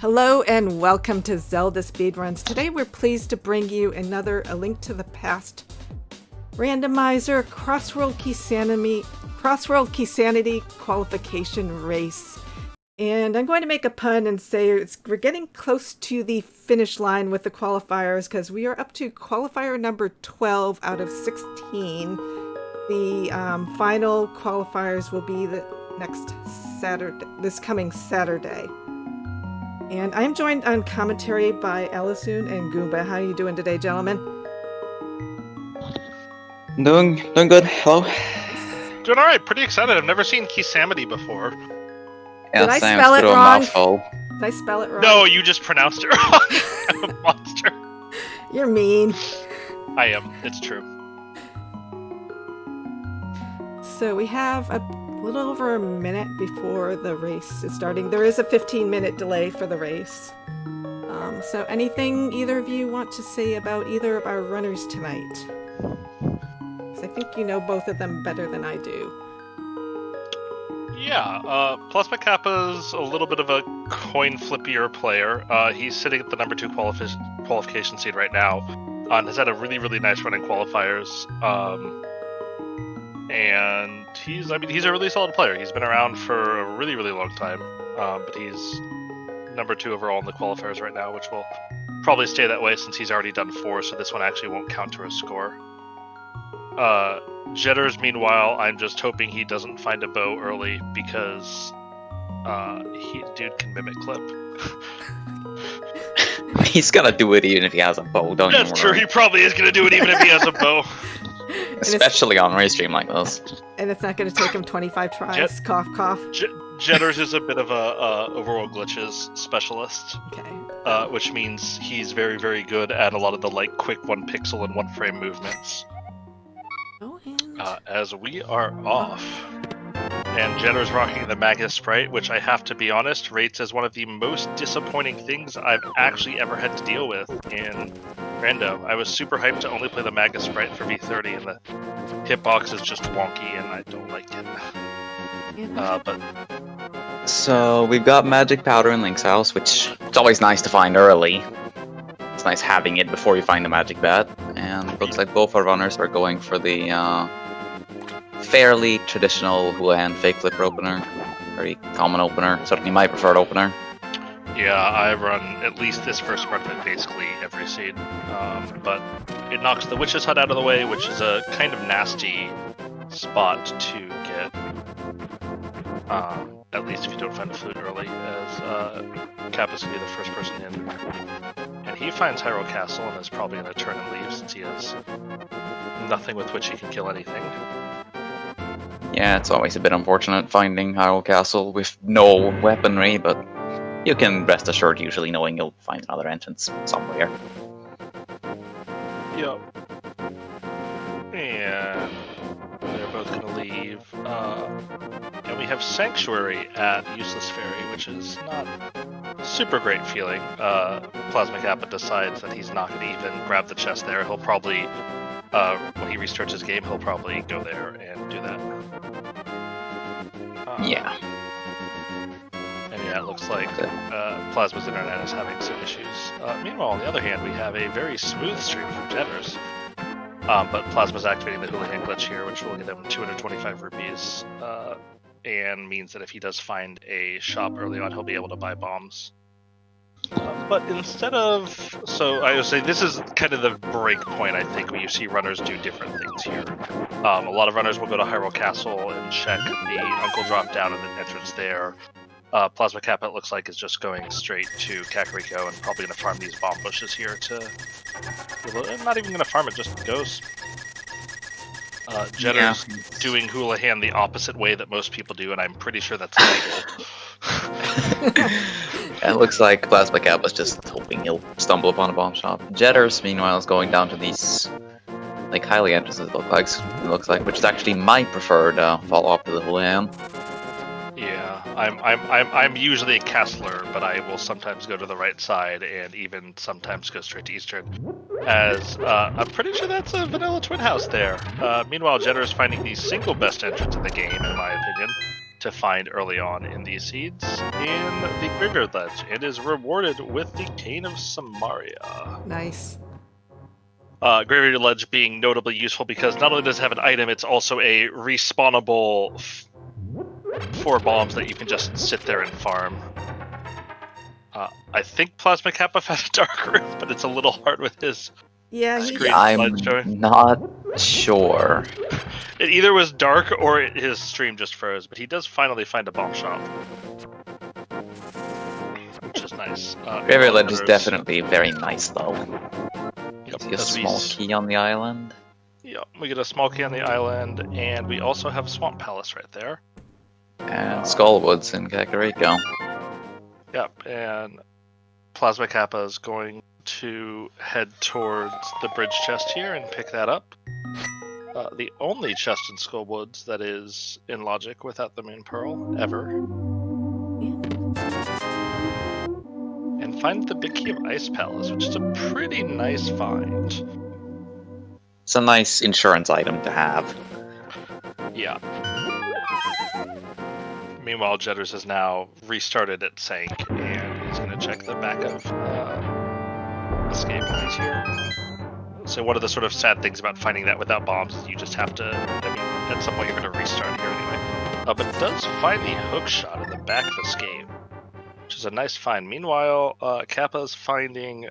Hello and welcome to Zelda Speedruns. Today we're pleased to bring you another A Link to the Past Randomizer Crossworld Key Sanity Qualification Race. And I'm going to make a pun and say we're getting close to the finish line with the qualifiers because we are up to qualifier number 12 out of 16. The final qualifiers will be this coming Saturday. And I'm joined on commentary by Alisoon and Goomba. How are you doing today, gentlemen? Doing good. Hello. Doing all right. Pretty excited. I've never seen Kisamity before. Yeah, Did I spell it wrong? Did I spell it wrong? No, you just pronounced it wrong. I'm a monster. You're mean. I am. It's true. So we have a little over a minute before the race is starting. There is a 15-minute delay for the race. So anything either of you want to say about either of our runners tonight? Because I think you know both of them better than I do. Yeah, Plasma Kappa's a little bit of a coin flippier player. He's sitting at the number 2 qualification seed right now. Has had a really, really nice run in qualifiers. And he's a really solid player. He's been around for a really, really long time. But he's number 2 overall in the qualifiers right now, which will probably stay that way since he's already done 4, so this one actually won't count to his score. Jetters, meanwhile, I'm just hoping he doesn't find a bow early because dude can mimic clip. He's gonna do it even if he has a bow, don't you worry. That's true, he probably is gonna do it even if he has a bow. Especially on a race stream like this. And it's not going to take him 25 tries. Cough, cough. Jetters is a bit of a overworld glitches specialist. Okay. Which means he's very, very good at a lot of the quick 1 pixel and 1 frame movements. Oh, and... as we are off. And Jetter's rocking the Magus Sprite, which I have to be honest, rates as one of the most disappointing things I've actually ever had to deal with in Rando. I was super hyped to only play the Magus Sprite for V30, and the hitbox is just wonky, and I don't like it. So, we've got Magic Powder in Link's house, which it's always nice to find early. It's nice having it before you find the Magic Bat. And it looks like both our runners are going for the fairly traditional hula hand fake flipper opener. Very common opener. Certainly my preferred opener. Yeah, I run at least this first part of it basically every seed. But it knocks the Witch's Hut out of the way, which is a kind of nasty spot to get. At least if you don't find the flute early, as Kappa's going to be the first person in. And he finds Hyrule Castle and is probably going to turn and leave since he has nothing with which he can kill anything. Yeah, it's always a bit unfortunate finding Hyrule Castle with no weaponry, but you can rest assured usually knowing you'll find another entrance somewhere. Yep. And they're both going to leave. And we have Sanctuary at Useless Fairy, which is not super great feeling. Plasma Kappa decides that he's not going to even grab the chest there. He'll probably, when he restarts his game, he'll probably go there and do that. Yeah. And yeah, it looks like Plasma's internet is having some issues. Meanwhile, on the other hand, we have a very smooth stream from Jetters. But Plasma's activating the hula hand glitch here, which will get him 225 rupees. And means that if he does find a shop early on, he'll be able to buy bombs. But instead of... So I would say this is kind of the break point, I think, when you see runners do different things here. A lot of runners will go to Hyrule Castle and check the Uncle drop down and the entrance there. Plasma Kappa, it looks like, is just going straight to Kakariko and probably going to farm these bomb bushes here to... not even going to farm it, just goes. Jetter's doing hula hand the opposite way that most people do, and I'm pretty sure that's illegal. It looks like Plasma Kappa's just hoping he'll stumble upon a bomb shop. Jetters, meanwhile, is going down to these highly entrances, it looks like, which is actually my preferred follow-up to the hula hand. Yeah, I'm usually a castler, but I will sometimes go to the right side and even sometimes go straight to Eastern. As I'm pretty sure that's a vanilla twin house there. Meanwhile, Jetter is finding the single best entrance in the game, in my opinion. to find early on in these seeds in the Graveyard Ledge. It is rewarded with the Cane of Samaria. Nice. Graveyard Ledge being notably useful because not only does it have an item, it's also a respawnable 4 bombs that you can just sit there and farm. I think Plasma Kappa found a dark room, but it's a little hard with his Yeah, screen I'm slideshow. not sure. It either was dark or his stream just froze, but he does finally find a bomb shop. Which is nice. Graveyard Ledge is definitely very nice, though. Yep, See a as small key on the island. Yeah, we get a small key on the island, and we also have Swamp Palace right there. And Skullwoods in Kakariko. Yep, and Plasma Kappa is going to head towards the bridge chest here and pick that up. The only chest in Skullwoods that is in logic without the Moon Pearl, ever. And find the big key of Ice Palace, which is a pretty nice find. It's a nice insurance item to have. Yeah. Meanwhile, Jetters has now restarted at Sank, and he's going to check the back of escape when he's here. So one of the sort of sad things about finding that without bombs is you just have to, at some point you're going to restart here anyway. But it does find the hook shot in the back of escape, which is a nice find. Meanwhile, Kappa's finding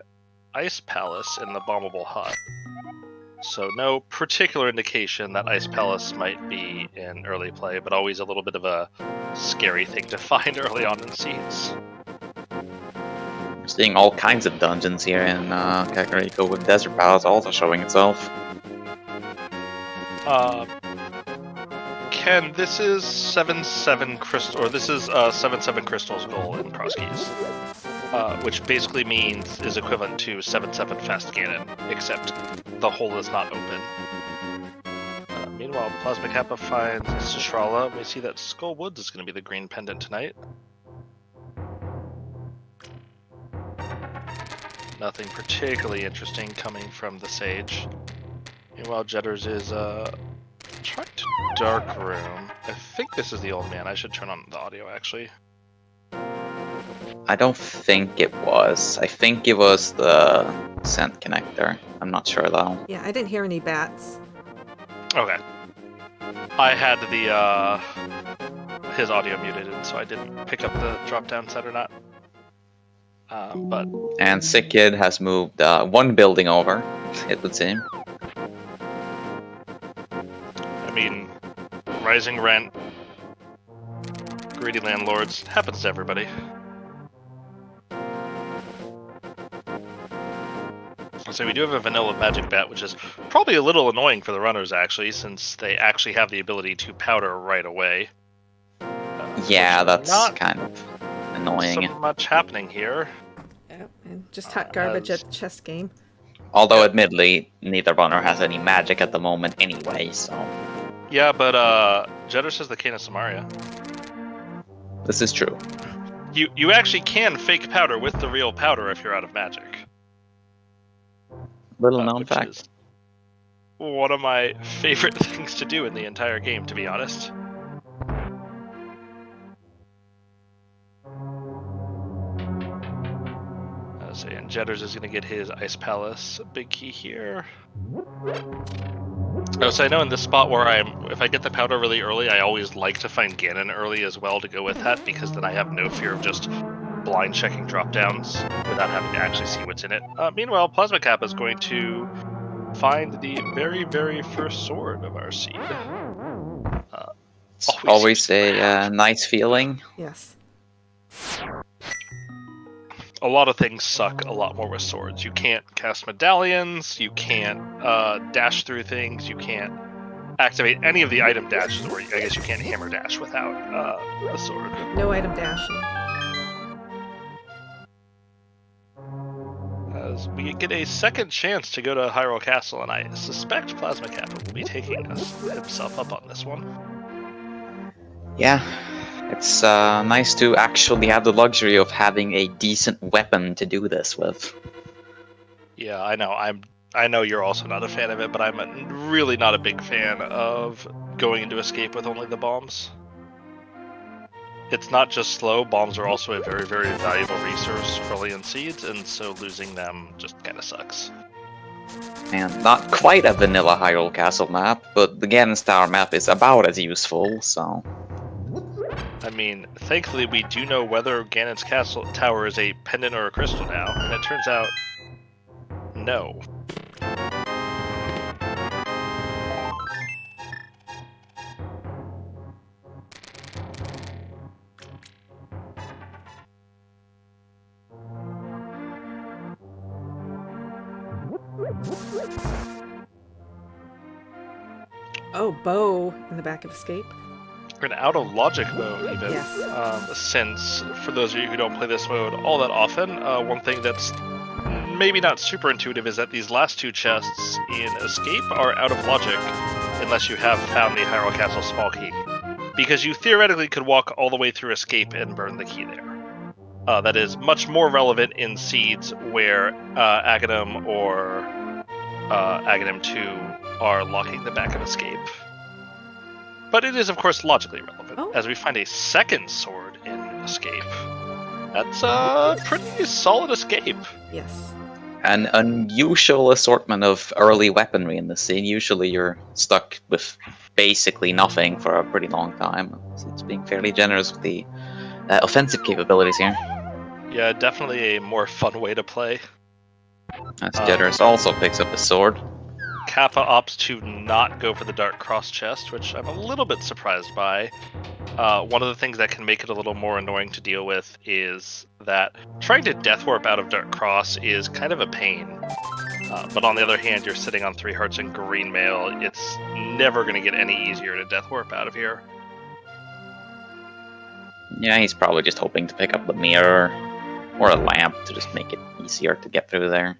Ice Palace in the bombable hut. So no particular indication that Ice Palace might be in early play, but always a little bit of a scary thing to find early on in seeds. We're seeing all kinds of dungeons here in Kakariko, with Desert Palace also showing itself. Ken, this is 7-7 crystal, or this is 7-7 crystal's goal in Crosskeys, which basically means is equivalent to 7-7 fast Ganon, except the hole is not open. Meanwhile, Plasma Kappa finds Shishrala. We see that Skullwoods is going to be the green pendant tonight. Nothing particularly interesting coming from the Sage. Meanwhile, Jetters is trying to Dark Room. I think this is the old man. I should turn on the audio, actually. I don't think it was. I think it was the scent connector. I'm not sure though. Yeah, I didn't hear any bats. Okay. I had the his audio muted, so I didn't pick up the drop-down set or not. But And Sick Kid has moved one building over, it would seem. I mean, rising rent, greedy landlords, happens to everybody. So we do have a vanilla magic bat, which is probably a little annoying for the runners, actually, since they actually have the ability to powder right away. Yeah, that's not kind of annoying. so much happening here. Yep, and just hot garbage at the chess game. Although, admittedly, neither runner has any magic at the moment anyway, so... Yeah, but Jetter says the Cane of Samaria. This is true. You actually can fake powder with the real powder if you're out of magic. Little known Which fact. is one of my favorite things to do in the entire game, to be honest. So, and Jetters is going to get his Ice Palace big key here. Oh, so I know in this spot where if I get the powder really early, I always like to find Ganon early as well to go with that, because then I have no fear of just blind checking drop downs without having to actually see what's in it. Meanwhile, Plasma Kappa is going to find the very, very first sword of our seed. Always a nice feeling. Yes. A lot of things suck a lot more with swords. You can't cast medallions, you can't dash through things, you can't activate any of the item dashes, or I guess you can't hammer dash without the sword. No item dashing. As we get a second chance to go to Hyrule Castle, and I suspect Plasma Kappa will be taking himself up on this one. Yeah, it's nice to actually have the luxury of having a decent weapon to do this with. Yeah, I know. I know you're also not a fan of it, but I'm really not a big fan of going into escape with only the bombs. it's not just slow, bombs are also a very, very valuable resource early in Seeds, and so losing them just kind of sucks. And not quite a vanilla Hyrule Castle map, but the Ganon's Tower map is about as useful, so... I mean, thankfully we do know whether Ganon's Castle Tower is a pendant or a crystal now, and it turns out, no. Oh, bow in the back of Escape. We're in out of logic mode, even. Yes. Since, for those of you who don't play this mode all that often, one thing that's maybe not super intuitive is that these last two chests in Escape are out of logic unless you have found the Hyrule Castle small key. Because you theoretically could walk all the way through Escape and burn the key there. That is much more relevant in Seeds where Aghanim or Aghanim 2 are locking the back of Escape. But it is, of course, logically relevant, as we find a second sword in Escape. That's a pretty solid escape. Yes. An unusual assortment of early weaponry in the scene. Usually you're stuck with basically nothing for a pretty long time. It's being fairly generous with the offensive capabilities here. Yeah, definitely a more fun way to play. That's generous. Also picks up a sword. Kappa opts to not go for the Dark Cross chest, which I'm a little bit surprised by. One of the things that can make it a little more annoying to deal with is that trying to Death Warp out of Dark Cross is kind of a pain. But on the other hand, you're sitting on 3 hearts and green mail. It's never going to get any easier to Death Warp out of here. Yeah, he's probably just hoping to pick up the mirror or a lamp to just make it easier to get through there.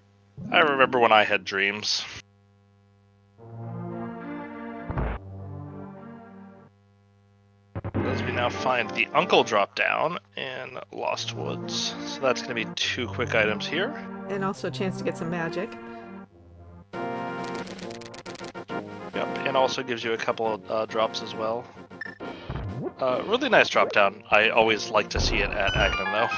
I remember when I had dreams. As we now find the Uncle drop down in Lost Woods. So that's going to be 2 quick items here. And also a chance to get some magic. Yep, and also gives you a couple of drops as well. Really nice drop down. I always like to see it at Aghanim though,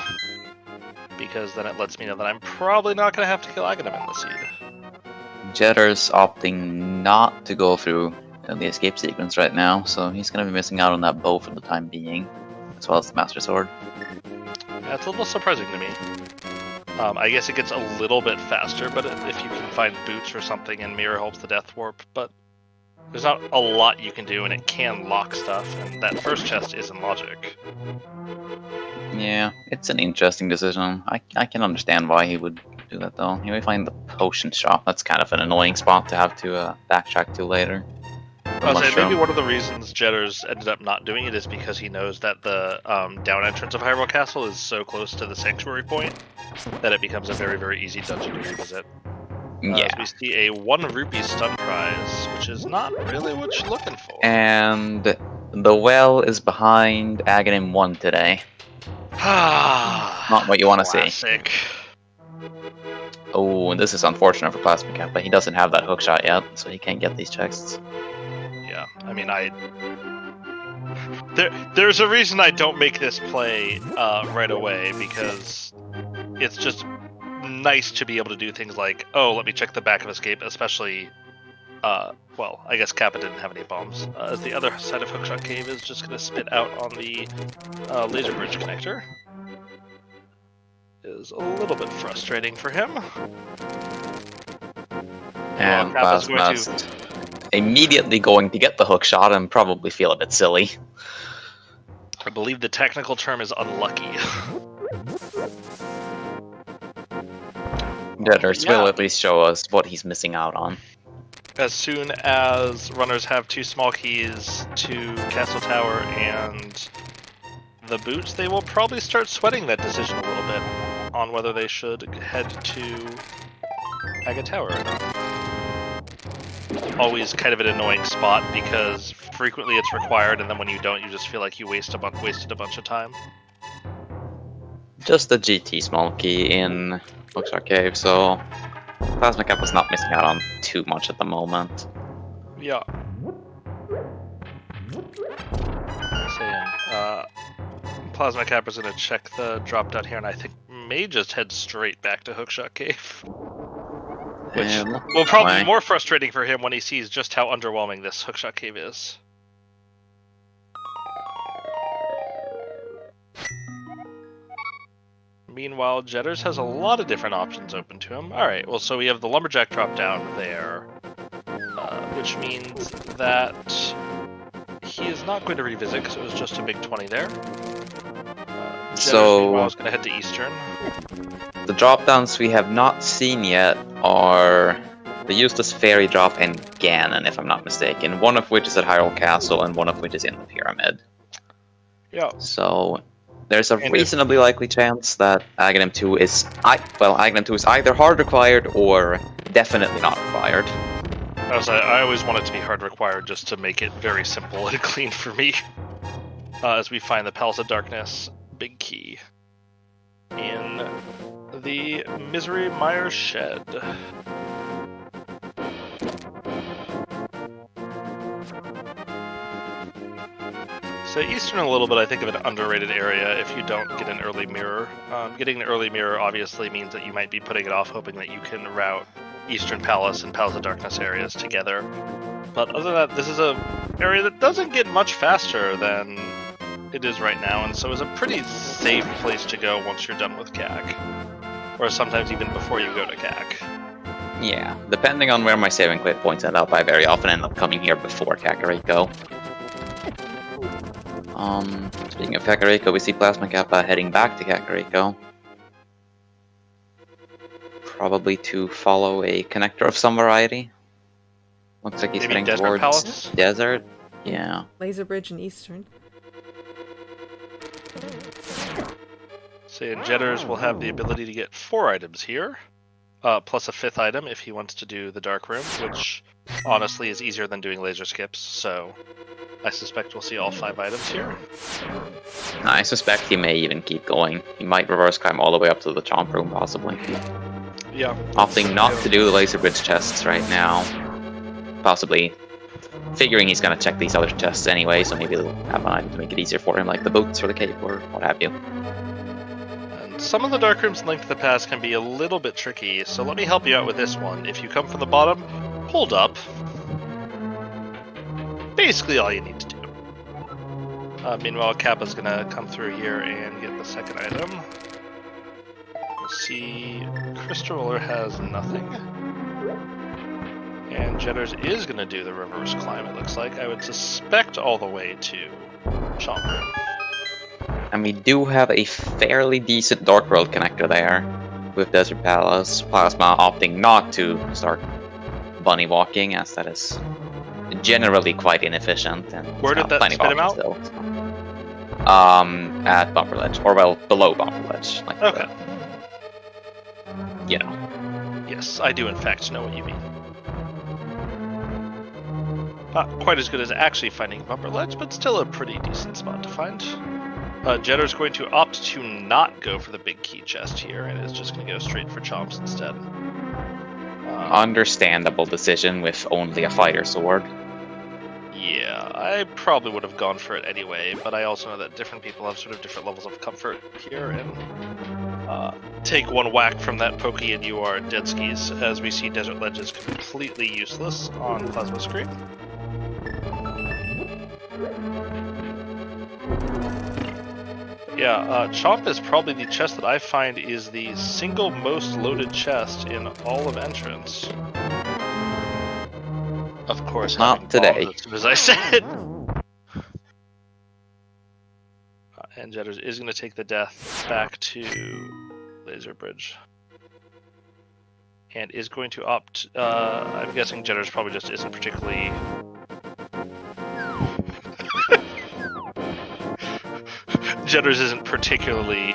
because then it lets me know that I'm probably not going to have to kill Aghanim in the seed. Jetter's opting not to go through the escape sequence right now, so he's going to be missing out on that bow for the time being, as well as the Master Sword. Yeah, it's a little surprising to me. I guess it gets a little bit faster, but if you can find boots or something, and Mirror helps the Death Warp, but there's not a lot you can do, and it can lock stuff, and that first chest isn't logic. Yeah, it's an interesting decision. I can understand why he would do that, though. He may find the potion shop. That's kind of an annoying spot to have to backtrack to later. I was saying, maybe one of the reasons Jetter's ended up not doing it is because he knows that the down entrance of Hyrule Castle is so close to the Sanctuary Point that it becomes a very, very easy dungeon to revisit. Yeah. As we see a 1 rupee stun prize, which is not really what you're looking for. And the well is behind Aghanim 1 today. Not what you want to see. Oh, and this is unfortunate for Plasma Cap, but he doesn't have that hookshot yet, so he can't get these chests. Yeah, I mean, there's a reason I don't make this play right away, because it's just nice to be able to do things like, oh, let me check the back of Escape, especially, well, I guess Kappa didn't have any bombs, as the other side of Hookshot Cave is just going to spit out on the laser bridge connector. Is a little bit frustrating for him. And Plasma's immediately going to get the hookshot and probably feel a bit silly. I believe the technical term is unlucky. Jetters will at least show us what he's missing out on. As soon as runners have 2 small keys to Castle Tower and the boots, they will probably start sweating that decision a little bit on whether they should head to Aga Tower or not. Always kind of an annoying spot because frequently it's required, and then when you don't, you just feel like you wasted a bunch of time. Just a GT small key in Hookshot Cave, so Plasma Cap was not missing out on too much at the moment. Plasma Capper's going to check the drop down here, and I think may just head straight back to Hookshot Cave. Which will probably be more frustrating for him when he sees just how underwhelming this Hookshot Cave is. Meanwhile, Jetters has a lot of different options open to him. Alright, well, so we have the Lumberjack drop down there, which means that he is not going to revisit because it was just a big 20 there. So I was going to head to Eastern. The drop downs we have not seen yet are the Useless Fairy drop and Ganon, if I'm not mistaken. One of which is at Hyrule Castle and one of which is in the Pyramid. Yeah. So there's a reasonably likely chance that Aghanim 2 is Aghanim 2 is either hard required or definitely not required. I always want it to be hard required just to make it very simple and clean for me. As we find the Palace of Darkness big key in the Misery Mire Shed. So Eastern a little bit, I think, of an underrated area if you don't get an early mirror. Getting an early mirror obviously means that you might be putting it off, hoping that you can route Eastern Palace and Palace of Darkness areas together. But other than that, this is a area that doesn't get much faster than it is right now, and so is a pretty safe place to go once you're done with CAC. Or sometimes even before you go to CAC. Yeah, depending on where my saving quit points end up, I very often end up coming here before Kakariko. Speaking of Kakariko, we see Plasma Kappa heading back to Kakariko. Probably to follow a connector of some variety. Looks like he's heading towards Palace? Desert. Yeah. Laser Bridge and Eastern. So Jetters will have the ability to get 4 items here, plus a 5th item if he wants to do the Dark Room, which honestly is easier than doing laser skips, so I suspect we'll see all 5 items here. I suspect he may even keep going. He might reverse climb all the way up to the Chomp Room, possibly. Yeah. Opting not to do the Laser Bridge chests right now. Possibly figuring he's going to check these other chests anyway, so maybe they'll have an item to make it easier for him, like the boots or the cape or what have you. And some of the Dark Rooms in Link to the Past can be a little bit tricky, so let me help you out with this one. If you come from the bottom, hold up. Basically all you need to do. Meanwhile, Kappa's gonna come through here and get the 2nd item. We'll see Crystal Roller has nothing. And Jetters is gonna do the reverse climb, it looks like. I would suspect all the way to Chomp Room. And we do have a fairly decent Dark World connector there, with Desert Palace. Plasma opting not to start bunny walking, as that is generally quite inefficient. And where did that spit him out? Still, so. At Bumper Ledge, or well, below Bumper Ledge. Like okay. You know. Yes, I do in fact know what you mean. Not quite as good as actually finding Bumper Ledge, but still a pretty decent spot to find. Jetter's going to opt to not go for the big key chest here, and is just going to go straight for Chomps instead. Understandable decision with only a fighter sword. Yeah, I probably would have gone for it anyway, but I also know that different people have sort of different levels of comfort here, and take one whack from that pokey and you are dead skis, as we see Desert Ledge is completely useless on Plasma Screen. Yeah, Chomp is probably the chest that I find is the single most loaded chest in all of Entrance. Of course, not today. As soon as I said. And Jetters is going to take the death back to Laser Bridge. And is going to opt, I'm guessing Jetters probably just isn't particularly... Jetters isn't particularly...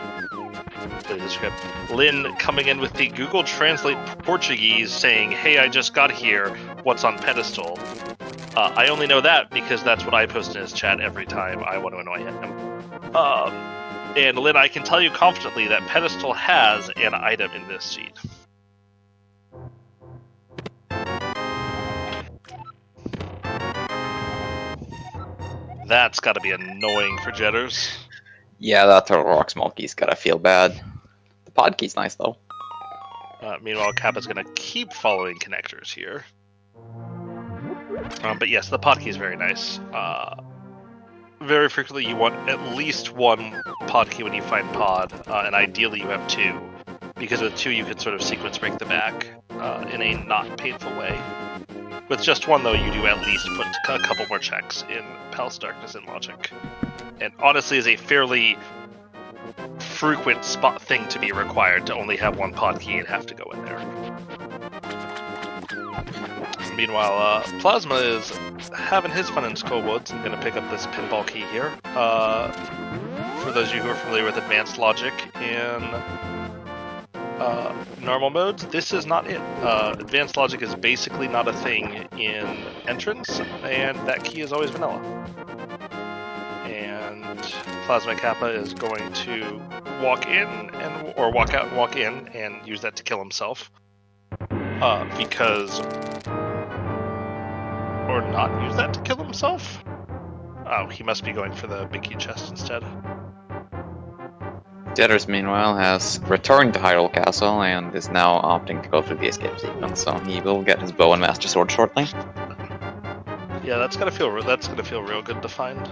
the script. Lynn coming in with the Google Translate Portuguese saying, "Hey, I just got here. What's on pedestal?" I only know that because that's what I post in his chat every time I want to annoy him. And Lynn, I can tell you confidently that pedestal has an item in this seed. That's got to be annoying for Jetters. Yeah, that Turtle Rock small key's gotta feel bad. The pod key's nice though. Meanwhile, Kappa's going to keep following connectors here. But yes, the pod key is very nice. Very frequently, you want at least one pod key when you find pod, and ideally you have two, because with two you can sort of sequence break the back in a not painful way. With just one, though, you do at least put a couple more checks in Palace Darkness and Logic. And honestly, is a fairly frequent spot thing to be required to only have one pod key and have to go in there. Meanwhile, Plasma is having his fun in Skullwoods and going to pick up this pinball key here. For those of you who are familiar with advanced logic in normal modes, this is not it. Advanced logic is basically not a thing in entrance, and that key is always vanilla. And Plasma Kappa is going to walk in or walk out and walk in and use that to kill himself. Or not use that to kill himself? Oh, he must be going for the big key chest instead. Jetters, meanwhile, has returned to Hyrule Castle and is now opting to go through the escape sequence, so he will get his bow and master sword shortly. Yeah, that's gonna feel real good to find.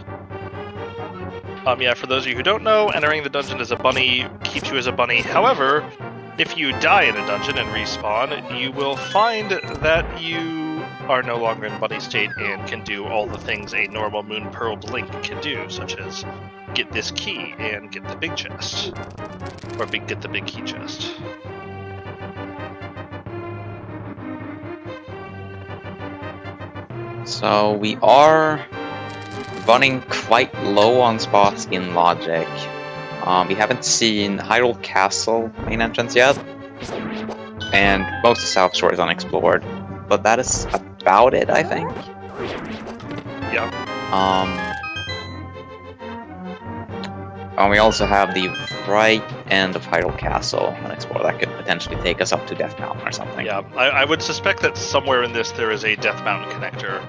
Yeah, for those of you who don't know, entering the dungeon as a bunny keeps you as a bunny. However, if you die in a dungeon and respawn, you will find that you are no longer in bunny state and can do all the things a normal Moon Pearled Link can do, such as get this key and get the big chest. Or get the big key chest. So we are running quite low on spots in Logic. We haven't seen Hyrule Castle main entrance yet, and most of South Shore is unexplored, but that is about it, I think. Yeah. And we also have the right end of Hyrule Castle unexplored. That could potentially take us up to Death Mountain or something. Yeah, I would suspect that somewhere in this there is a Death Mountain connector,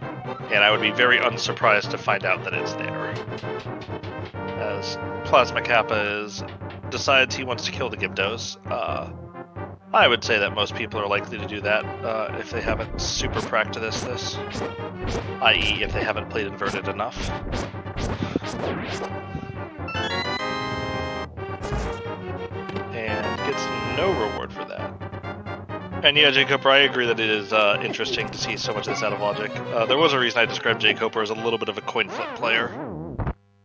and I would be very unsurprised to find out that it's there. As Plasma Kappa decides he wants to kill the Gyptos. I would say that most people are likely to do that if they haven't super practiced this, i.e. if they haven't played Inverted enough. And gets no reward for that. And yeah, J. Cooper, I agree that it is interesting to see so much of this out of Logic. There was a reason I described J. Cooper as a little bit of a coin flip player.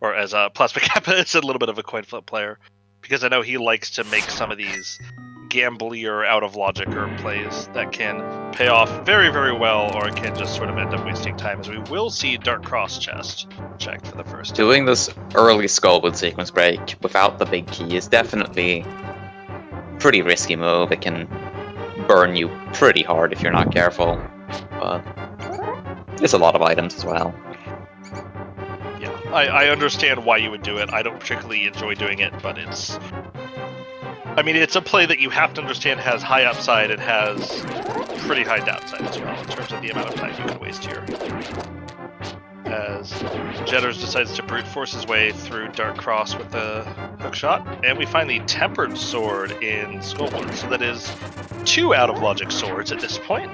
Or as Plasma Kappa is a little bit of a coin flip player. Because I know he likes to make some of these gamblier out of logicer plays that can pay off very, very well, or it can just sort of end up wasting time, as we will see Dark Cross chest checked for the first time. Doing this early Skullwood sequence break without the big key is definitely a pretty risky move. It can burn you pretty hard if you're not careful, but there's a lot of items as well. Yeah, I understand why you would do it. I don't particularly enjoy doing it, but it's a play that you have to understand has high upside and has pretty high downside as well, in terms of the amount of time you can waste here. As Jetters decides to brute force his way through Dark Cross with the hookshot, and we find the Tempered Sword in Skullwood, so that is 2 out of logic swords at this point.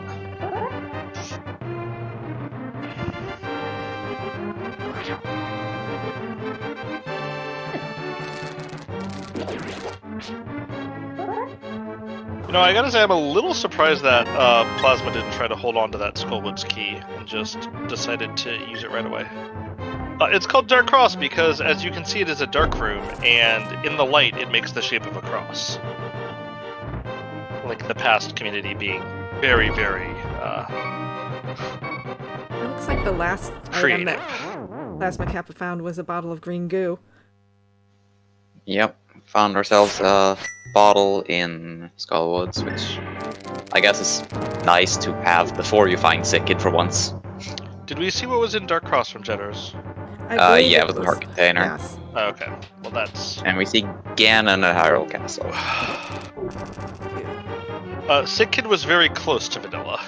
You know, I gotta say, I'm a little surprised that Plasma didn't try to hold on to that Skullwood's key and just decided to use it right away. It's called Dark Cross because, as you can see, it is a dark room, and in the light, it makes the shape of a cross. Like the past community being very, very It looks like the last item creative. that Plasma Kappa found was a bottle of green goo. Yep, found ourselves a bottle in Skullwoods, which I guess is nice to have before you find Sick Kid for once. Did we see what was in Dark Cross from Jetters? I believe Yeah, it was a heart container. Yes. Oh, okay, well that's... And we see Ganon at Hyrule Castle. Sick Kid was very close to Vanilla.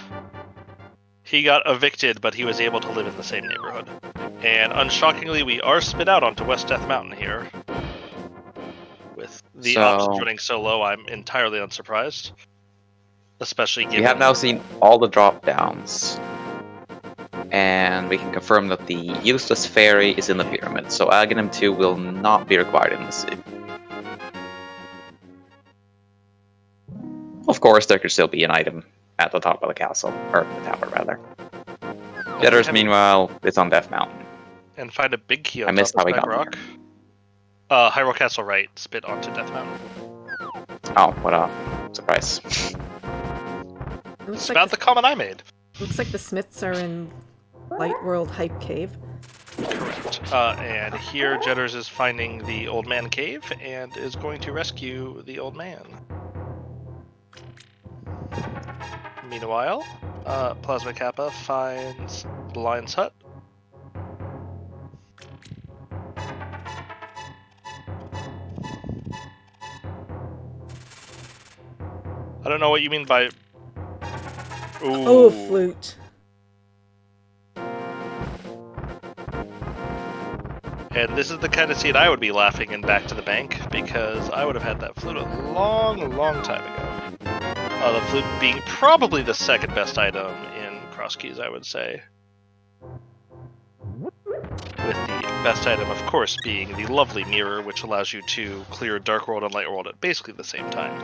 He got evicted, but he was able to live in the same neighborhood. And unshockingly, we are spit out onto West Death Mountain here. the options running so low, I'm entirely unsurprised. Especially given... We have now seen all the drop-downs. And we can confirm that the useless fairy is in the pyramid, so Aghanim 2 will not be required in the city. Of course, there could still be an item at the top of the castle, or the tower, rather. Jetters, meanwhile, is on Death Mountain. And find a big key on I missed top how we of got Rock. Hyrule Castle right, spit onto Death Mountain. Oh, what a surprise. It's about the comment I made. Looks like the Smiths are in Light World Hype Cave. Correct. And here Jetters is finding the Old Man Cave and is going to rescue the Old Man. Meanwhile, Plasma Kappa finds the Lion's Hut. I don't know what you mean by... Ooh. Oh, flute. And this is the kind of scene I would be laughing in Back to the Bank, because I would have had that flute a long, long time ago. The flute being probably the second best item in Crosskeys, I would say. With the best item, of course, being the lovely mirror, which allows you to clear Dark World and Light World at basically the same time.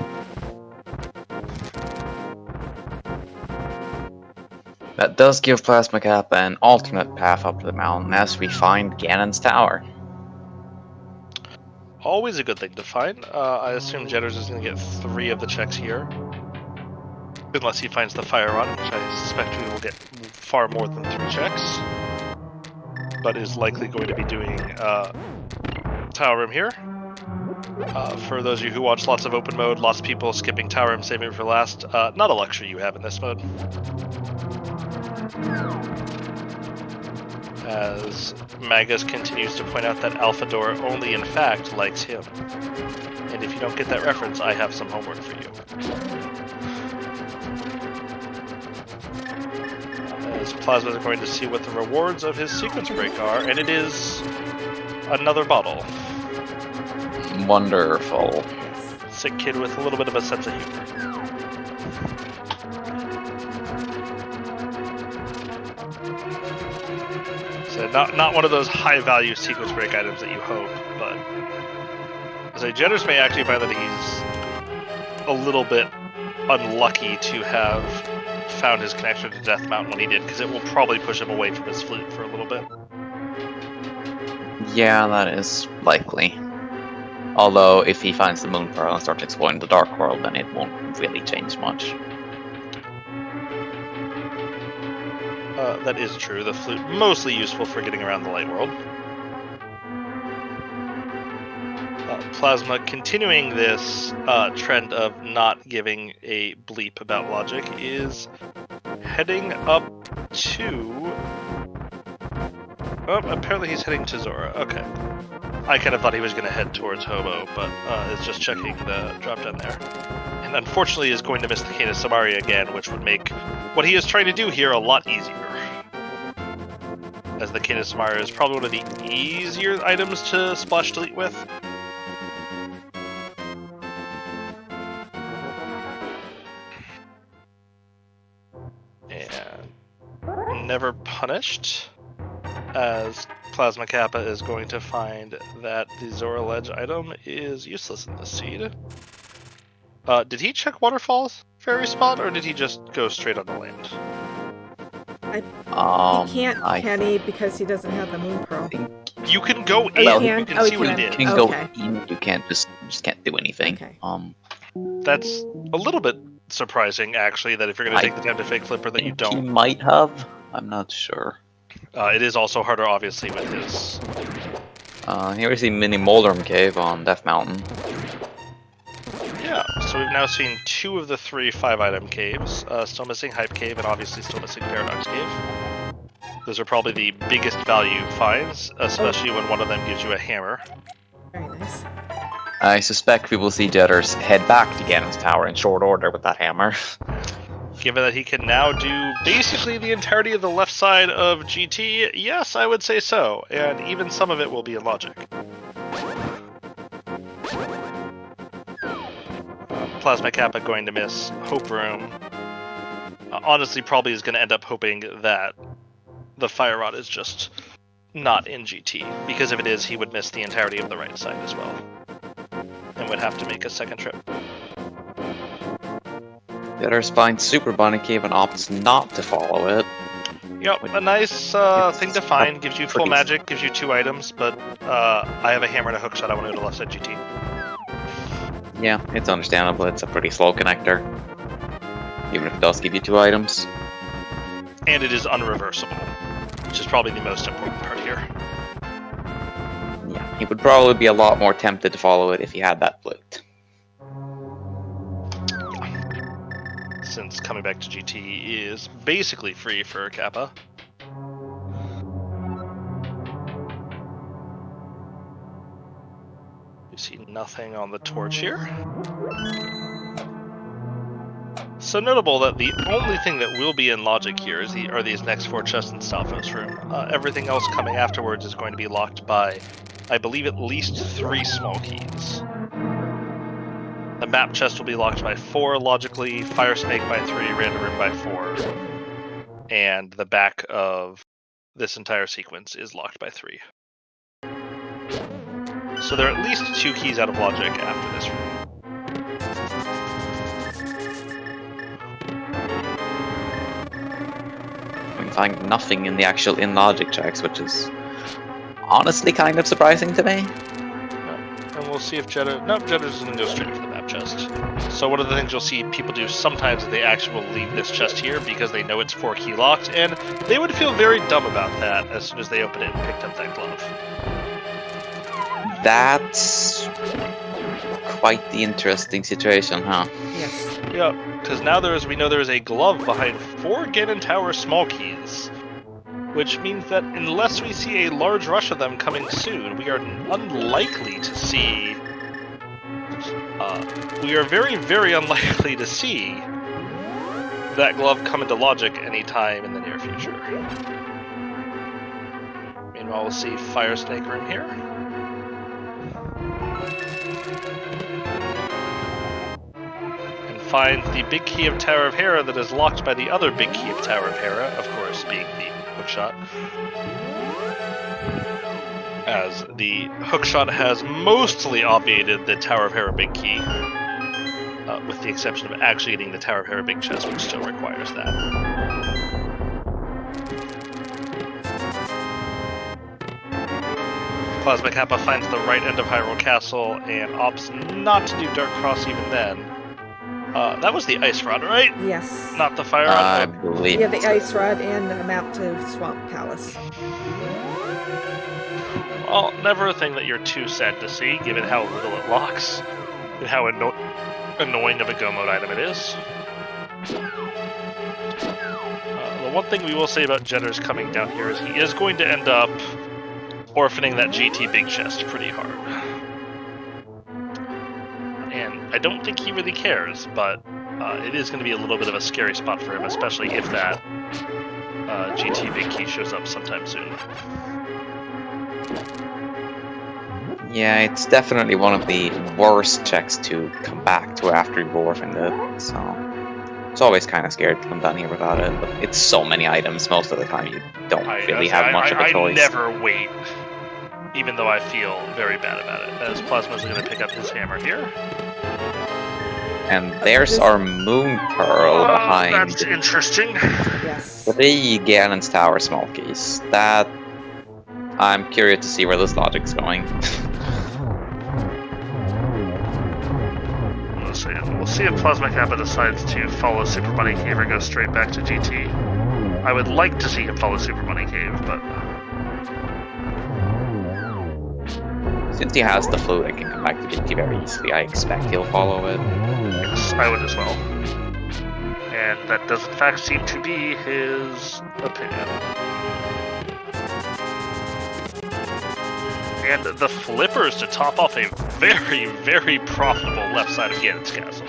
That does give Plasma Kappa an alternate path up to the mountain as we find Ganon's tower. Always a good thing to find. I assume Jetters is going to get 3 of the checks here. Unless he finds the Fire Rod, which I suspect we will get far more than 3 checks. But is likely going to be doing Tower Room here. For those of you who watch lots of open mode, lots of people skipping Tower Room, saving it for last. Not a luxury you have in this mode. As Magus continues to point out that Alpha Door only in fact likes him. And if you don't get that reference, I have some homework for you. As Plasma is going to see what the rewards of his sequence break are, and it is another bottle. Wonderful. Sick kid with a little bit of a sense of humor. So not one of those high-value sequence break items that you hope, but... So Jetters may actually find that he's a little bit unlucky to have found his connection to Death Mountain when he did, because it will probably push him away from his flute for a little bit. Yeah, that is likely. Although, if he finds the Moon Pearl and starts exploring the Dark World, then it won't really change much. That is true. The flute mostly useful for getting around the Light World. Plasma continuing this trend of not giving a bleep about logic is heading up to... Oh, apparently he's heading to Zora. Okay. I kind of thought he was going to head towards Hobo, but is just checking the drop down there. And unfortunately is going to miss the Canis Samari again, which would make what he is trying to do here a lot easier. As the Canis Samari is probably one of the easier items to splash delete with. And never punished, as Plasma Kappa is going to find that the Zora Ledge item is useless in this seed. Did he check Waterfall's fairy spot, or did he just go straight on the land? He can't, can he, because he doesn't have the Moon Pearl? You can go in, Well, you can see what he did. You can go in, you can't just can't do anything. Okay. That's a little bit surprising, actually, that if you're going to take the time to fake flipper, that you don't. He might have. I'm not sure. It is also harder, obviously, with his... Here is the mini Moldorm Cave on Death Mountain. Yeah, so we've now seen 2 of the 3 5-item caves. Still missing Hype Cave, and obviously still missing Paradox Cave. Those are probably the biggest value finds, especially when one of them gives you a hammer. Very nice. I suspect we will see Jetters head back to Ganon's tower in short order with that hammer. Given that he can now do basically the entirety of the left side of GT, yes, I would say so. And even some of it will be in logic. Plasma Kappa going to miss Hope Room. Honestly, probably is going to end up hoping that the Fire Rod is just not in GT, because if it is, he would miss the entirety of the right side as well, and would have to make a second trip. Jetters finds Super Bunny Cave and opts not to follow it. Yep, a nice thing to find. Gives you full magic, gives you 2 items, but I have a hammer and a hook shot. I want to go to left side GT. Yeah, it's understandable. It's a pretty slow connector, even if it does give you 2 items. And it is unreversible, which is probably the most important part here. Yeah, he would probably be a lot more tempted to follow it if he had that flute. Since coming back to GT is basically free for Kappa. You see nothing on the torch here. So notable that the only thing that will be in logic here are these next 4 chests in Stalfo's room. Everything else coming afterwards is going to be locked by, I believe, at least 3 small keys. The map chest will be locked by 4, logically, Fire Snake by 3, Random Room by 4, and the back of this entire sequence is locked by 3. So there are at least 2 keys out of logic after this room. We find nothing in the actual in-logic checks, which is honestly kind of surprising to me. And we'll see if Jetters... Nope, Jetters is going to go straight for the map chest. So one of the things you'll see people do sometimes is they actually will leave this chest here because they know it's 4 key locked, and they would feel very dumb about that as soon as they open it and picked up that glove. That's quite the interesting situation, huh? Yes. Yeah, because now we know there is a glove behind 4 Ganon Tower small keys, which means that unless we see a large rush of them coming soon, we are unlikely to see... we are very, very unlikely to see that glove come into logic anytime in the near future. Meanwhile, we'll see Fire Snake room here. And find the big key of Tower of Hera that is locked by the other big key of Tower of Hera, of course, being the hookshot. As the hookshot has mostly obviated the Tower of Hera big key, with the exception of actually getting the Tower of Hera big chest, which still requires that. Plasma Kappa finds the right end of Hyrule Castle and opts not to do Dark Cross even then. That was the Ice Rod, right? Yes. Not the Fire I Rod? believe Yeah, the Ice Rod and the map to Swamp Palace. Well, never a thing that you're too sad to see, given how little it locks, and how annoying of a go mode item it is. The one thing we will say about Jetters coming down here is he is going to end up orphaning that GT big chest pretty hard. And I don't think he really cares, but it is going to be a little bit of a scary spot for him, especially if that GT big key shows up sometime soon. Yeah, it's definitely one of the worst checks to come back to after you've orphaned it, so... It's always kind of scared to come down here without it, but it's so many items most of the time you don't really have much of a choice. I never wait, even though I feel very bad about it, as Plasma's going to pick up his hammer here. And there's our Moon Pearl behind... That's interesting. Yes. 3 Ganon's Tower small keys. That... I'm curious to see where this logic's going. We'll see if Plasma Kappa decides to follow Super Bunny Cave or go straight back to GT. I would like to see him follow Super Bunny Cave, but... Since he has the flute, I can come back to GT very easily. I expect he'll follow it. Yes, I would as well. And that does in fact seem to be his opinion. And the flippers to top off a very, very profitable left side of Ganon's castle.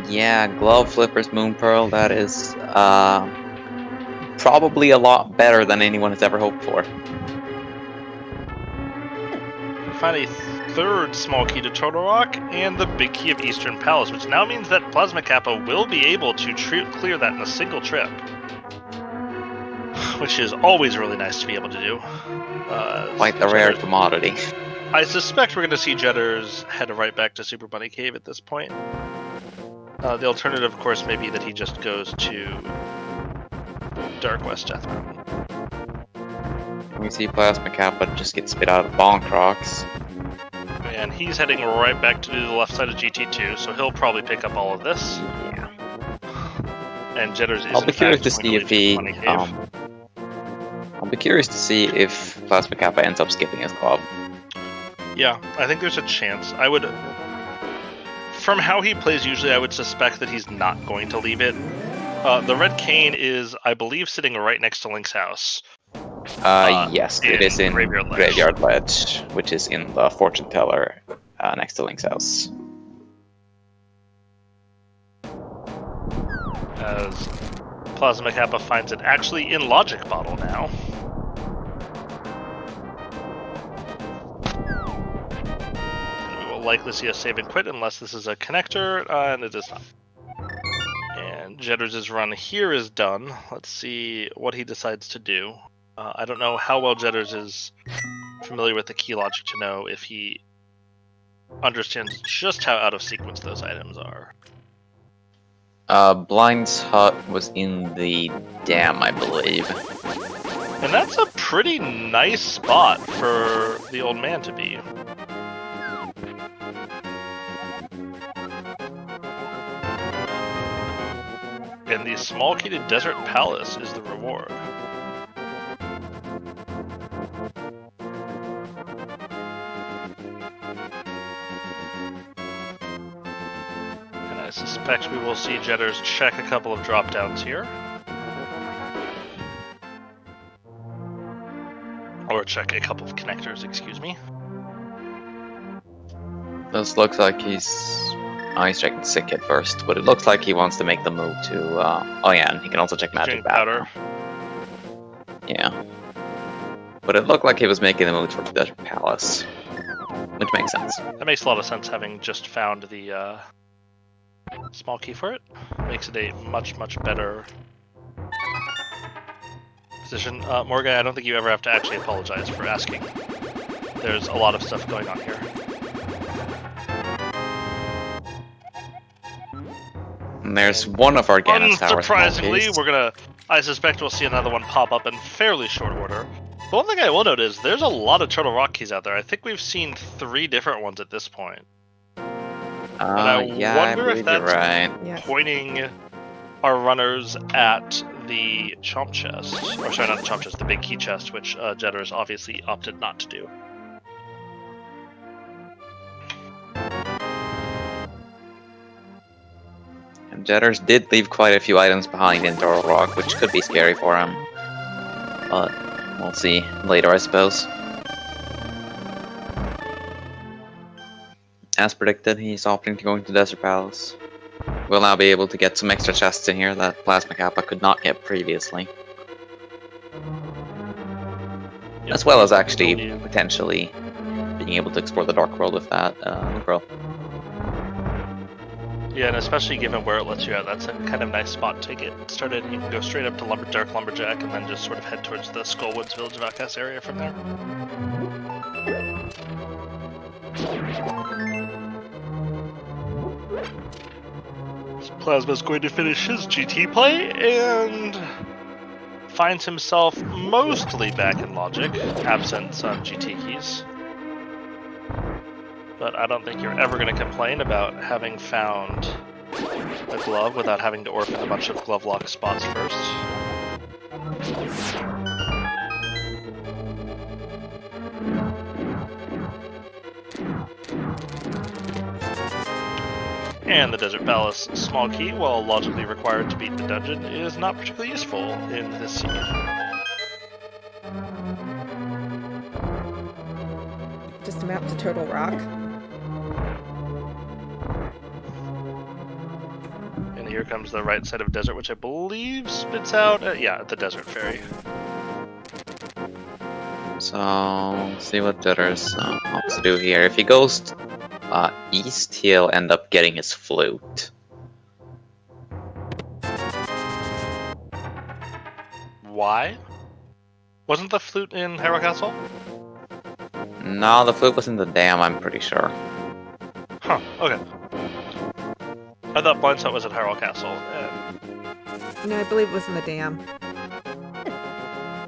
Yeah, Glove Flippers Moon Pearl, that is probably a lot better than anyone has ever hoped for. Finally, third small key to Turtle Rock and the big key of Eastern Palace, which now means that Plasma Kappa will be able to clear that in a single trip, which is always really nice to be able to do. Quite the rare commodity. I suspect we're going to see Jetters head right back to Super Bunny Cave at this point. The alternative, of course, may be that he just goes to Dark West Death Mountain. We see Plasma Kappa just get spit out of Bonk Rocks. And he's heading right back to the left side of GT2, so he'll probably pick up all of this. Yeah. And Jetters is I'll be curious to see if he. I'll be curious to see if Plasma Kappa ends up skipping his club. Yeah, I think there's a chance. I would. From how he plays usually, I would suspect that he's not going to leave it. The red cane is, I believe, sitting right next to Link's house. Yes, it is in Graveyard Ledge, which is in the Fortune Teller next to Link's house. As Plasma Kappa finds it actually in Logic Bottle now. And we will likely see a save and quit unless this is a connector, and it is not. And Jetters' run here is done. Let's see what he decides to do. I don't know how well Jetters is familiar with the key logic to know if he understands just how out of sequence those items are. Blind's hut was in the dam, I believe. And that's a pretty nice spot for the old man to be. And the small key to Desert Palace is the reward. And I suspect we will see Jetters check a couple of drop downs here. Or check a couple of connectors, excuse me. This looks like he's checking Sick Kid first, but it looks like he wants to make the move to, oh yeah, and he can also check Magic Powder. Yeah. But it looked like he was making the move towards Desert Palace, which makes sense. That makes a lot of sense, having just found the small key for it. Makes it a much, much better position. Morgan, I don't think you ever have to actually apologize for asking. There's a lot of stuff going on here. And there's one of our Ganon's towers. Unsurprisingly, I suspect we'll see another one pop up in fairly short order. The one thing I will note is there's a lot of Turtle Rock keys out there. I think we've seen 3 different ones at this point. Yeah, I believe you're right. Pointing our runners at the Chomp Chest. Or sorry, not the Chomp Chest, the big key chest, which Jetters obviously opted not to do. And Jetters did leave quite a few items behind in Turtle Rock, which could be scary for him. But we'll see later, I suppose. As predicted, he's opting to go into Desert Palace. We'll now be able to get some extra chests in here that Plasma Kappa could not get previously. Yep. As well as actually potentially being able to explore the Dark World with that Lucro. Yeah, and especially given where it lets you out, that's a kind of nice spot to get started. You can go straight up to Dark Lumberjack and then just sort of head towards the Skullwoods Village of Outcast area from there. Plasma's going to finish his GT play and finds himself mostly back in Logic, absent some GT keys. But I don't think you're ever going to complain about having found a glove without having to orphan a bunch of glove lock spots first. And the Desert Palace small key, while logically required to beat the dungeon, is not particularly useful in this scene. Just a map to Turtle Rock. And here comes the right side of Desert, which I believe spits out, the Desert Ferry. So, let's see what Jitters wants to do here. If he goes east, he'll end up getting his flute. Why? Wasn't the flute in Harrow Castle? No, the flute was in the dam, I'm pretty sure. Huh, okay. I thought Blind Sight was at Harrow Castle. No, I believe it was in the dam.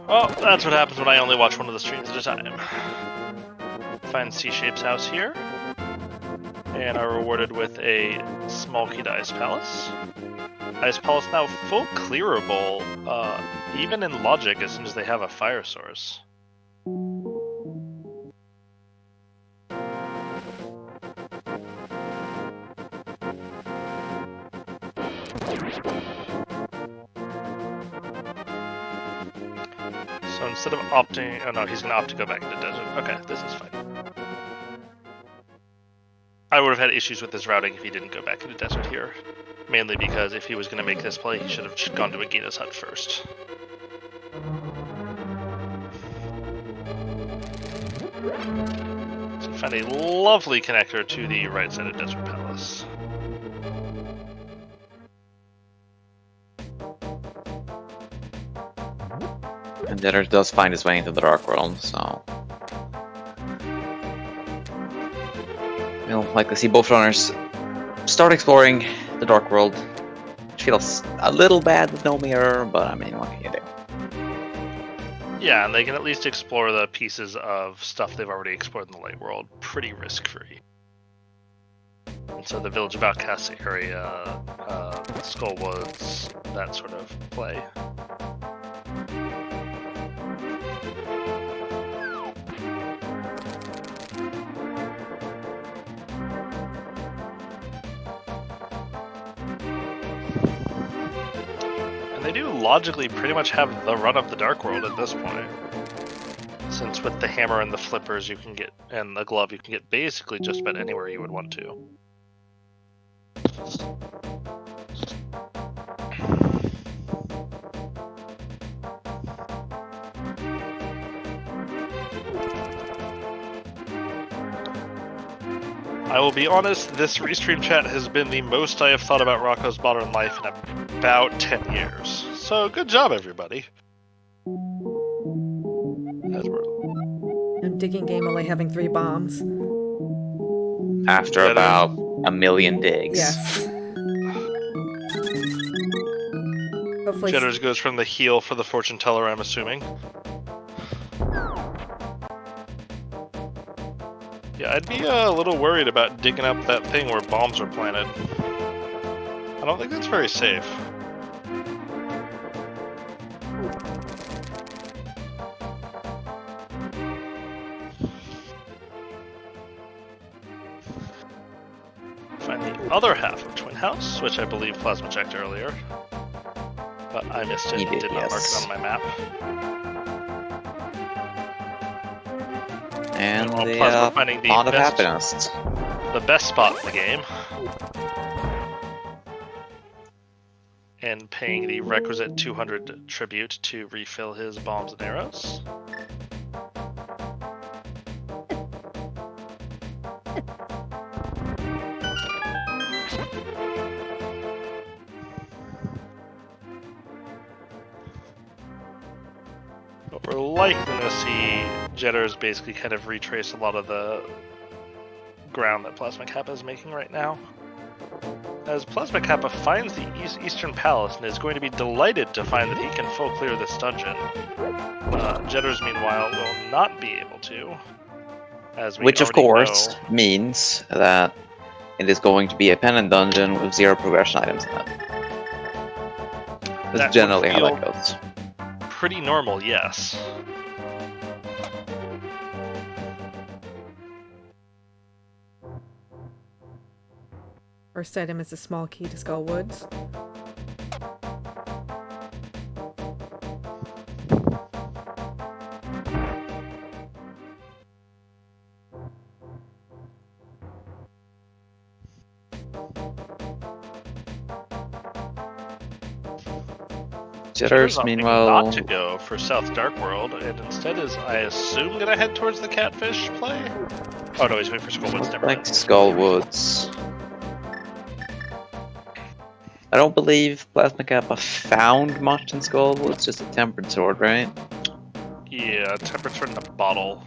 Well, that's what happens when I only watch one of the streams at a time. Find C-Shape's house here. And are rewarded with a small key to Ice Palace. Ice Palace now full clearable, even in logic as soon as they have a fire source. So instead of opting... Oh no, he's going to opt to go back into desert. Okay, this is fine. I would have had issues with his routing if he didn't go back into desert here. Mainly because if he was going to make this play, he should have gone to Agina's hut first. So find a lovely connector to the right side of Desert Palace. And Jitters does find his way into the Dark World, so... We'll like to see both runners start exploring the Dark World. Which feels a little bad with no mirror, but I mean, what can you do? Yeah, and they can at least explore the pieces of stuff they've already explored in the Light World pretty risk-free. And so the Village of Outcasts area, Skull Woods, that sort of play. And they do logically pretty much have the run of the Dark World at this point. Since with the hammer and the flippers you can get, and the glove, you can get basically just about anywhere you would want to. I will be honest, this restream chat has been the most I have thought about Rocco's Modern Life in about 10 years. So good job, everybody. I'm digging game only having 3 bombs. After about a million digs. Yes. Hopefully. Jitters goes from the heel for the fortune teller, I'm assuming. Yeah, I'd be a little worried about digging up that thing where bombs are planted. I don't think that's very safe. Find the other half of Twin House, which I believe Plasma checked earlier. But I missed it and did not mark it on my map. And Meanwhile, the Plasma finding the Pond of best, Happiness. the best spot in the game. And paying the requisite 200 tribute to refill his bombs and arrows. But we're likely to see Jitters basically kind of retrace a lot of the ground that Plasma Kappa is making right now. As Plasma Kappa finds the Eastern Palace and is going to be delighted to find that he can full clear this dungeon. Jitters, meanwhile, will not be able to. Which, of course, means that it is going to be a pennant dungeon with 0 progression items in it. That's generally how that goes. Pretty normal, yes. First item is a small key to Skull Woods. Jitters, opting meanwhile, not to go for South Dark World, and instead is, I assume, gonna head towards the Catfish play. Oh no, he's waiting for Skullwoods. Never like mind. Skullwoods. I don't believe Plasma Kappa found much in Skullwoods, just a Tempered Sword, right? Yeah, temperature in the bottle.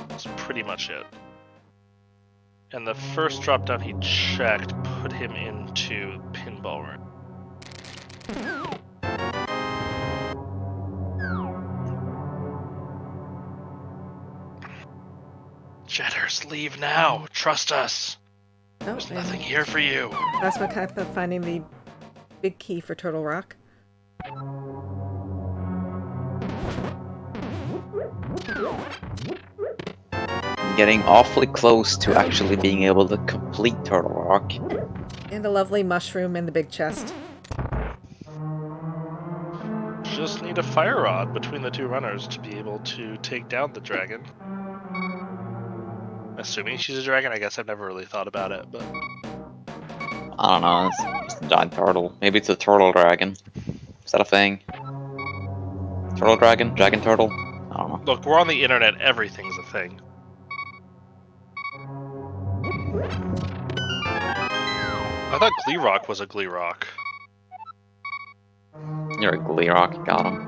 That's pretty much it. And the first drop down he checked put him into Pinball Room. Jetters, leave now. Trust us. Oh, There's and nothing here for you. Plasma Kappa finding the big key for Turtle Rock. Getting awfully close to actually being able to complete Turtle Rock. And a lovely mushroom in the big chest. Just need a fire rod between the two runners to be able to take down the dragon. Assuming she's a dragon, I guess I've never really thought about it, but I don't know, it's just a giant turtle. Maybe it's a turtle dragon. Is that a thing? Turtle dragon? Dragon turtle? I don't know. look, we're on the internet. Everything's a thing. I thought Glee Rock was a Glee Rock. You're a Glee Rock, got him.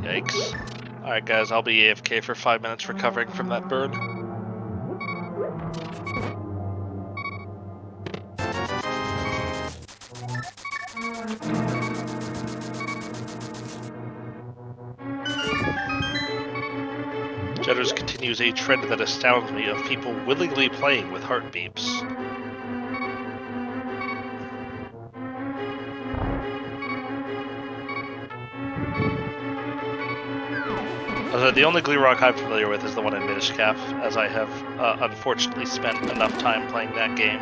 Yikes. Alright guys, I'll be AFK for 5 minutes recovering from that burn. Jetters continues a trend that astounds me of people willingly playing with heart beeps. The only Glee Rock I'm familiar with is the one in Minish Cap, as I have unfortunately spent enough time playing that game.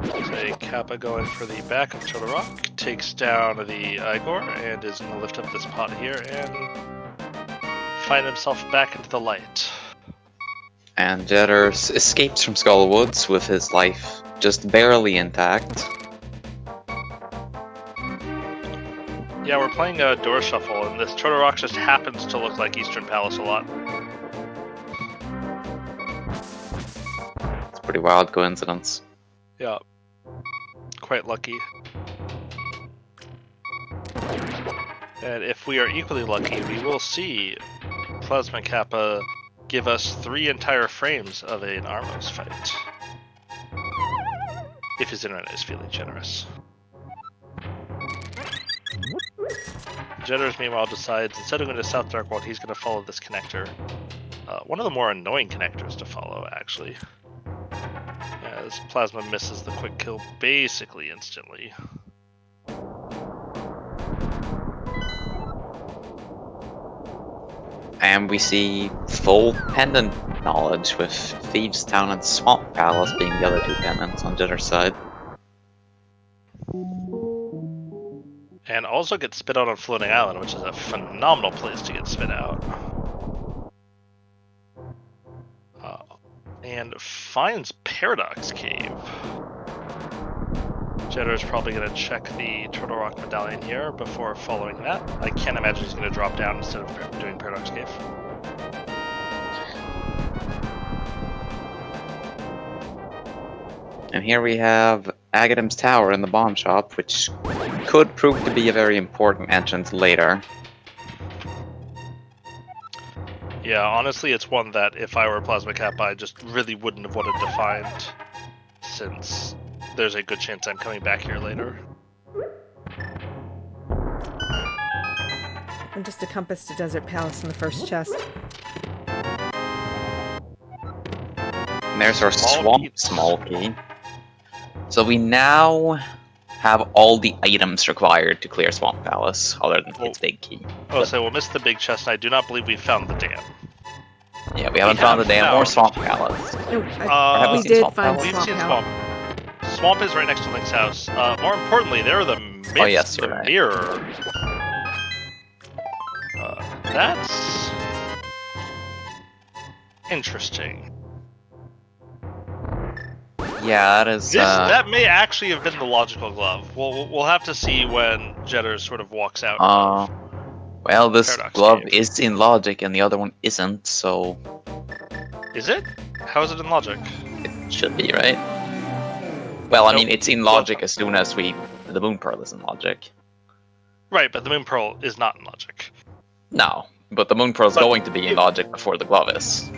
There's a Kappa going for the back of Turtle Rock, takes down the Igor, and is going to lift up this pot here and find himself back into the light. And Jetters escapes from Skullwoods with his life just barely intact. Yeah, we're playing a door shuffle, and this Turtle Rock just happens to look like Eastern Palace a lot. It's a pretty wild coincidence. Yeah. Quite lucky. And if we are equally lucky, we will see Plasma Kappa give us 3 entire frames of an Armos fight. If his internet is feeling generous. Jetters, meanwhile, decides instead of going to South Dark World, he's going to follow this connector. One of the more annoying connectors to follow, actually. As Plasma misses the quick kill basically instantly. And we see full pendant knowledge with Thieves Town and Swamp Palace being the other 2 pendants on Jetter's side. And also gets spit out on Floating Island, which is a phenomenal place to get spit out. And finds Paradox Cave. Jetter's probably going to check the Turtle Rock medallion here before following that. I can't imagine he's going to drop down instead of doing Paradox Cave. And here we have Agatim's Tower in the bomb shop, which could prove to be a very important entrance later. Yeah, honestly, it's one that if I were Plasma Kappa, I just really wouldn't have wanted to find, since there's a good chance I'm coming back here later. And just a compass to Desert Palace in the first chest. And there's our Small small key. So we now have all the items required to clear Swamp Palace, other than its big key. Oh, so we'll miss the big chest, and I do not believe we've found the dam. Yeah, we haven't found the dam or Swamp Palace. No, have we we seen did Swamp find Palace? We've Swamp seen Palace. Swamp. Swamp is right next to Link's house. More importantly, there are the myths, Oh, yes, the you're right. mirror. Interesting. Yeah, that is. That may actually have been the logical glove. We'll have to see when Jetters sort of walks out. Well, this Paradox glove Cave. is in logic, and the other one isn't, so Is it? How is it in logic? it should be, right? Well, I mean, Nope. it's in logic as soon as the Moon Pearl is in logic. Right, but the Moon Pearl is not in logic. No, but the Moon Pearl is But going to be in logic before the glove is.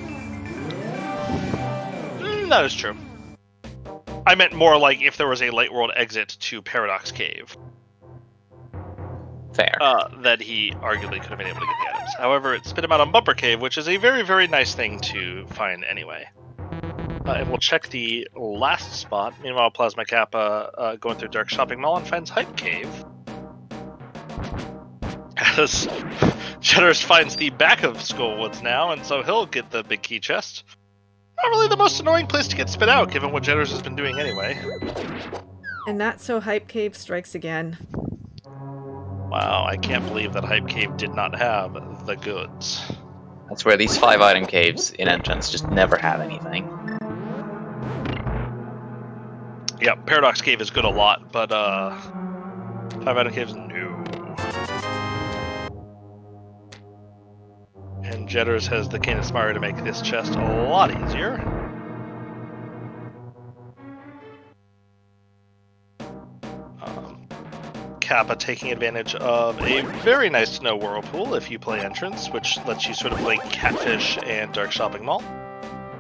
That is true. I meant more like if there was a Light World exit to Paradox Cave. Fair. That he arguably could have been able to get the items. However, it spit him out on Bumper Cave, which is a very, very nice thing to find anyway. And we'll check the last spot. Meanwhile, Plasma Kappa going through Dark Shopping Mall and finds Hype Cave. As Jetters finds the back of Skullwoods now, and so he'll get the big key chest. Not really the most annoying place to get spit out, given what Jetters has been doing anyway. And Not So Hype Cave strikes again. Wow, I can't believe that Hype Cave did not have the goods. That's where these 5-item caves in entrance just never have anything. Yeah, Paradox Cave is good a lot, but 5-item caves, no. And Jetters has the Cane of Smari to make this chest a lot easier. Kappa taking advantage of a very nice to know whirlpool if you play entrance, which lets you sort of play Catfish and Dark Shopping Mall,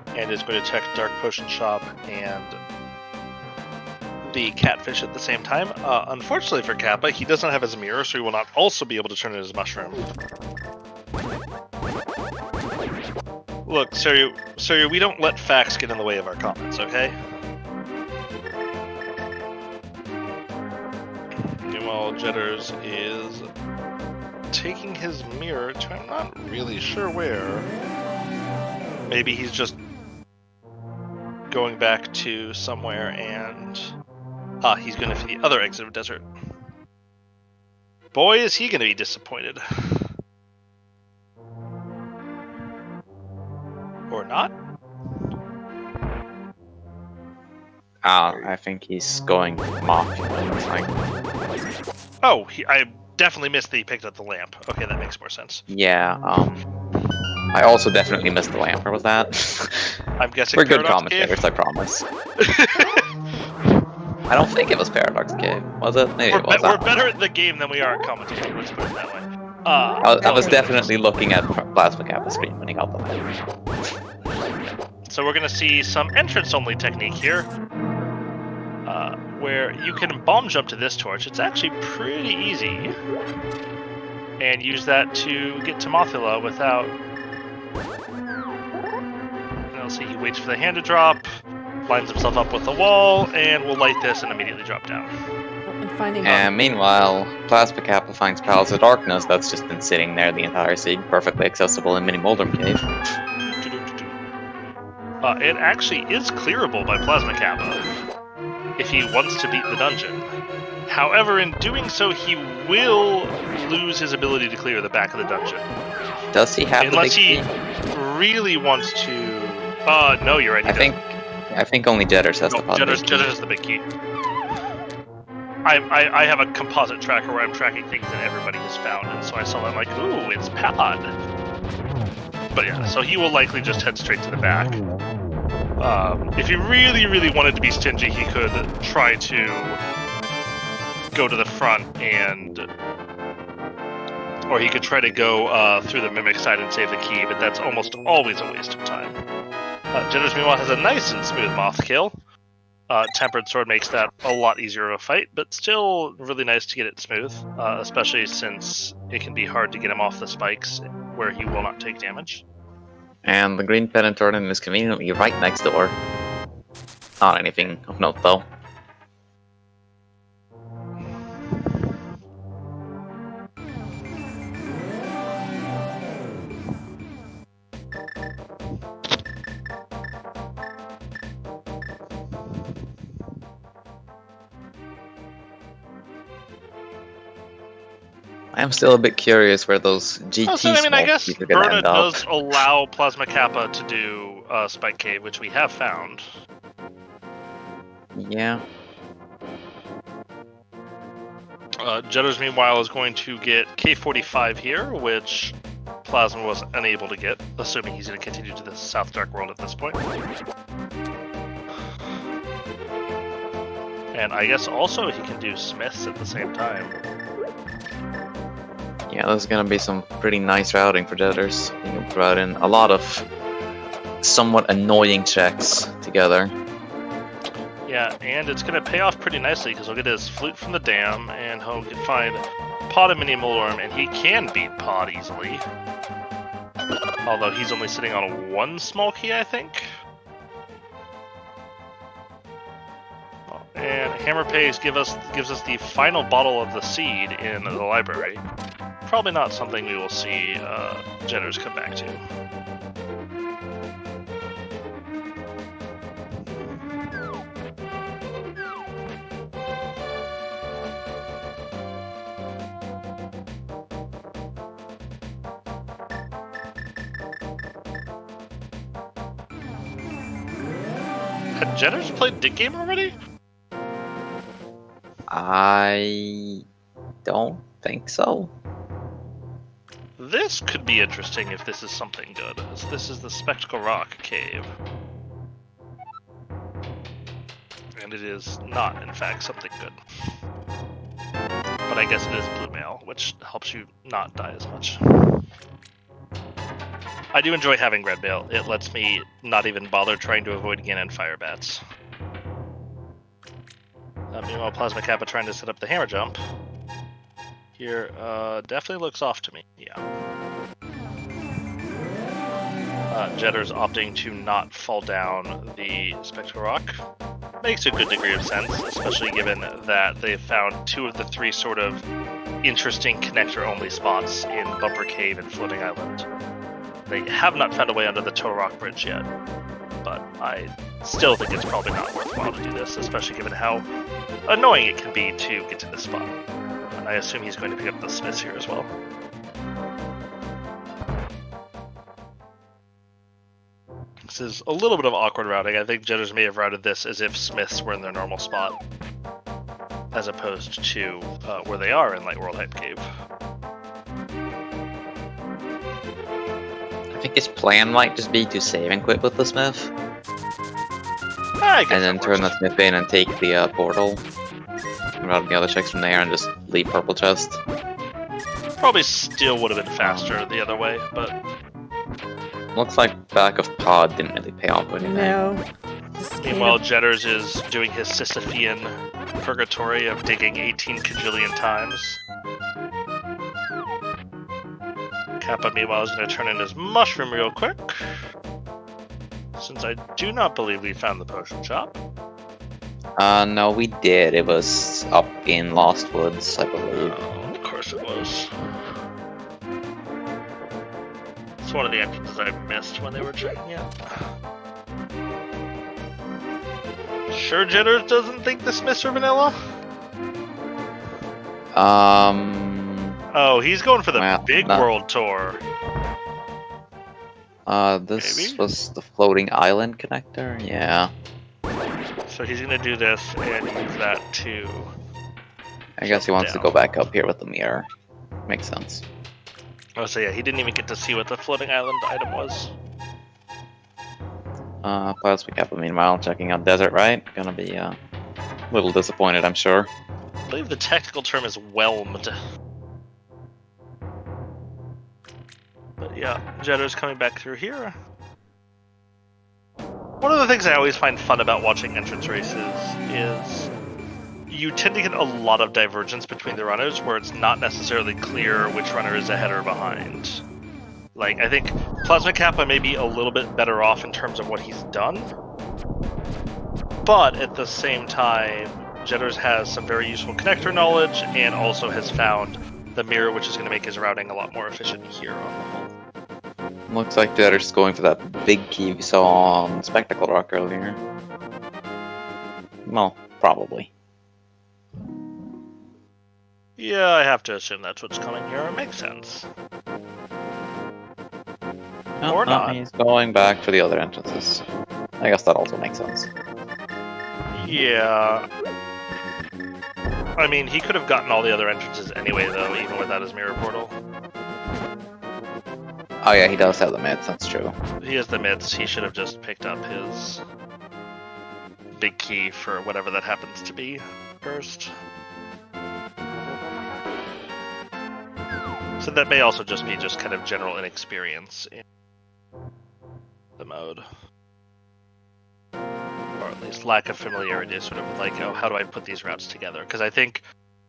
and is going to check Dark Potion Shop and the Catfish at the same time. Unfortunately for Kappa, he doesn't have his mirror, so he will not also be able to turn in his mushroom. Look, Surya, we don't let facts get in the way of our comments, okay? Meanwhile, Jetters is taking his mirror to I'm not really sure where. Maybe he's just going back to somewhere and... he's going for the other exit of Desert. Boy, is he going to be disappointed. Or not? I think he's going mock. Oh, I definitely missed that he picked up the lamp. Okay, that makes more sense. Yeah, I also definitely missed the lamp. Or was that? I'm guessing We're good Paradox Cave? commentators, I promise. I don't think it was Paradox Cave. Was it? Maybe it was. We're better at the game than we are at commentating, let's put it that way. I was definitely looking at Plasma Kappa's screen when he got the lamp. So we're going to see some entrance-only technique here, where you can bomb jump to this torch. It's actually pretty easy, and use that to get to Mothula without... And you'll see he waits for the hand to drop, lines himself up with the wall, and will light this and immediately drop down. And finding And meanwhile, Plasma Kappa finds Palace of Darkness that's just been sitting there the entire sieg, perfectly accessible in Mini Moldrum Cave. It actually is clearable by Plasma Kappa if he wants to beat the dungeon. However, in doing so, he will lose his ability to clear the back of the dungeon. Does he have Unless the big he key? really wants to... no, you're right. I think only Jetters has the big Jetters key. has the big key. I have a composite tracker where I'm tracking things that everybody has found, and so I saw that, like, ooh, it's Pad. But yeah, so he will likely just head straight to the back. If he really, really wanted to be stingy, he could try to go to the front and... Or he could try to go through the Mimic side and save the key, but that's almost always a waste of time. Jetters, meanwhile, has a nice and smooth moth kill. Tempered Sword makes that a lot easier of a fight, but still really nice to get it smooth, especially since it can be hard to get him off the spikes where he will not take damage. And the green pendant tournament is conveniently right next door. Not anything of note, though. I am still a bit curious where those GT Also, I mean, I guess are gonna Berna end up. does allow Plasma Kappa to do Spike Cave, which we have found. Yeah. Jetters, meanwhile, is going to get K45 here, which Plasma was unable to get, assuming he's going to continue to the South Dark World at this point. And I guess also he can do Smiths at the same time. Yeah, there's gonna be some pretty nice routing for Jetters. You can route in a lot of somewhat annoying checks together. Yeah, and it's going to pay off pretty nicely because he'll get his Flute from the Dam, and he'll find Pod and Mini Molorm, and he can beat Pod easily. Although he's only sitting on one small key, I think. And Hammer Pays gives us the final bottle of the seed in the library. Probably not something we will see Jetters come back to. Had Jetters played Dick Game already? I don't think so. This could be interesting if this is something good, as this is the Spectacle Rock Cave. And it is not, in fact, something good. But I guess it is Blue Mail, which helps you not die as much. I do enjoy having Red Mail. It lets me not even bother trying to avoid Ganon Fire Bats. Meanwhile, Plasma Kappa trying to set up the hammer jump. Here, definitely looks off to me. Yeah. Jetter's opting to not fall down the Spectral Rock. Makes a good degree of sense, especially given that they've found two of the three sort of interesting connector-only spots in Bumper Cave and Floating Island. They have not found a way under the Total Rock Bridge yet, but I still think it's probably not worthwhile to do this, especially given how annoying it can be to get to this spot. And I assume he's going to pick up the Smiths here as well. This is a little bit of awkward routing. I think Jetters may have routed this as if Smiths were in their normal spot, as opposed to where they are in Light World Hype Cave. I think his plan might just be to save and quit with the Smith. And then turn the Smith in and take the portal. Route the other checks from there and just leave purple chest. Probably still would have been faster the other way, but... Looks like back of pod didn't really pay off anything. No. Meanwhile, Jetters is doing his Sisyphean purgatory of digging 18 cajillion times. Kappa, meanwhile, is going to turn in his mushroom real quick. Since I do not believe we found the potion shop. No, we did. It was up in Lost Woods, I believe. Oh, of course it was. It's one of the entrances I missed when they were checking it. Sure Jetters doesn't think the Smiths are vanilla? Oh, he's going for the big world tour. This Maybe? was the floating island connector? Yeah. So he's gonna do this and use that to... I guess he wants to go back up here with the mirror. Makes sense. Oh, so yeah, he didn't even get to see what the floating island item was. Plasma Kappa, meanwhile, checking out Desert, right? Gonna be a little disappointed, I'm sure. I believe the technical term is whelmed. But yeah, Jetter's coming back through here. One of the things I always find fun about watching entrance races is you tend to get a lot of divergence between the runners where it's not necessarily clear which runner is ahead or behind. Like, I think Plasma Kappa may be a little bit better off in terms of what he's done, but at the same time, Jetters has some very useful connector knowledge and also has found the mirror, which is going to make his routing a lot more efficient here on the whole. Looks like Jetter's going for that big key we saw on Spectacle Rock earlier. Well, probably. Yeah, I have to assume that's what's coming here. It makes sense. No, Or no, not. he's going back for the other entrances. I guess that also makes sense. Yeah. I mean, he could have gotten all the other entrances anyway, though, even without his mirror portal. Oh yeah, he does have the mids, that's true. He has the mids. He should have just picked up his big key for whatever that happens to be first. So that may also just be just kind of general inexperience in the mode. Or at least lack of familiarity, sort of like, oh, how do I put these routes together? Because I think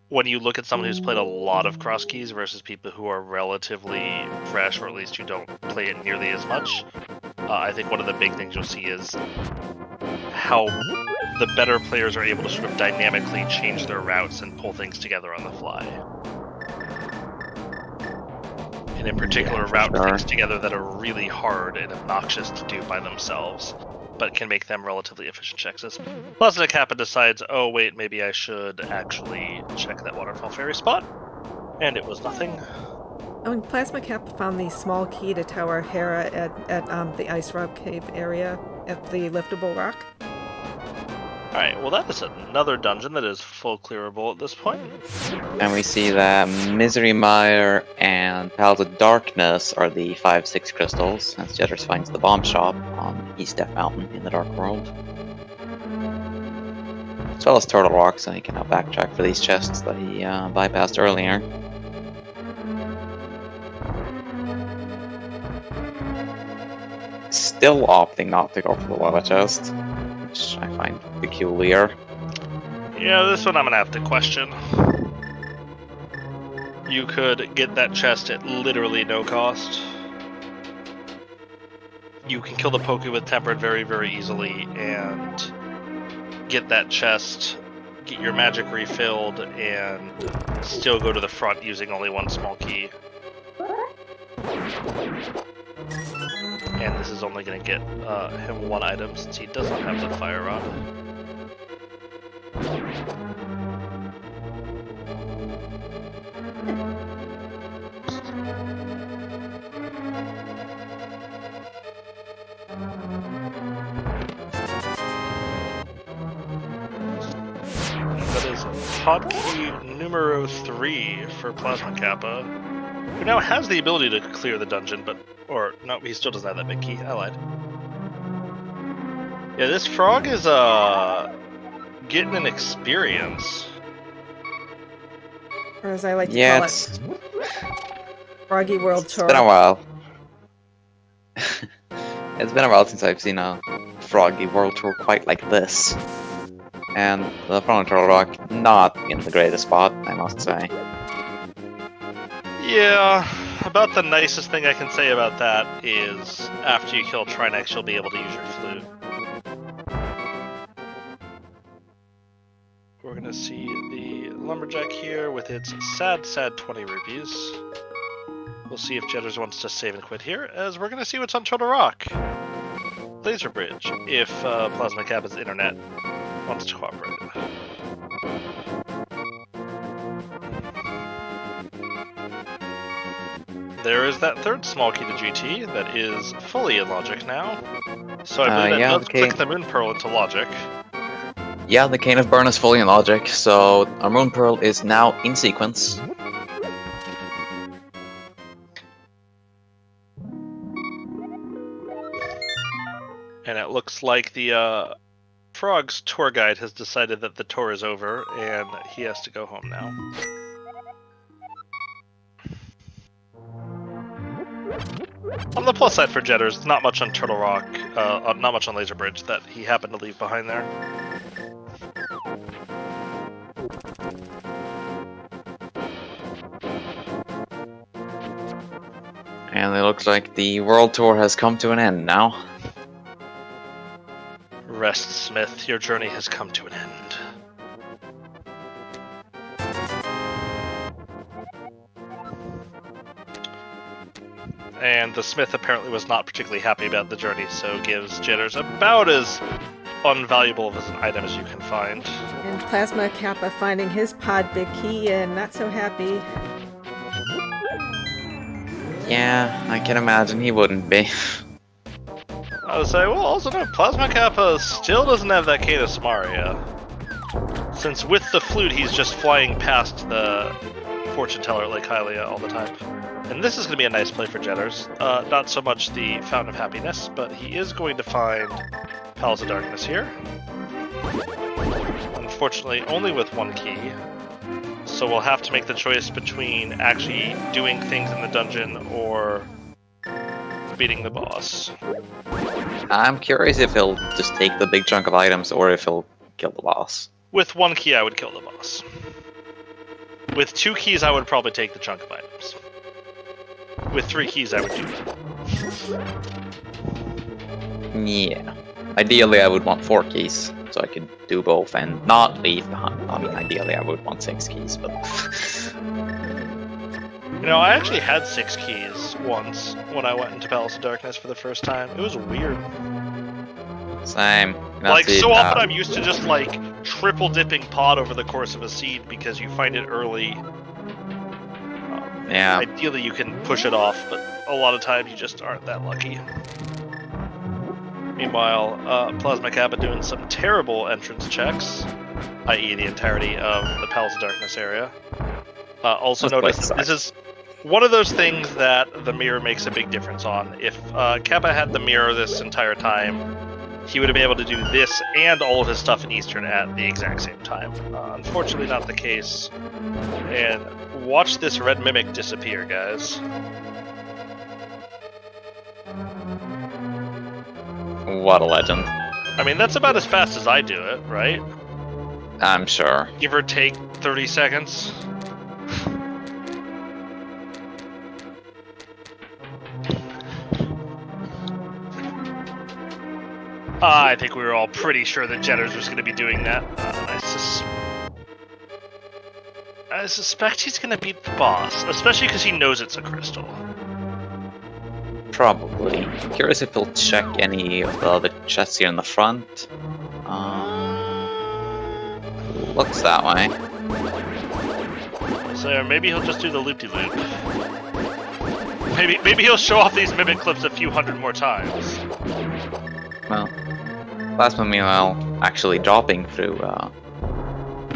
when you look at someone who's played a lot of Crosskeys versus people who are relatively fresh, or at least who don't play it nearly as much, I think one of the big things you'll see is how the better players are able to sort of dynamically change their routes and pull things together on the fly. And in particular, route things together that are really hard and obnoxious to do by themselves, but can make them relatively efficient checks. As Plasma Kappa decides, oh wait, maybe I should actually check that waterfall fairy spot, and it was nothing. Oh, and Plasma Kappa found the small key to Tower Hera at the Ice Rock Cave area at the liftable rock. Alright, well that is another dungeon that is full clearable at this point. And we see that Misery Mire and Palace of Darkness are the 5-6 crystals, as Jetters finds the bomb shop on East Death Mountain in the Dark World. As well as Turtle Rock, so he can now backtrack for these chests that he bypassed earlier. Still opting not to go for the lava chest, which I find peculiar. Yeah, this one I'm gonna have to question. You could get that chest at literally no cost. You can kill the Poku with Tempered very, very easily and get that chest, get your magic refilled, and still go to the front using only one small key. And this is only going to get him one item since he doesn't have the fire rod. That is hotkey numero 3 for Plasma Kappa, who now has the ability to clear the dungeon, but or no, he still doesn't have that big key. I lied. Yeah, this frog is getting an experience. Or as I like to call it's it, Froggy World Tour. been a while. It's been a while since I've seen a Froggy World Tour quite like this. And the front of Turtle Rock, not in the greatest spot, I must say. Yeah, about the nicest thing I can say about that is after you kill Trinex, you'll be able to use your flute. We're gonna see the Lumberjack here with its sad 20 rupees. We'll see if Jetters wants to save and quit here, as we're gonna see what's on Turtle Rock. Laser Bridge, if Plasma Kappa's internet wants to cooperate. There is that third small key to GT that is fully in logic now. So I believe that does click the Moon Pearl into logic. Yeah, the Cane of Burn is fully in logic, so our Moon Pearl is now in sequence. And it looks like the Frog's tour guide has decided that the tour is over and he has to go home now. On the plus side for Jetters, not much on Turtle Rock, not much on Laser Bridge that he happened to leave behind there. And it looks like the World Tour has come to an end now. Rest, Smith, your journey has come to an end. And the Smith apparently was not particularly happy about the journey, so gives Jetters about as unvaluable of an item as you can find. And Plasma Kappa finding his pod big key and not so happy. Yeah, I can imagine he wouldn't be. I would say, well, also no, Plasma Kappa still doesn't have that Kata Samaria. Since with the flute, he's just flying past the fortune teller at Lake Hylia all the time. And this is going to be a nice play for Jetters. Not so much the Fountain of Happiness, but he is going to find Palace of Darkness here. Unfortunately, only with one key. So we'll have to make the choice between actually doing things in the dungeon or beating the boss. I'm curious if he'll just take the big chunk of items or if he'll kill the boss. With one key, I would kill the boss. With 2 keys, I would probably take the chunk of items. With 3 keys, I would do that. Yeah. Ideally, I would want 4 keys, so I could do both and not leave behind. I mean, ideally, I would want 6 keys, but... You know, I actually had 6 keys once when I went into Palace of Darkness for the first time. It was weird. Same. Like, so often I'm used to just, like, triple dipping pod over the course of a seed because you find it early. Yeah. Ideally, you can push it off, but a lot of times you just aren't that lucky. Meanwhile, Plasma Kappa doing some terrible entrance checks, i.e. the entirety of the Palace of Darkness area. Also notice that this is one of those things that the mirror makes a big difference on. If Kappa had the mirror this entire time, he would have been able to do this and all of his stuff in Eastern at the exact same time. Unfortunately not the case. And watch this red mimic disappear, guys. What a legend. I mean, that's about as fast as I do it, right? I'm sure. Give or take 30 seconds. I think we were all pretty sure that Jetters was going to be doing that. I suspect he's going to beat the boss, especially because he knows it's a crystal. Probably. Curious if he'll check any of the other chests here in the front. Looks that way. So maybe he'll just do the loop-de-loop. Maybe he'll show off these mimic clips a few hundred more times. Well, Plasma meanwhile actually dropping through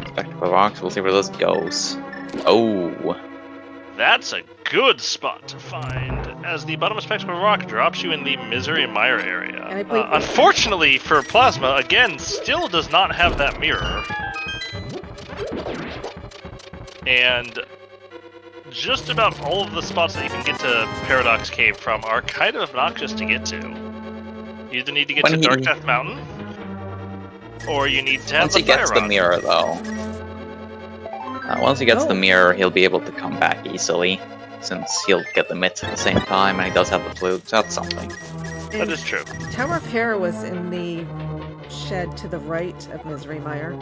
Spectacle Rocks. We'll see where this goes. Oh. That's a good spot to find, as the bottom of Spectacle Rock drops you in the Misery Mire area. Unfortunately for Plasma, again, still does not have that mirror. And just about all of the spots that you can get to Paradox Cave from are kind of obnoxious to get to. You either need to get to Dark Death Mountain, or you need to have the fire rod. Once he gets the mirror, though. Once he gets the mirror, he'll be able to come back easily, since he'll get the mitts at the same time, and he does have the flute, so that's something. That is true. Tower of Hera was in the shed to the right of Misery Mire.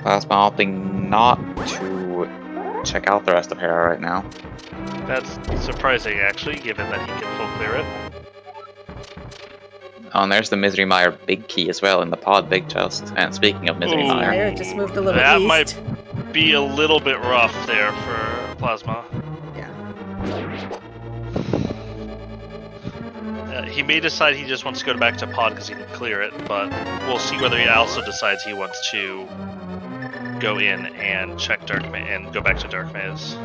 Plasma opting not to check out the rest of Hera right now. That's surprising, actually, given that he can full clear it. Oh, and there's the Misery Mire big key as well in the pod big chest. And speaking of Misery Mire, just moved a little that east. Might be a little bit rough there for Plasma. Yeah. He may decide he just wants to go back to pod because he can clear it, but we'll see whether he also decides he wants to go in and check Dark and go back to Dark Maze.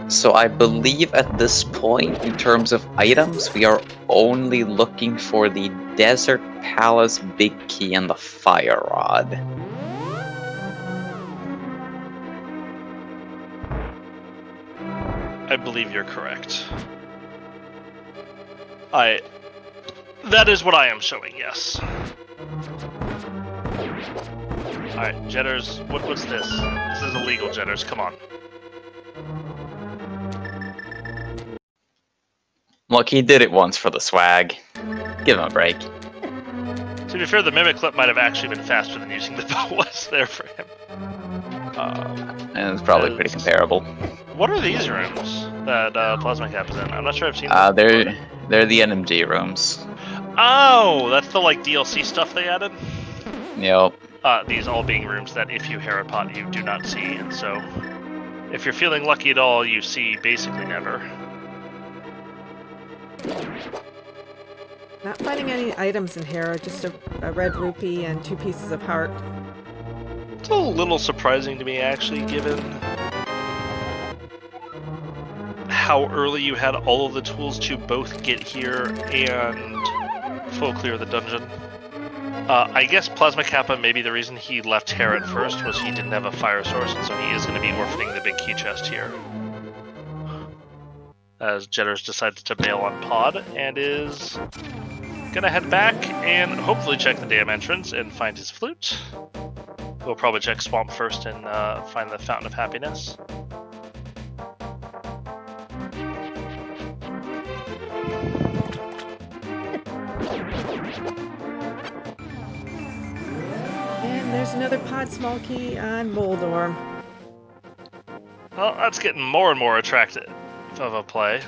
So I believe at this point, in terms of items, we are only looking for the Desert Palace big key and the fire rod. I believe you're correct. That is what I am showing, yes. Alright, Jetters, what's this? This is illegal, Jetters, come on. Look, he did it once for the swag. Give him a break. To be fair, the Mimic Clip might have actually been faster than using the bow was there for him. And it's probably pretty comparable. What are these rooms? that Plasma Cap is in? I'm not sure I've seen them. They're the NMG rooms. Oh, that's the like DLC stuff they added? Yep. These all being rooms that if you Herod pot, you do not see, and so if you're feeling lucky at all, you see basically never. Not finding any items in here, just a red rupee and 2 pieces of heart. It's a little surprising to me, actually, given how early you had all of the tools to both get here and full clear the dungeon. I guess Plasma Kappa, maybe the reason he left Herod first was he didn't have a fire source, and so he is going to be orphaning the big key chest here. As Jetters decided to bail on Pod and is gonna head back and hopefully check the dam entrance and find his flute. We'll probably check Swamp first and find the Fountain of Happiness. And there's another pod small key on Moldorm. Well, that's getting more and more attractive of a play.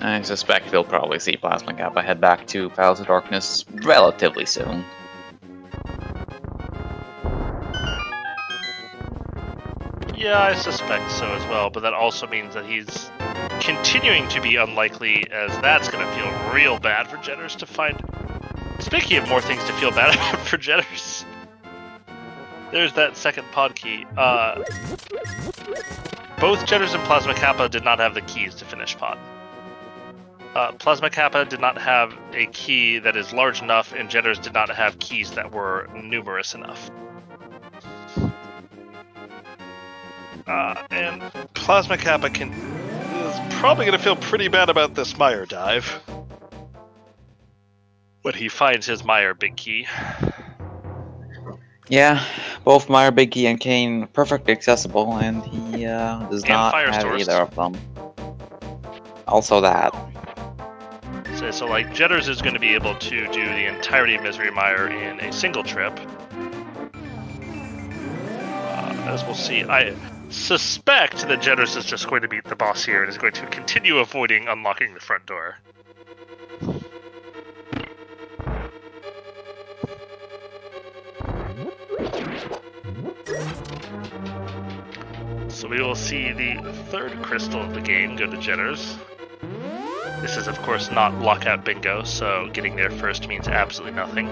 I suspect we'll probably see Plasma Kappa head back to Palace of Darkness relatively soon. Yeah, I suspect so as well, but that also means that he's continuing to be unlikely, as that's going to feel real bad for Jetters to find. Speaking of more things to feel bad about for Jetters, there's that second pod key. Both Jetters and Plasma Kappa did not have the keys to finish pod. Plasma Kappa did not have a key that is large enough, and Jetters did not have keys that were numerous enough. And Plasma Kappa is probably going to feel pretty bad about this Mire dive when he finds his Mire big key. Yeah, both Mire, Big Key, and Kane perfectly accessible, and he does not have either of them. Also that. So like, Jetters is going to be able to do the entirety of Misery Mire in a single trip. As we'll see, I suspect that Jetters is just going to beat the boss here and is going to continue avoiding unlocking the front door. So we will see the third crystal of the game go to Jetters. This is, of course, not lockout bingo, so getting there first means absolutely nothing.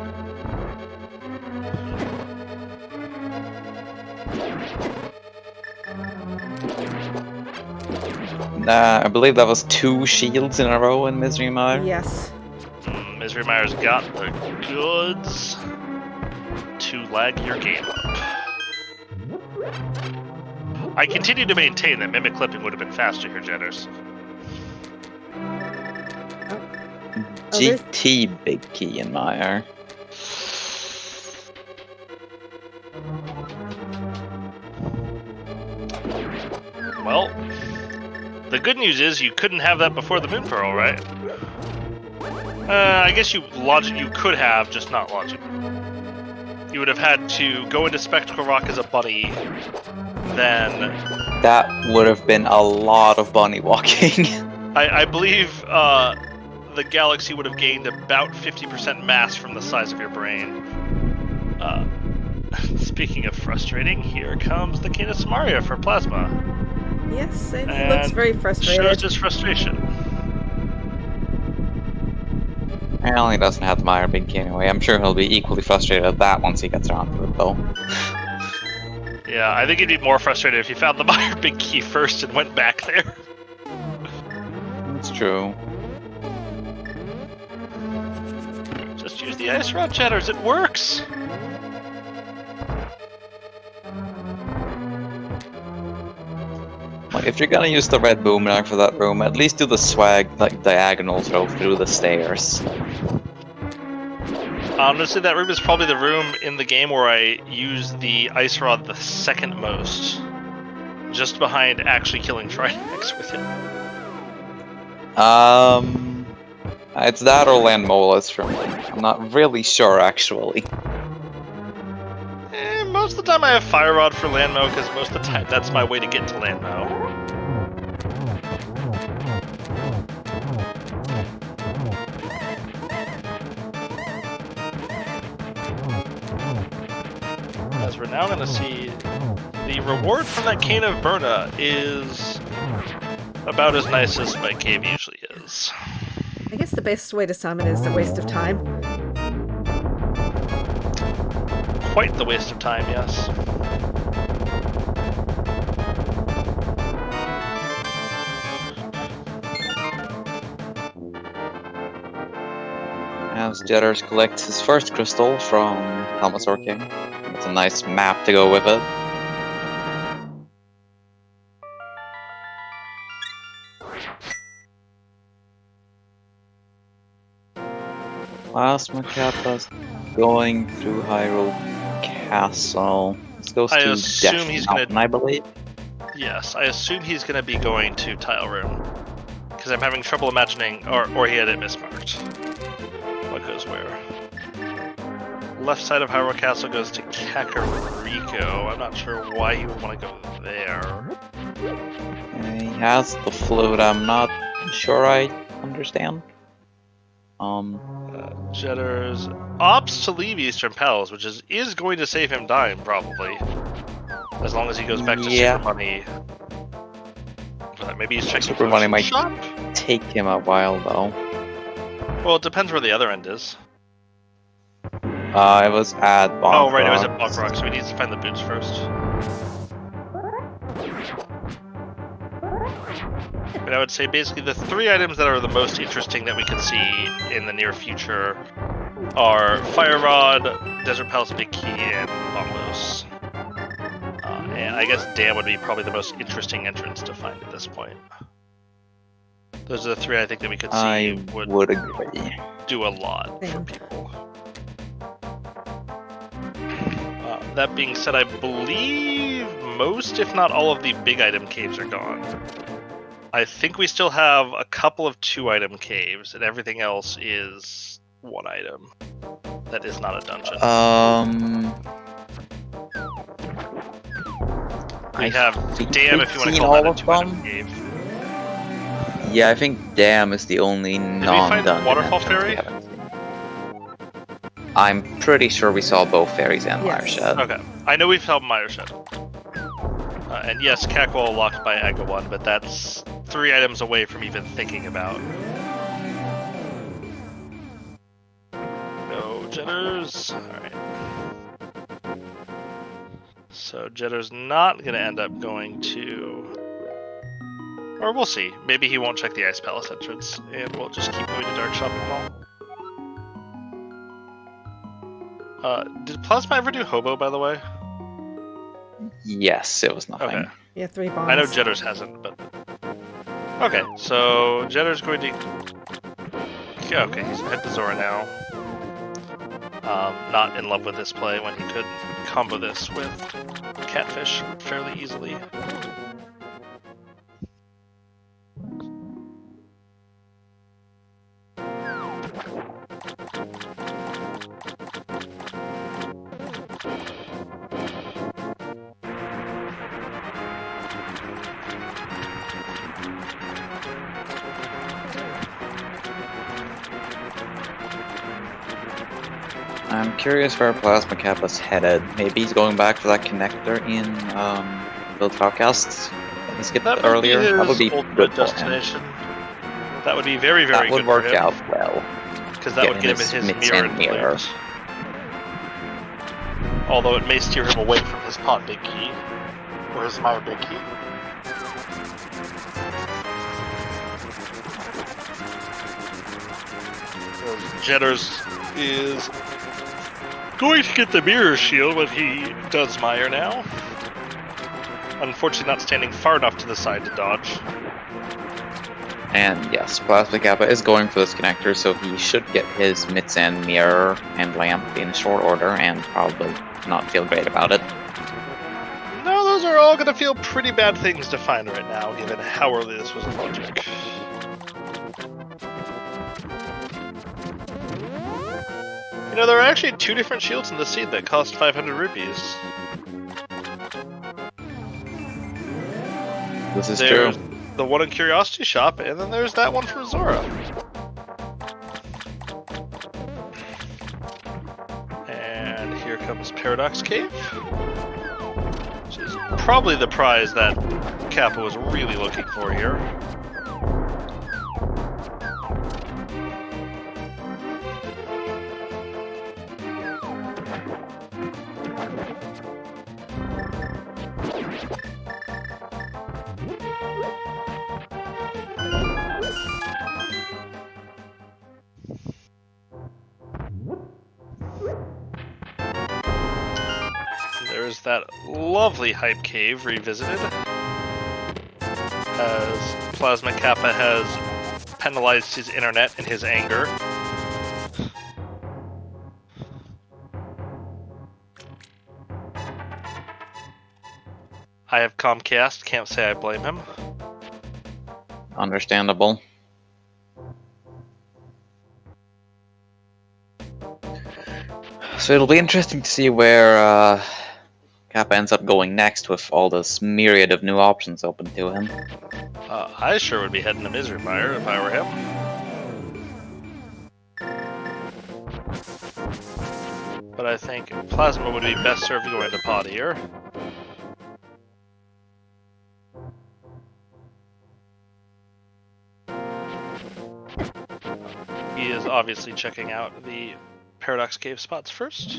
I believe that was 2 shields in a row in Misery Mire. Yes. Misery Mire's got the goods to lag your game up. I continue to maintain that Mimic Clipping would have been faster here, Jetters. GT Big Key in Mire. Well, the good news is you couldn't have that before the Moon Pearl, right? I guess you could have, just not logic. You would have had to go into Spectacle Rock as a bunny, then... That would have been a lot of bunny walking. I believe the galaxy would have gained about 50% mass from the size of your brain. Speaking of frustrating, here comes the Canis Maria for Plasma. Yes, and he looks very frustrated. Shows his frustration. Well, he doesn't have the Mire Big Key anyway. I'm sure he'll be equally frustrated at that once he gets around to it, though. Yeah, I think he'd be more frustrated if he found the Mire Big Key first and went back there. That's true. Just use the Ice Rod, Jetters, it works! Like, if you're gonna use the red boomerang for that room, at least do the swag, like, diagonal throw through the stairs. Honestly, that room is probably the room in the game where I use the Ice Rod the second most. Just behind actually killing Trinex with it. It's that or Landmola's for me. I'm not really sure, actually. Most of the time I have Fire Rod for Landmo, because most of the time that's my way to get to Landmo. we're now going to see the reward from that Cane of Berna is about as nice as Spike Cave usually is. I guess the best way to sum it is a waste of time. Quite the waste of time, yes. As Jetters collects his first crystal from Helmasaur King. It's a nice map to go with it. Plasma Kappa's going through Hyrule Castle. This goes I to assume Death he's Mountain, gonna- I believe. Yes, I assume he's going to be going to Tile Room. Because I'm having trouble imagining, or he had it mismarked. What goes where? Left side of Hyrule Castle goes to Kakariko. I'm not sure why he would want to go there. He has the flute, I'm not sure I understand. Jetters opts to leave Eastern Palace, which is going to save him time, probably. As long as he goes back to Super Money. Maybe he's checking Super Money might shop? take him a while, though. Well, it depends where the other end is. It was at Bog Oh, right, it was Rock. at Bog Rock, so he needs to find the boots first. But I would say basically the three items that are the most interesting that we could see in the near future are Fire Rod, Desert Palace Big Key, and Bombos. And I guess Dam would be probably the most interesting entrance to find at this point. Those are the three I think that we could see I would agree. do a lot for people. That being said, I believe most, if not all, of the big item caves are gone. I think we still have a couple of 2-item caves, and everything else is 1 item. That is not a dungeon. We have Dam, if you want to call that a 2-item cave. Yeah, I think Dam is the only non-dungeon. Did we find Waterfall Fairy? I'm pretty sure we saw both fairies and Yes. Mireshed. Okay, I know we've helped Mireshed. And yes, Cackwall locked by Aga 1, but that's 3 items away from even thinking about. No Jetters. Alright. So Jetter's not going to end up going to... Or we'll see. Maybe he won't check the Ice Palace entrance, and we'll just keep moving to Dark Shopping Mall. Did Plasma ever do Hobo, by the way? Yes, it was nothing. Okay. Yeah, 3 bombs. I know Jetters hasn't, but... Okay, so Jetter's going to... Yeah, okay, he's head to Zora now. Not in love with this play when he could combo this with Catfish fairly easily. I'm curious where Plasma Kappa's headed. Maybe he's going back for that connector in Build Outcasts that he skipped That earlier. would be his That would be ultimate good for him. destination. That would be very, very That good would work for him. out well. Because that would get him in his mirror and mirror. Although it may steer him away from his pot big key. Or his Mire big key. Jetters is going to get the mirror shield when he does Mire now. Unfortunately not standing far enough to the side to dodge. And yes, Plasma Kappa is going for this connector, so he should get his Mitsand mirror and lamp in short order and probably not feel great about it. No, those are all going to feel pretty bad things to find right now, given how early this was in logic. You know, there are actually 2 different shields in the seed that cost 500 rupees. This is There's true. the one in Curiosity Shop, and then there's that one from Zora. And here comes comes Paradox Cave. Which is probably the prize that Kappa was really looking for here. There's that lovely Hype Cave revisited, as Plasma Kappa has penalized his internet in his anger. I have Comcast, can't say I blame him. Understandable. So it'll be interesting to see where Kappa ends up going next with all this myriad of new options open to him. I sure would be heading to Misery Mire if I were him. But I think Plasma would be best served going to Pod here. He is obviously checking out the Paradox Cave spots first.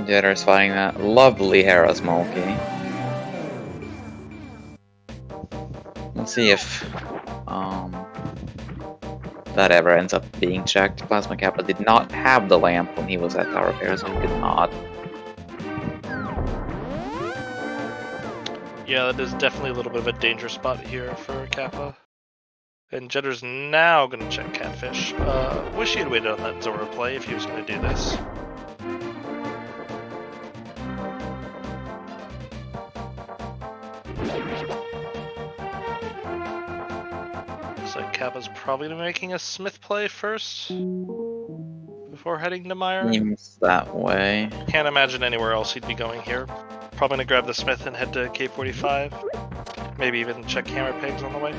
Jetter's fighting that lovely Hera Smokey. We'll see if that ever ends up being checked. Plasma Kappa did not have the lamp when he was at Tower Fair, so he could not. Yeah, that is definitely a little bit of a danger spot here for Kappa. And Jetter's now going to check Catfish. Wish he had waited on that Zora play if he was going to do this. Looks like Kappa's probably going to be making a Smith play first before heading to Mire. Seems that way. Can't imagine anywhere else he'd be going here. Probably going to grab the Smith and head to K45. Maybe even check Hammer Pigs on the way.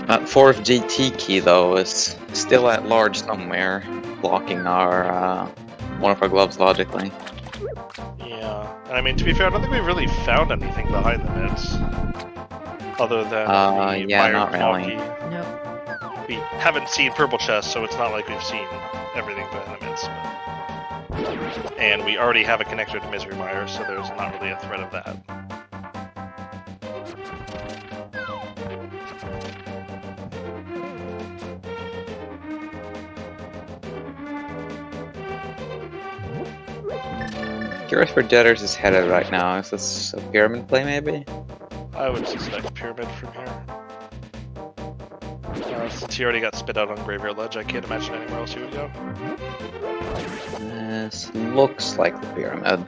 That fourth GT key, though, is still at large somewhere, blocking our one of our gloves logically. Yeah, and I mean, to be fair, I don't think we've really found anything behind the mids. Other than the yeah, Fire not really. Key. Nope. We haven't seen Purple Chest, so it's not like we've seen everything behind the mids. And we already have a connector to Misery Mire, so there's not really a threat of that. Curious where Jetters is headed right now. Is this a pyramid play, maybe? I would suspect Pyramid from here. Since he already got spit out on Graveyard Ledge, I can't imagine anywhere else he would go. This looks like the pyramid.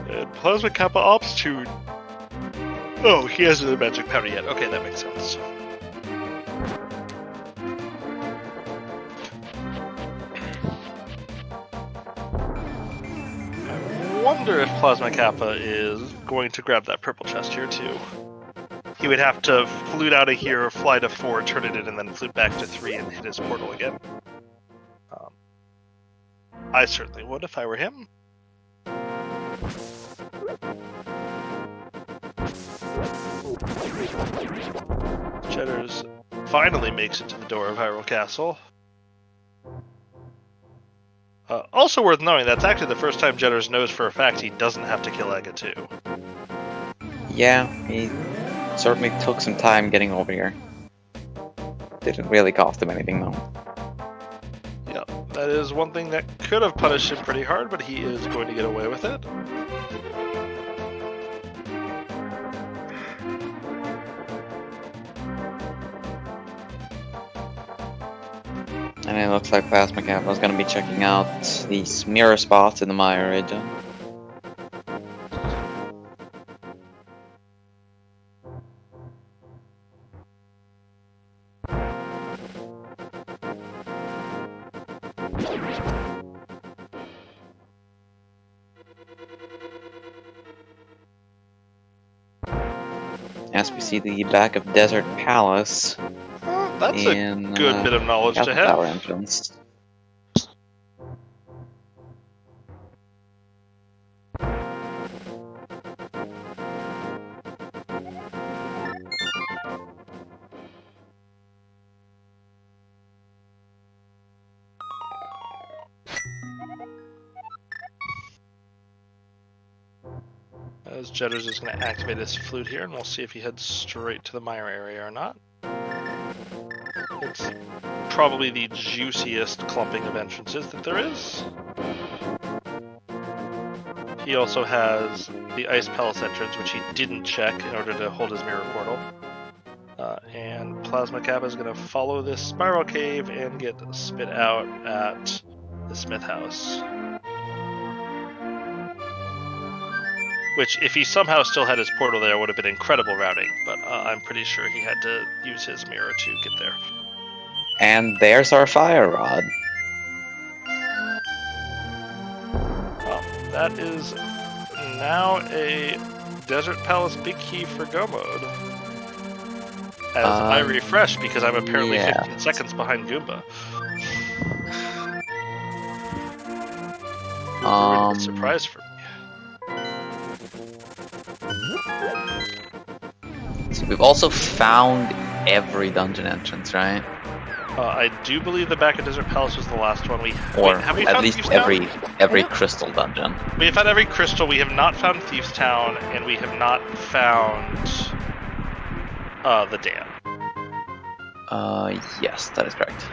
And Plasma Kappa opts to... Oh, he hasn't the magic powder yet. Okay, that makes sense. I wonder if Plasma Kappa is going to grab that purple chest here too. He would have to flute out of here, fly to 4, turn it in, and then flute back to 3 and hit his portal again. I certainly would if I were him. Jetters finally makes it to the door of Hyrule Castle. Also worth knowing, that's actually the first time Jetters knows for a fact he doesn't have to kill Aga 2. Yeah, he certainly took some time getting over here. Didn't really cost him anything, though. Yeah, that is one thing that could have punished him pretty hard, but he is going to get away with it. And it looks like Plasma Kappa is going to be checking out these mirror spots in the Mire region. as we see the back of Desert Palace. That's a good bit of knowledge to have. Tower entrance. As Jedders is going to activate his flute here, and we'll see if he heads straight to the mire area or not. It's probably the juiciest clumping of entrances that there is. He also has the Ice Palace entrance, which he didn't check in order to hold his mirror portal. And Plasma Kappa is going to follow this spiral cave and get spit out at the Smith House. Which, if he somehow still had his portal there, would have been incredible routing, but I'm pretty sure he had to use his mirror to get there. And there's our fire rod. Well, that is now a Desert Palace big key for Go mode. As I refresh, because I'm apparently 15 seconds behind Goomba. Surprise for me. So we've also found every dungeon entrance, right? I do believe the back of Desert Palace was the last one we. Or Wait, have we at found least Thieves Town? every crystal dungeon. We have found every crystal. We have not found Thieves Town, and we have not found the dam. Yes, that is correct.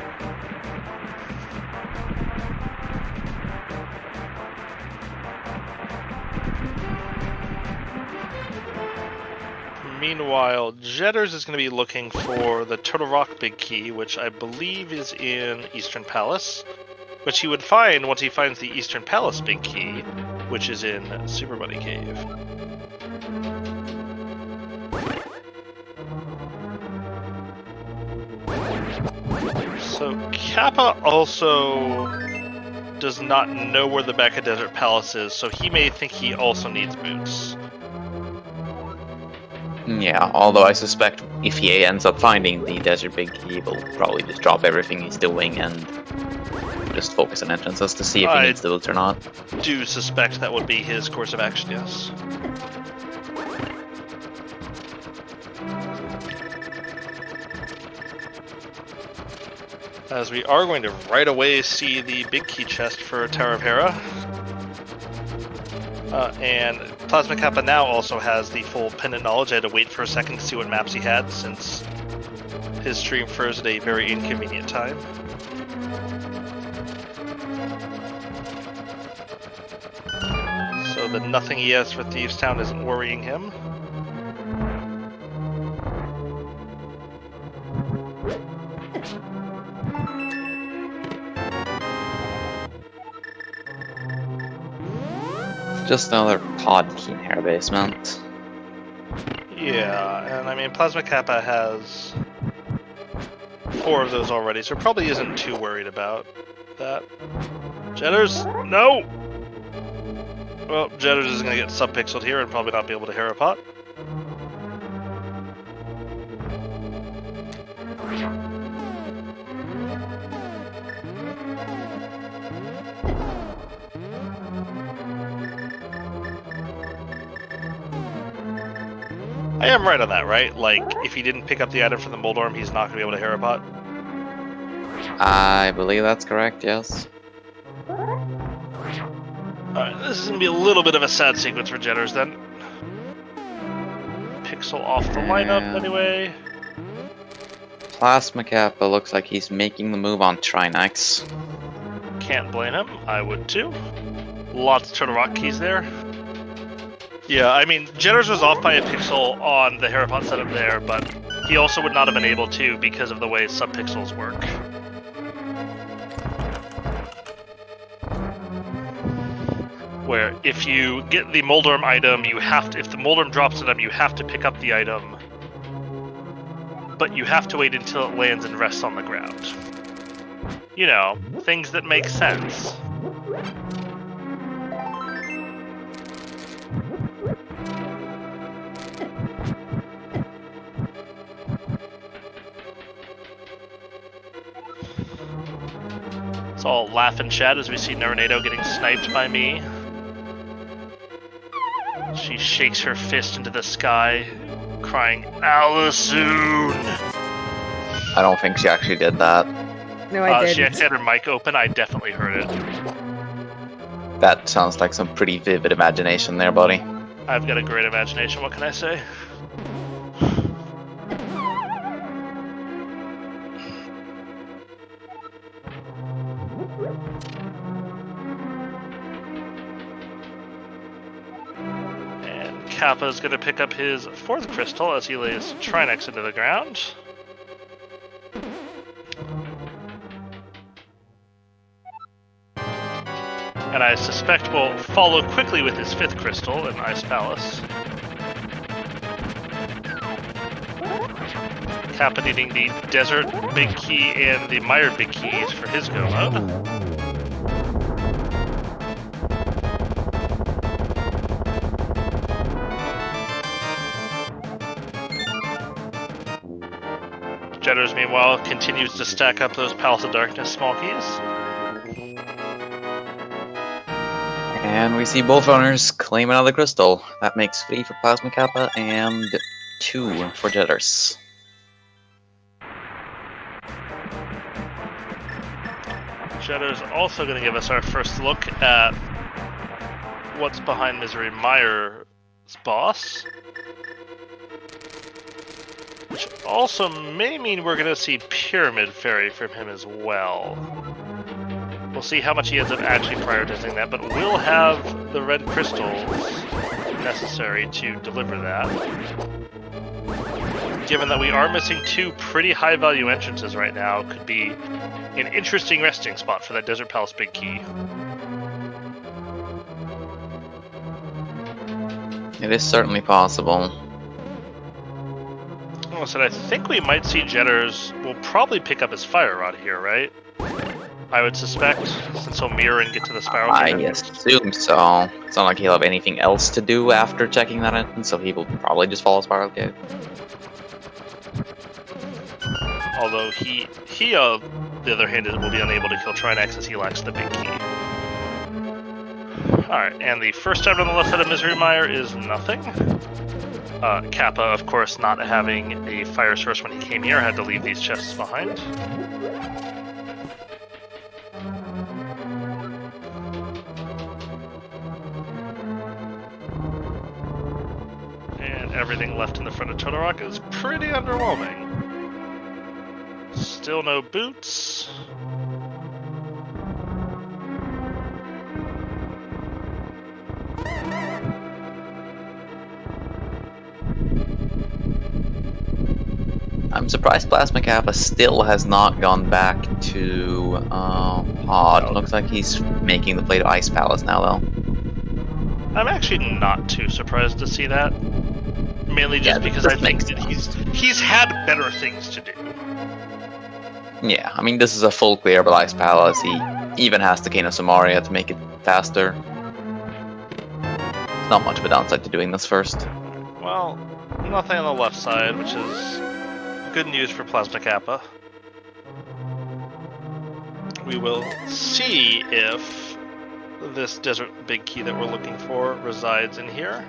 Meanwhile, Jedders is going to be looking for the Turtle Rock Big Key, which I believe is in Eastern Palace, which he would find once he finds the Eastern Palace Big Key, which is in Super Bunny Cave. So Kappa also does not know where the back of Desert Palace is, so he may think he also needs boots. Yeah, although I suspect if he ends up finding the Desert Big Key, he'll probably just drop everything he's doing and just focus on entrances to see if he needs the boots or not. Do suspect that would be his course of action, yes. As we are going to right away see the big key chest for Tower of Hera. And Plasma Kappa now also has the full pendant knowledge. I had to wait for a second to see what maps he had, since his stream froze at a very inconvenient time. So the nothing he has for Thieves Town isn't worrying him. Just another pod key in Hera basement. Yeah, and I mean, Plasma Kappa has 4 of those already, so probably isn't too worried about that. Jedders, no! Well, Jedders is going to get subpixeled here and probably not be able to Hera pot. I am right on that, right? Like, if he didn't pick up the item from the Moldorm, he's not going to be able to Hera pot? I believe that's correct, yes. Alright, this is going to be a little bit of a sad sequence for Jedders then. Pixel off the lineup anyway. Plasma Kappa looks like he's making the move on Trinax. Can't blame him, I would too. Lots of Turtle Rock keys there. Yeah, I mean, Jedders was off by a pixel on the Herapot setup there, but he also would not have been able to because of the way subpixels work. Where if you get the Moldorm item, you have to, if the Moldorm drops an item, you have to pick up the item, but you have to wait until it lands and rests on the ground. You know, things that make sense. Let's all laugh and chat as we see Tornado getting sniped by me. She shakes her fist into the sky, crying, "Allison!" I don't think she actually did that. No, I She didn't. actually had her mic open. I definitely heard it. That sounds like some pretty vivid imagination there, buddy. I've got a great imagination. What can I say? And Kappa's going to pick up his 4th crystal as he lays Trinex into the ground. And I suspect will follow quickly with his 5th crystal in Ice Palace. Kappa needing the Desert Big Key and the Mire Big Keys for his go mode. Jetters, meanwhile, continues to stack up those Palace of Darkness small keys. And we see both runners claim another crystal. That makes 3 for Plasma Kappa and 2 for Jetters. Jetters also going to give us our first look at what's behind Misery Mire's boss. Which also may mean we're going to see Pyramid Fairy from him as well. We'll see how much he ends up actually prioritizing that, but we'll have the red crystals necessary to deliver that. Given that we are missing 2 pretty high-value entrances right now, could be an interesting resting spot for that Desert Palace Big Key. It is certainly possible. Well, so I think we might see Jetters will probably pick up his Fire Rod here, right? I would suspect, since he'll mirror and get to the Spiral I Kingdom. assume so. It's not like he'll have anything else to do after checking that entrance, so he will probably just follow Spiral Cave. Although he the other hand, will be unable to kill Trinex as he lacks the big key. Alright, and the first item on the left side of Misery Mire is nothing. Kappa, of course, not having a fire source when he came here, had to leave these chests behind. And everything left in the front of Todorok is pretty underwhelming. Still no boots. I'm surprised Plasma Kappa still has not gone back to Pod. Looks like he's making the play to Ice Palace now, though. I'm actually not too surprised to see that. Mainly just because I think that he's had better things to do. Yeah, I mean, this is a full clearable Ice Palace. He even has the Cane of Samaria to make it faster. It's not much of a downside to doing this first. Well, nothing on the left side, which is good news for Plasma Kappa. We will see if this Desert Big Key that we're looking for resides in here.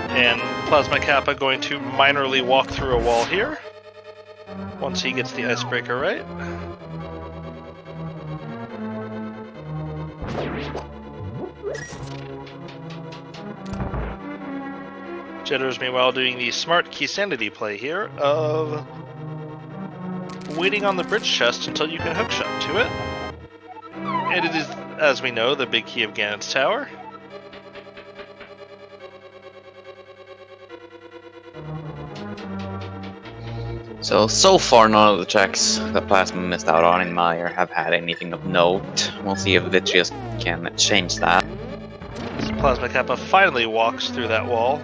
And Plasma Kappa going to minorly walk through a wall here. Once he gets the icebreaker right. Jitters, meanwhile, doing the smart key sanity play here of waiting on the bridge chest until you can hookshot to it. And it is, as we know, the big key of Ganon's tower. So far, none of the checks that Plasma missed out on in Meyer have had anything of note. We'll see if Vitreous can change that. As Plasma Kappa finally walks through that wall.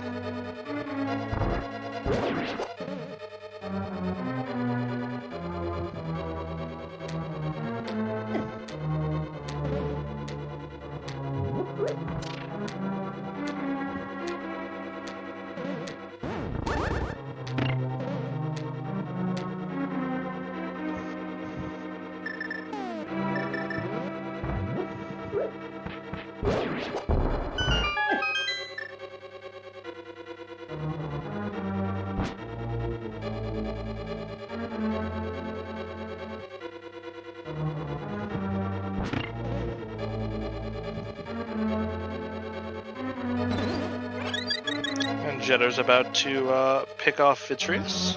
Jetter's about to pick off Vitreous.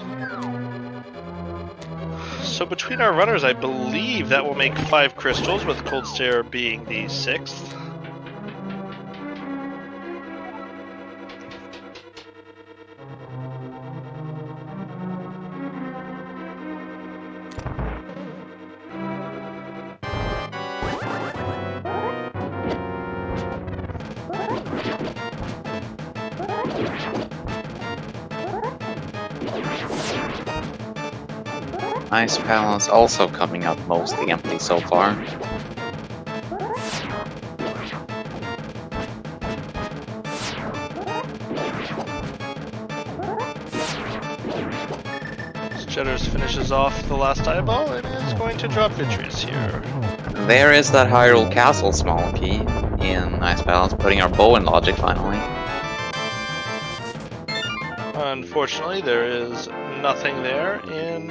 So between our runners, I believe that will make 5 crystals, with Cold Stare being the 6th. Ice Palace also coming up mostly empty so far. Jetters finishes off the last eyeball and is going to drop Vitreous here. There is that Hyrule Castle small key in Ice Palace, putting our bow in logic finally. Unfortunately, there is nothing there in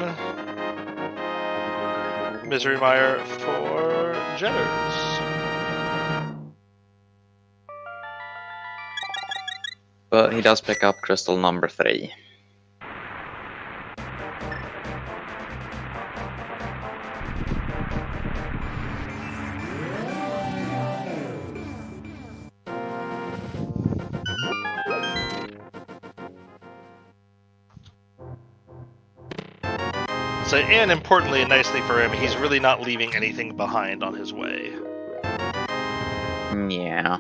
Misery Mire for Jetters. But he does pick up crystal number 3. So, and importantly and nicely for him, he's really not leaving anything behind on his way. Yeah.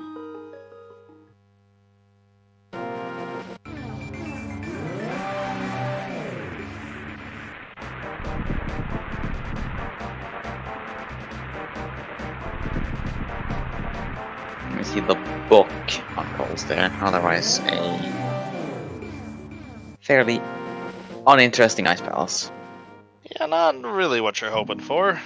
Let me see the book on Coles there. Otherwise, a fairly uninteresting Ice Palace. Yeah, not really what you're hoping for.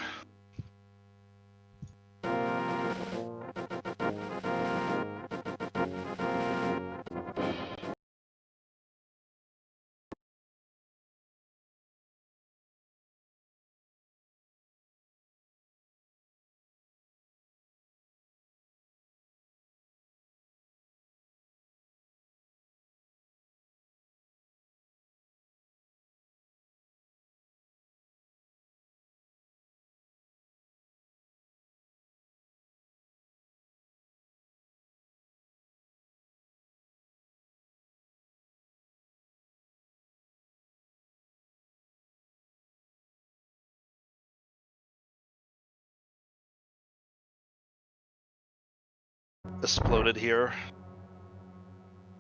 Exploded here.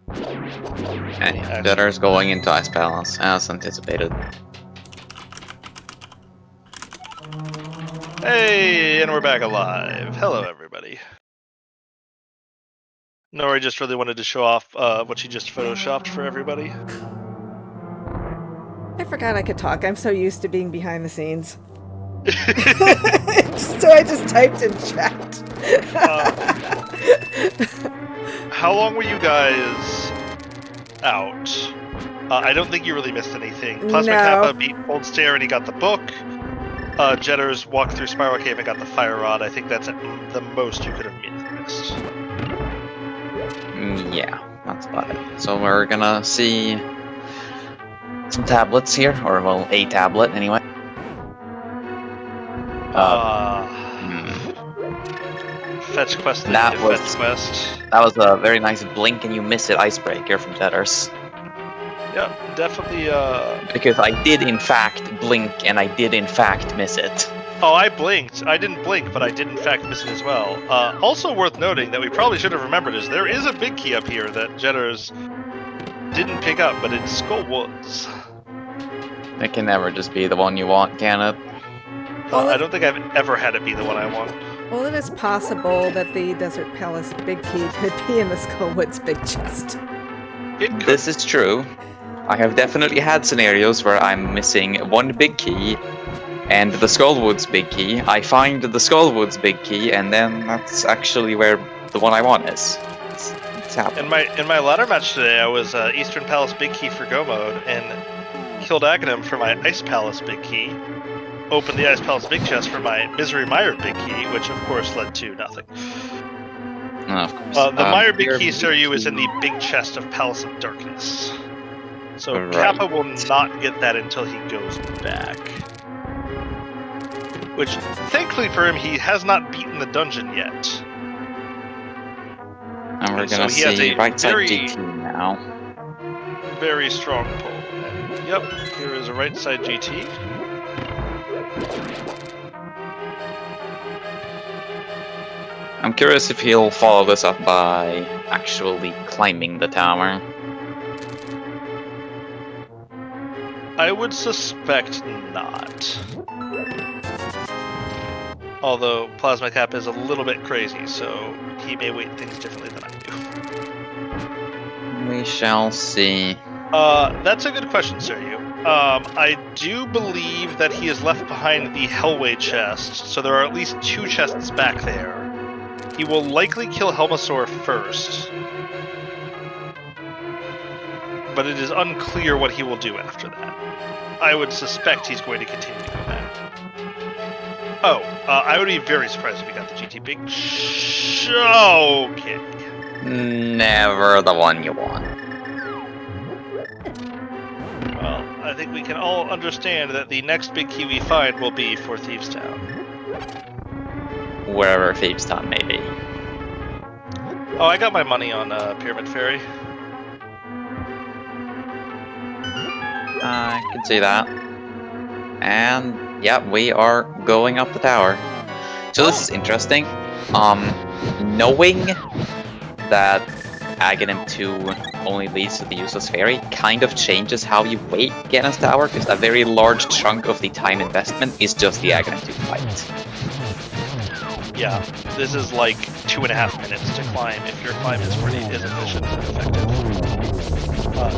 And Jetter's going into Ice Palace, as anticipated. Hey, and we're back alive. Hello, everybody. Nori just really wanted to show off what she just photoshopped for everybody. I forgot I could talk. I'm so used to being behind the scenes. So I just typed in chat. How long were you guys out? I don't think you really missed anything. Plasma Kappa beat Cold Stare and he got the book. Jetters walked through Spiral Cave and got the Fire Rod. I think that's the most you could have missed. Yeah, that's about it. So we're gonna see some tablets here, or well, a tablet anyway. Fetch quest. That was fetch quest. That was a very nice blink and you miss it icebreaker from Jetters. Yeah, definitely. Because I did in fact blink and I did in fact miss it. Oh, I blinked. I didn't blink, but I did in fact miss it as well. Also worth noting that we probably should have remembered is there is a big key up here that Jetters didn't pick up, but it's Skull Woods. It can never just be the one you want, can it? I don't think I've ever had it be the one I want. Well, it is possible that the Desert Palace big key could be in the Skullwoods big chest. It could. This is true. I have definitely had scenarios where I'm missing one big key and the Skullwoods big key. I find the Skullwoods big key, and then that's actually where the one I want is. It's happened. In my ladder match today, I was Eastern Palace big key for Go mode and killed Aghanim for my Ice Palace big key. Opened the Ice Palace big chest for my Misery Mire big key, which of course led to nothing. Of course. The Mire big your key, big Soryu, is key- in the big chest of Palace of Darkness. So Right. Kappa will not get that until he goes back. Which, thankfully for him, he has not beaten the dungeon yet. And we're so gonna he has see a right side very- GT now. Very strong pull. And, yep, here is a right side GT. I'm curious if he'll follow this up by actually climbing the tower. I would suspect not. Although Plasma Cap is a little bit crazy, so he may weight things differently than I do. We shall see. That's a good question, Soryu. I do believe that he is left behind the Hellway chest, so there are at least 2 chests back there. He will likely kill Helmasaur first, but it is unclear what he will do after that. I would suspect he's going to continue to go back. Oh, I would be very surprised if he got the GT Big Okay. Never the one you want. Well, I think we can all understand that the next big key we find will be for Thieves Town. Wherever Thieves Town may be. Oh, I got my money on Pyramid Fairy. I can see that. And yeah, we are going up the tower. So this is interesting. Knowing that Aghanim 2 only leads to the useless fairy kind of changes how you weight Ganon's tower, because a very large chunk of the time investment is just the Aghanim 2 fight. Yeah, this is like 2.5 minutes to climb if your climb is efficient and effective.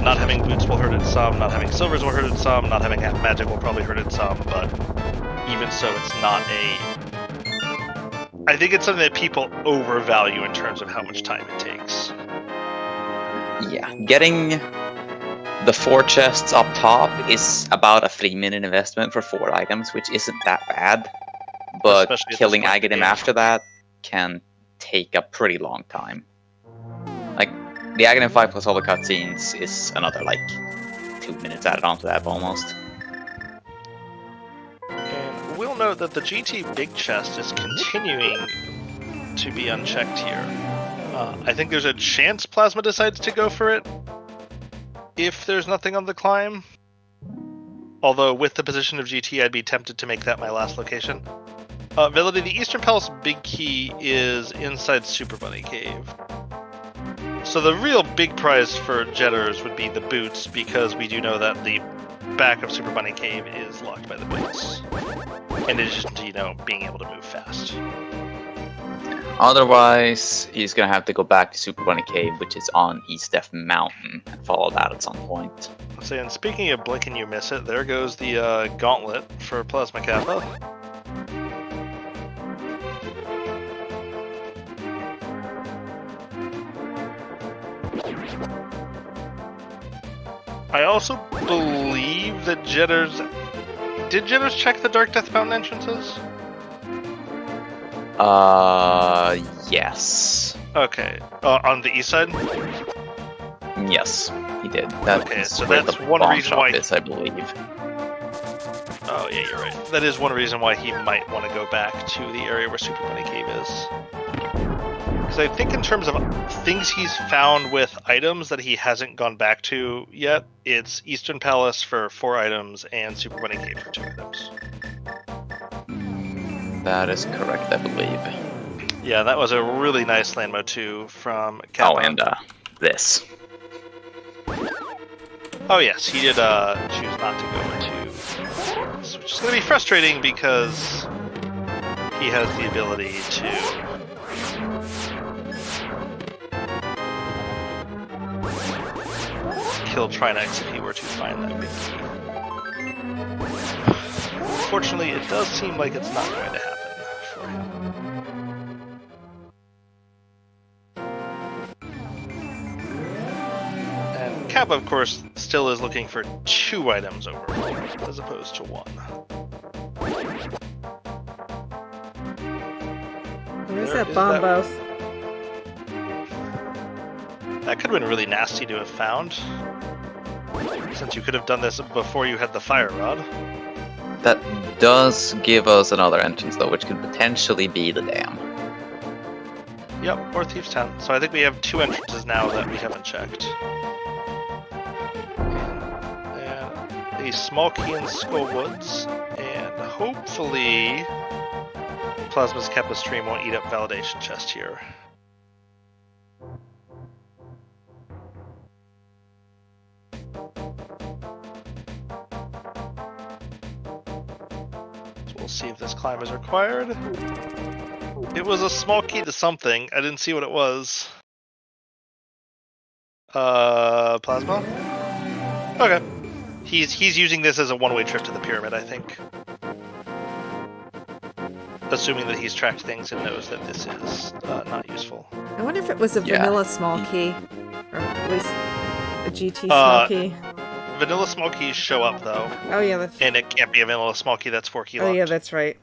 Not having boots will hurt it some, not having silvers will hurt it some, not having magic will probably hurt it some, but even so, it's not a... I think it's something that people overvalue in terms of how much time it takes. Yeah, getting the 4 chests up top is about a 3-minute investment for 4 items, which isn't that bad. But Especially at killing this point in the Aghanim game. after that can take a pretty long time. Like, the Aghanim fight plus all the cutscenes is another, like, 2 minutes added onto that almost. And we'll note that the GT Big Chest is continuing to be unchecked here. I think there's a chance Plasma decides to go for it if there's nothing on the climb. Although with the position of GT, I'd be tempted to make that my last location. Melody, the Eastern Palace Big Key is inside Super Bunny Cave. So the real big prize for Jetters would be the boots, because we do know that the back of Super Bunny Cave is locked by the boots. In addition to, being able to move fast. Otherwise, he's gonna have to go back to Super Bunny Cave, which is on East F Mountain, and follow that at some point. So, and speaking of blink and you miss it, there goes the gauntlet for Plasma Kappa. I also believe that Jetters... Did Jetters check the Dark Death Mountain entrances? Yes. Okay, on the east side? Yes, he did. That's Okay, so where that's the one bomb reason shop why- is, I believe. Oh yeah, you're right. That is one reason why he might want to go back to the area where Super Bunny Cave is. Because I think in terms of things he's found with items that he hasn't gone back to yet, it's Eastern Palace for 4 items and Super Bunny Cave for 2 items. That is correct, I believe. Yeah, that was a really nice Landmo 2 from Kappa. Oh, and this. Oh yes, he did choose not to go into this, which is going to be frustrating because he has the ability to kill Trinex if he were to find that big key. Unfortunately, it does seem like it's not going to happen for him. And Kappa, of course, still is looking for 2 items overall, as opposed to 1. Where's There that is Bombo? That could have been really nasty to have found, since you could have done this before you had the fire rod. That does give us another entrance, though, which could potentially be the dam. Yep, or Thieves' Town. So I think we have 2 entrances now that we haven't checked. And a small key in Skull Woods, and hopefully Plasma's Kappa stream won't eat up validation chest here. So we'll see if this climb is required. It was a small key to something. I didn't see what it was. Plasma? Okay. He's using this as a one-way trip to the pyramid, I think. Assuming that he's tracked things and knows that this is not useful. I wonder if it was a Yeah. vanilla small key, or at least a GT small key. Vanilla small keys show up though, Oh yeah, that's. and it can't be a vanilla small key that's 4 key Oh locked. yeah, that's right.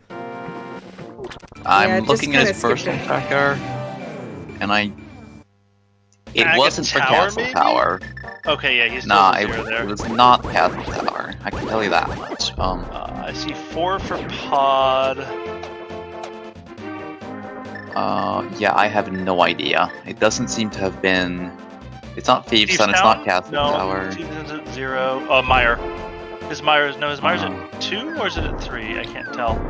I'm Yeah, just looking at kinda his skipped personal it. tracker, and it Agate wasn't for Tower, Castle maybe? Tower. Okay, yeah, he's still Nah, at it 0 there. was not Castle Tower. I can tell you that much. I see 4 for pod. Yeah, I have no idea. It doesn't seem to have been. It's not Thieves' Town. It's Town? not Castle No, Tower. Thieves Town's at 0. Meyer. His Myers Uh-huh. at 2 or is it at 3? I can't tell.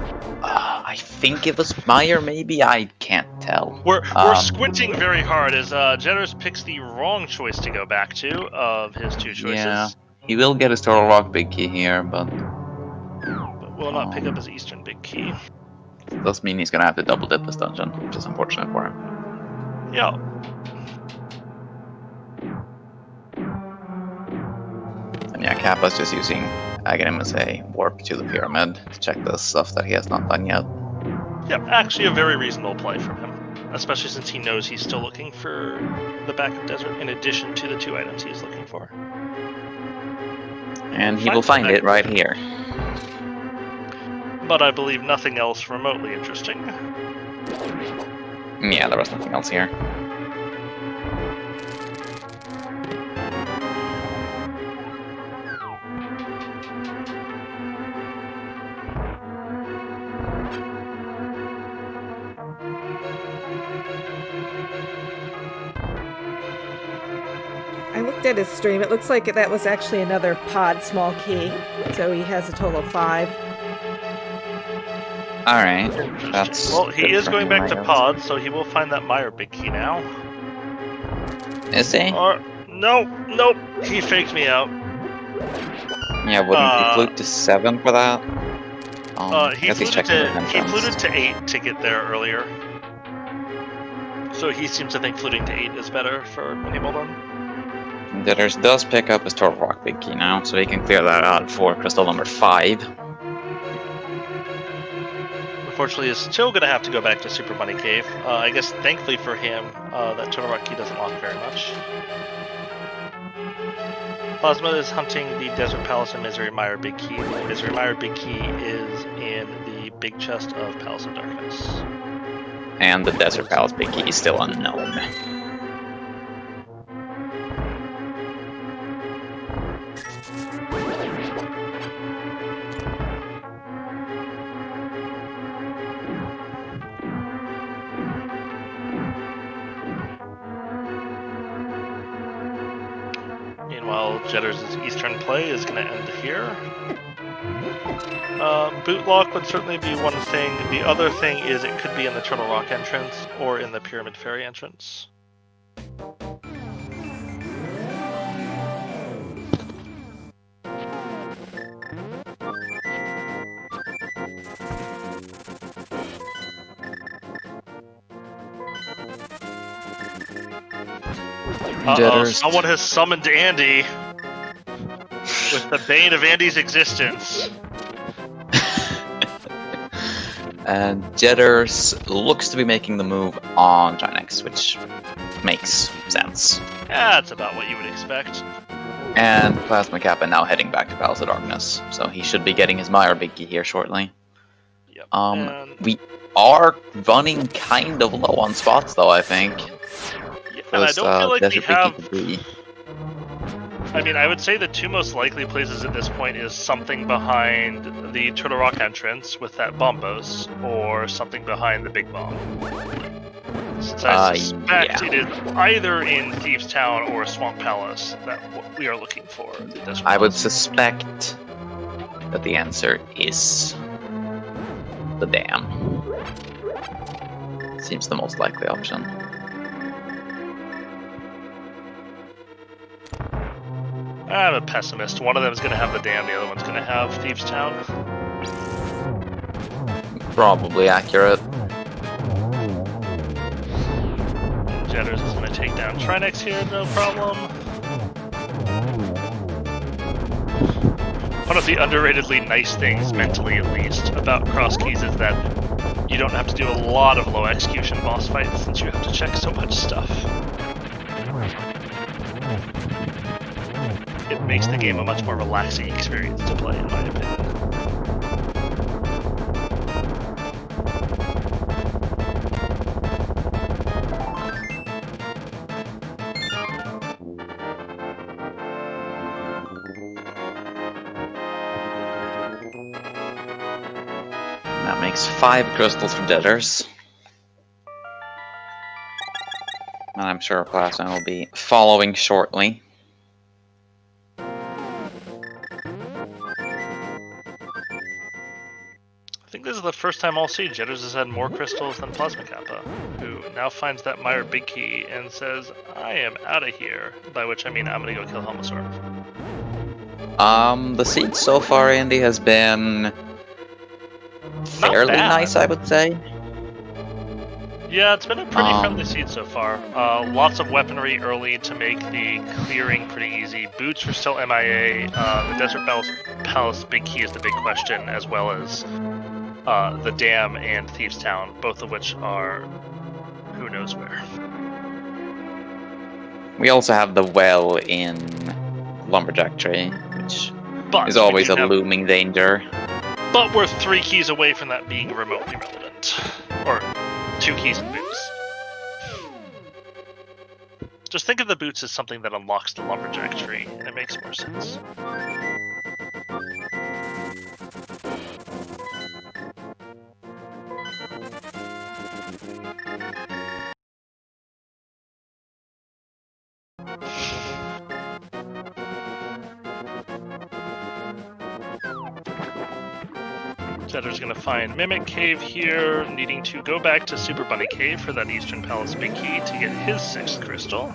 I think it was Meyer. Maybe I can't tell. We're Um, squinting very hard as Jenners picks the wrong choice to go back to of his 2 choices. Yeah, he will get his Turtle Rock big key here, but But will not pick up his Eastern big key. it does mean he's gonna have to double dip this dungeon, which is unfortunate for him. Yeah. And yeah, Kappa's just using Aghanim as a warp to the pyramid to check the stuff that he has not done yet. Yep, actually a very reasonable play from him. Especially since he knows he's still looking for the backup desert in addition to the 2 items he's looking for. And he will find it right here. But I believe nothing else remotely interesting. Yeah, there was nothing else here. I looked at his stream. It looks like that was actually another pod small key. So he has a total of 5. Alright, that's. Well, he good is for going him, back I to guess. pod, so he will find that Meyer big key now. Is he? Or nope, he faked me out. Yeah, wouldn't he flute to 7 for that? I He guess he's fluted checking the to entrance. 8 to get there earlier. So he seems to think fluting to 8 is better for Minimalden. Ditters does pick up his Turtle Rock big key now, so he can clear that out for crystal number 5. Unfortunately, is still going to have to go back to Super Bunny Cave. I guess thankfully for him, that Turtle Rock key doesn't lock very much. Plasma is hunting the Desert Palace and Misery Mire big key. The Misery Mire big key is in the big chest of Palace of Darkness. And the Desert Palace big key is still unknown. Meanwhile, Jetter's Eastern play is going to end here. Boot lock would certainly be one thing. The other thing is it could be in the Turtle Rock entrance or in the Pyramid Ferry entrance. Someone has summoned Andy with the bane of Andy's existence. And Jetters looks to be making the move on Trinex, which makes sense. Yeah, that's about what you would expect. And Plasma Kappa now heading back to Palace of Darkness, so he should be getting his Meyer Big Key here shortly. Yep. We are running kind of low on spots, though, I think. Yeah, and I don't feel like we have... Be. I mean, I would say the two most likely places at this point is something behind the Turtle Rock entrance with that bombos, or something behind the Big Bomb. Since I suspect it is either in Thieves Town or Swamp Palace that we are looking for. I would suspect that the answer is the dam. Seems the most likely option. I'm a pessimist. One of them is going to have the dam, the other one's going to have Thieves Town. Probably accurate. Jetters is going to take down Trinex here, no problem. One of the underratedly nice things, mentally at least, about Crosskeys is that you don't have to do a lot of low execution boss fights since you have to check so much stuff. It makes the game a much more relaxing experience to play, in my opinion. That makes 5 crystals for Jetters. And I'm sure Plasma will be following shortly. I think this is the first time I'll see Jetters has had more crystals than Plasma Kappa, who now finds that Meyer Big Key and says, I am out of here. By which I mean I'm gonna go kill Helmasaur. The siege so far, Andy, has been fairly nice, I would say. Yeah, it's been a pretty friendly siege so far. Lots of weaponry early to make the clearing pretty easy. Boots are still MIA. The Desert Palace Big Key is the big question, as well as the Dam and Thieves Town, both of which are who knows where. We also have the well in Lumberjack Tree, which is always a looming danger. But we're 3 keys away from that being remotely relevant. Or 2 keys and boots. Just think of the boots as something that unlocks the Lumberjack Tree, and it makes more sense. Jetter's gonna find Mimic Cave here, needing to go back to Super Bunny Cave for that Eastern Palace Big Key to get his 6th crystal.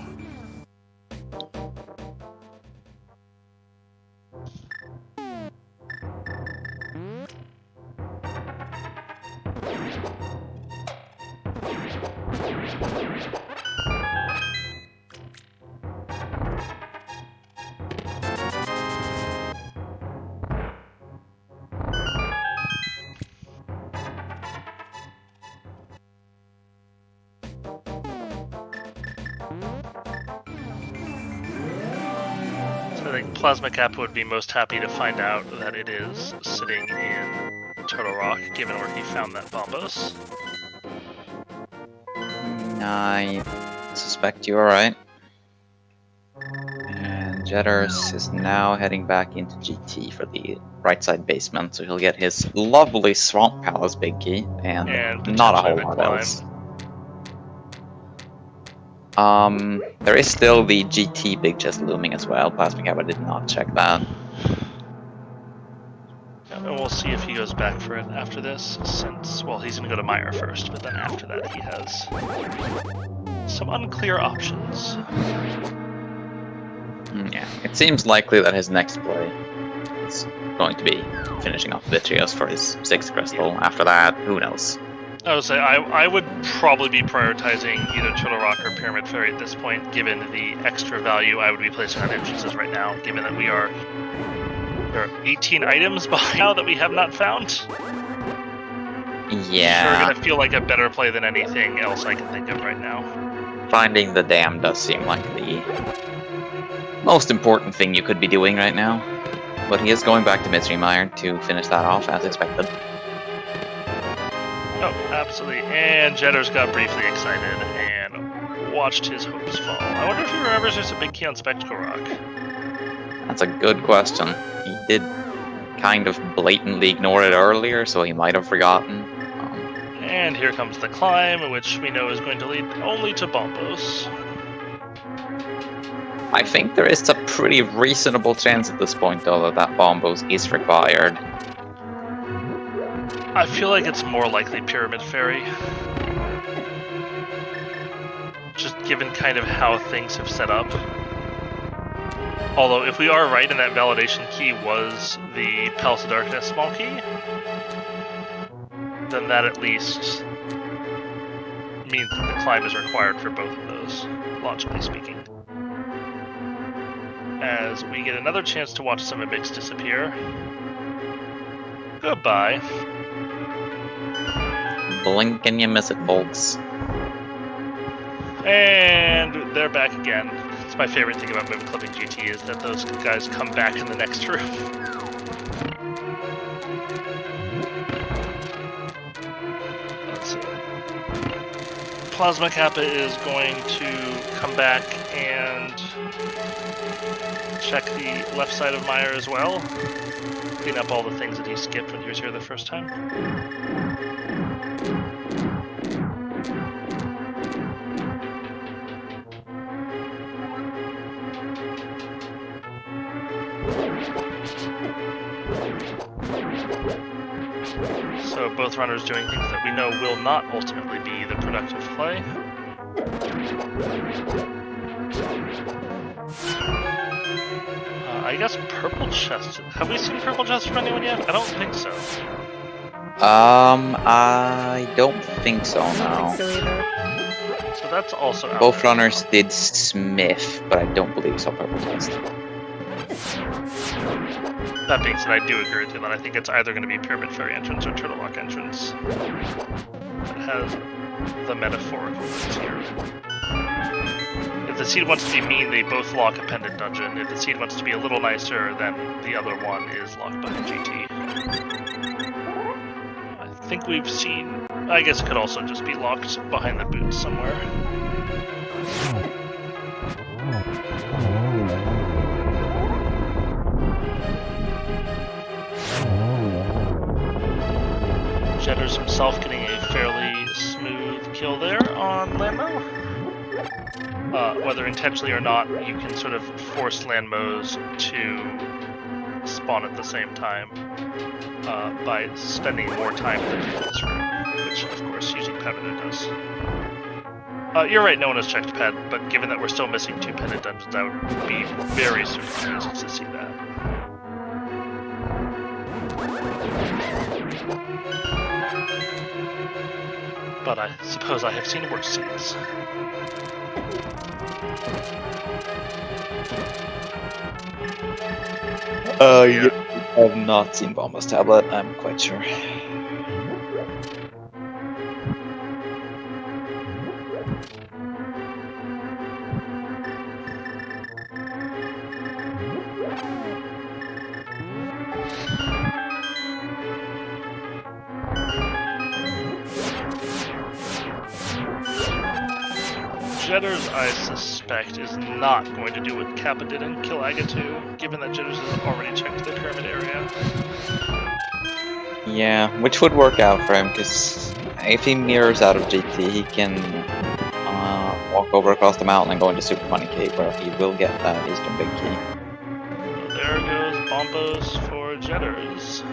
I think Plasma Kappa would be most happy to find out that it is sitting in Turtle Rock, given where he found that Bombos. I suspect you are right. And Jetters is now heading back into GT for the right side basement, so he'll get his lovely Swamp Palace big key, and not a whole lot else. There is still the GT big chest looming as well. Plasmic Abba did not check that. And we'll see if he goes back for it after this, since, well, he's going to go to Meyer first, but then after that he has some unclear options. Yeah, it seems likely that his next play is going to be finishing off Vitrios for his 6th crystal. After that, who knows? I would say I would probably be prioritizing either Turtle Rock or Pyramid Fairy at this point, given the extra value I would be placing on entrances right now, given that there are 18 items by now that we have not found. Yeah. They're going to feel like a better play than anything else I can think of right now. Finding the dam does seem like the most important thing you could be doing right now. But he is going back to Mystery Mire to finish that off as expected. Oh, absolutely. And Jetters got briefly excited and watched his hopes fall. I wonder if he remembers there's a big key on Spectacle Rock. That's a good question. He did kind of blatantly ignore it earlier, so he might have forgotten. And here comes the climb, which we know is going to lead only to Bombos. I think there is a pretty reasonable chance at this point, though, that Bombos is required. I feel like it's more likely Pyramid Fairy. Just given kind of how things have set up. Although, if we are right and that validation key was the Palace of Darkness small key, then that at least means that the climb is required for both of those, logically speaking. As we get another chance to watch some Mimics disappear. Goodbye. Blink and you miss it, folks. And they're back again. It's my favorite thing about Mimic Clipping GT is that those guys come back in the next room. Let's see. Plasma Kappa is going to come back and check the left side of Meyer as well. Clean up all the things that he skipped when he was here the first time. So both runners doing things that we know will not ultimately be the productive play. I guess Purple Chest. Have we seen Purple Chest from anyone yet? I don't think so. I don't think so, I no. don't think so either. So that's also out Both there. runners did Smith, but I don't believe so Purple Test. That being said, I do agree with you that I think it's either going to be Pyramid Fairy entrance or Turtle Rock entrance. That has the metaphorical roots here. If the seed wants to be mean, they both lock a pendant dungeon. If the seed wants to be a little nicer, then the other one is locked by the GT. I think we've seen... I guess it could also just be locked behind the boots somewhere. Jetters himself getting a fairly smooth kill there on Landmo. Whether intentionally or not, you can sort of force Landmos to spawn at the same time by spending more time in the defense room, which of course using Pevender does. You're right, no one has checked Ped, but given that we're still missing 2 pendant dungeons, I would be very surprised to see that. But I suppose I have seen worse scenes. You have not seen Bomba's tablet, I'm quite sure. Jetters, I suspect, is not going to do what Kappa did and kill Agatu, given that Jetters has already checked the pyramid area. Yeah, which would work out for him, because if he mirrors out of GT, he can walk over across the mountain and go into Super Bunny Cave, where he will get that Eastern Big Key. So there goes Bombos for Jetters.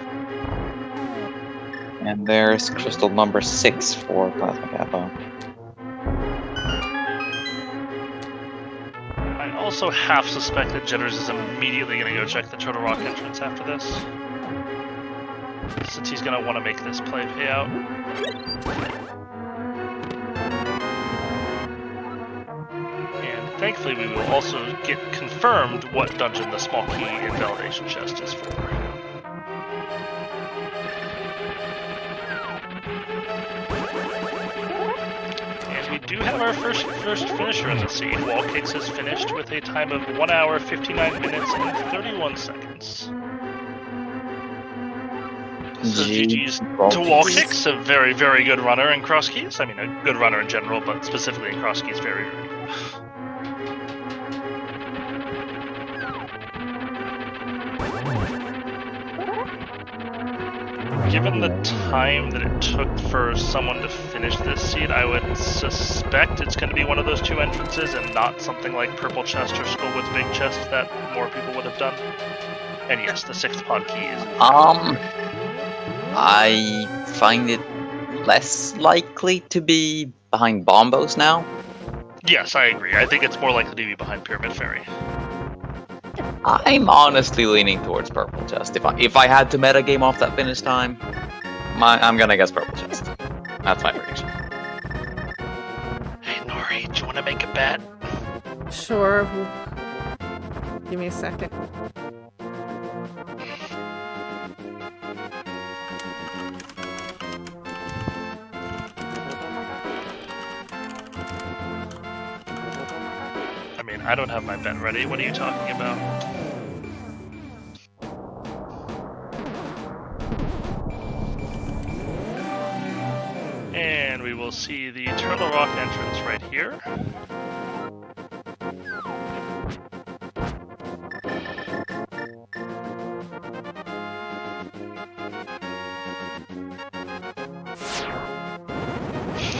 And there's crystal number 6 for Plasma Kappa. I also half suspect that Jetters is immediately going to go check the Turtle Rock entrance after this, since he's going to want to make this play pay out. And thankfully we will also get confirmed what dungeon the small key invalidation chest is for. And we do have our first finisher in the seed. Wall Kicks has finished with a time of 1 hour, 59 minutes, and 31 seconds. So GG's to Wall Kicks, a very, very good runner in Crosskeys. I mean, a good runner in general, but specifically in Crosskeys, very, very good. Given the time that it took for someone to finish this seed, I would suspect it's going to be one of those two entrances and not something like Purple Chest or Skullwood's Big Chest that more people would have done. And yes, the 6th pod key is... I find it less likely to be behind Bombos now. Yes, I agree. I think it's more likely to be behind Pyramid Fairy. I'm honestly leaning towards Purple Chest. If I had to metagame off that finish time, I'm gonna guess Purple Chest. That's my prediction. Hey Nori, do you want to make a bet? Sure. Give me a second. I mean, I don't have my bet ready. What are you talking about? And we will see the Turtle Rock entrance right here.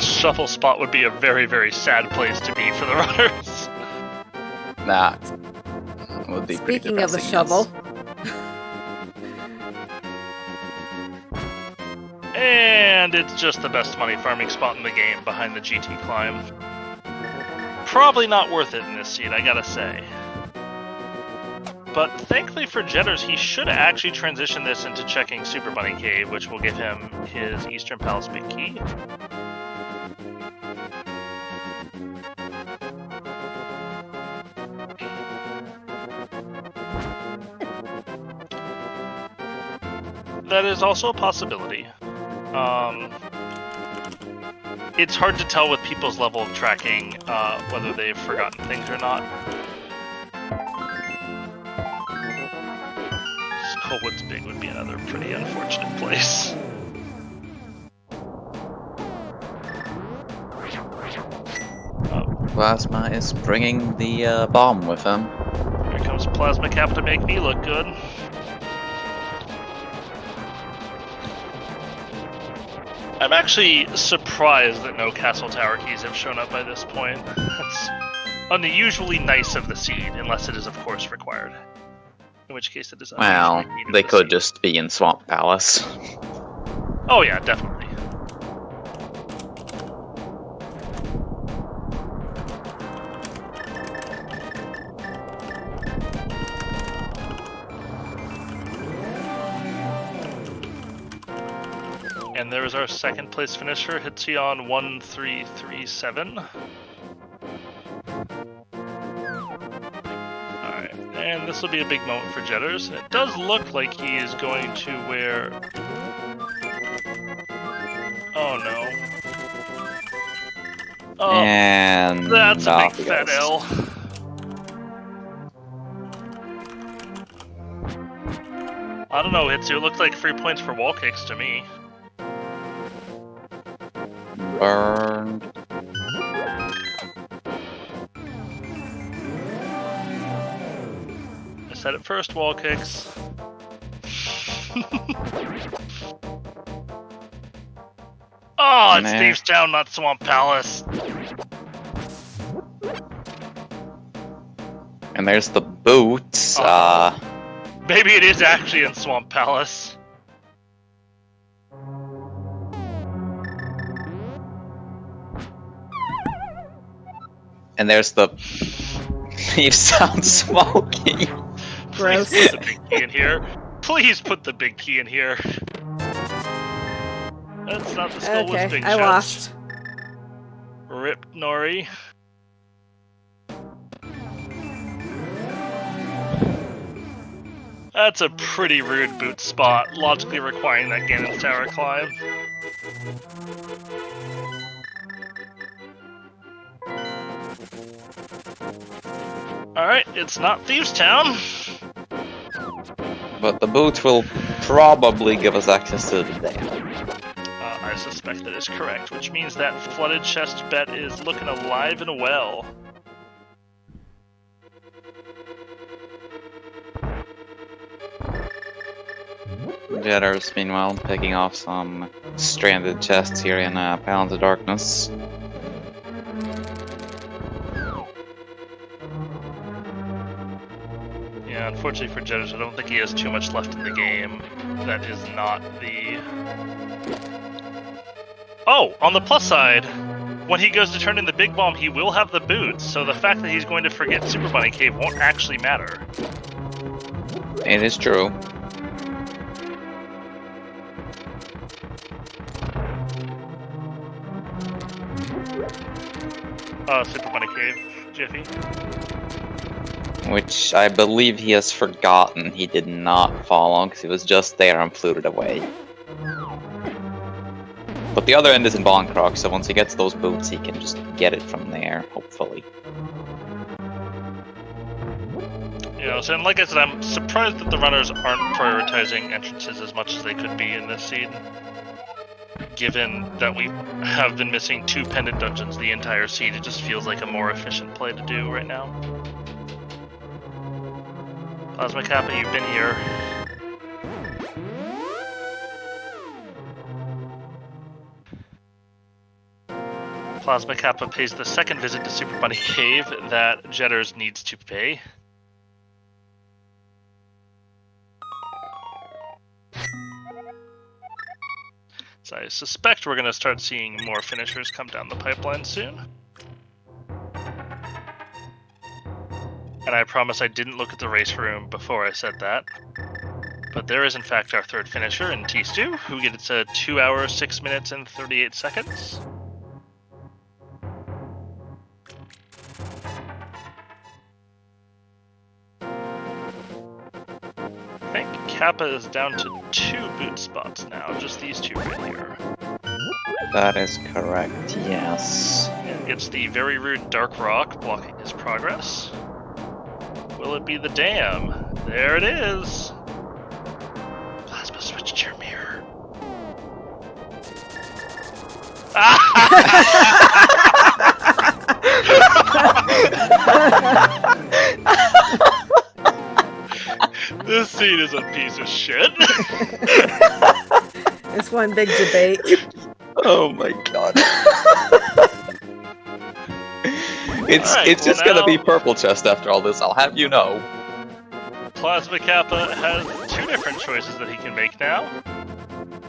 Shuffle spot would be a very, very sad place to be for the runners. That would be pretty Speaking of the depressing, shovel, And it's just the best money farming spot in the game behind the GT climb. Probably not worth it in this seed, I gotta say. But thankfully for Jetters, he should actually transition this into checking Super Bunny Cave, which will give him his Eastern Palace Big Key. That is also a possibility. It's hard to tell with people's level of tracking whether they've forgotten things or not. Skullwood's Big would be another pretty unfortunate place. Plasma is bringing the bomb with him. Here comes Plasma Cap to make me look good. I'm actually surprised that no Castle Tower keys have shown up by this point. That's unusually nice of the seed, unless it is of course required. In which case it is Well, they could just be in Swamp Palace. Oh yeah, definitely. And there is our second place finisher, Hitsion 1337. Alright, and this will be a big moment for Jetters. It does look like he is going to wear... Oh no. Oh, And that's a off big he fat goes. L. I don't know, Hitsu. It looked like 3 points for wall kicks to me. said it first, wall kicks. Oh, it's Nah. Thieves Town, not Swamp Palace. And there's the boots. Maybe it is actually in Swamp Palace. And there's the Thieves Town smoking. Gross. Please put the big key in here. Please put the big key in here. That's not the skull with big I chest. lost. Rip Nori. That's a pretty rude boot spot, logically requiring that Ganon's Tower climb. Alright, it's not Thieves Town. But the boot will probably give us access to the dam. I suspect that is correct, which means that flooded chest bet is looking alive and well. Jetters, meanwhile, picking off some stranded chests here in Pounds of Darkness. Yeah, unfortunately for Jetters, I don't think he has too much left in the game. That is not the... Oh, on the plus side, when he goes to turn in the big bomb, he will have the boots, so the fact that he's going to forget Super Bunny Cave won't actually matter. It is true. Super Bunny Cave, Jiffy. Which I believe he has forgotten he did not fall on because he was just there and floated away. But the other end is in Bonkrock, so once he gets those boots, he can just get it from there, hopefully. You know, so and like I said, I'm surprised that the runners aren't prioritizing entrances as much as they could be in this seed. Given that we have been missing 2 pendant dungeons the entire seed, it just feels like a more efficient play to do right now. Plasma Kappa, you've been here. Plasma Kappa pays the second visit to Super Bunny Cave that Jetters needs to pay. So I suspect we're going to start seeing more finishers come down the pipeline soon. And I promise I didn't look at the race room before I said that. But there is in fact our third finisher in T-Stew, who gets a 2 hours, 6 minutes, and 38 seconds. I think Kappa is down to 2 boot spots now, just these 2 right here. That is correct, yes. And gets the very rude Dark Rock blocking his progress. Will it be the dam? There it is! Plasma switched your mirror. This scene is a piece of shit. It's one big debate. Oh my god. Alright, it's just well gonna be now- purple chest after all this, I'll have you know. Plasma Kappa has 2 different choices that he can make now.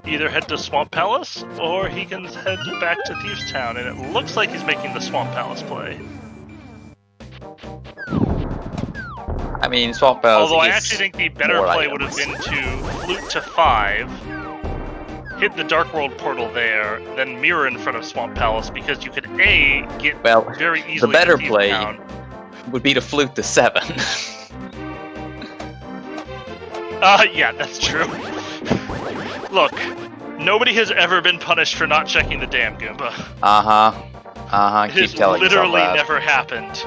Either head to Swamp Palace, or he can head back to Thieves Town, and it looks like he's making the Swamp Palace play. I mean, Swamp Palace Although I is actually think the better more play would have been items. to flute to 5, hit the Dark World portal there, then mirror in front of Swamp Palace, because you could A, get Well, very easily the better to Thieves play Town. would be to flute to 7. Yeah, that's true. Look, nobody has ever been punished for not checking the dam, Goomba. Keep It has telling yourself literally that. never happened.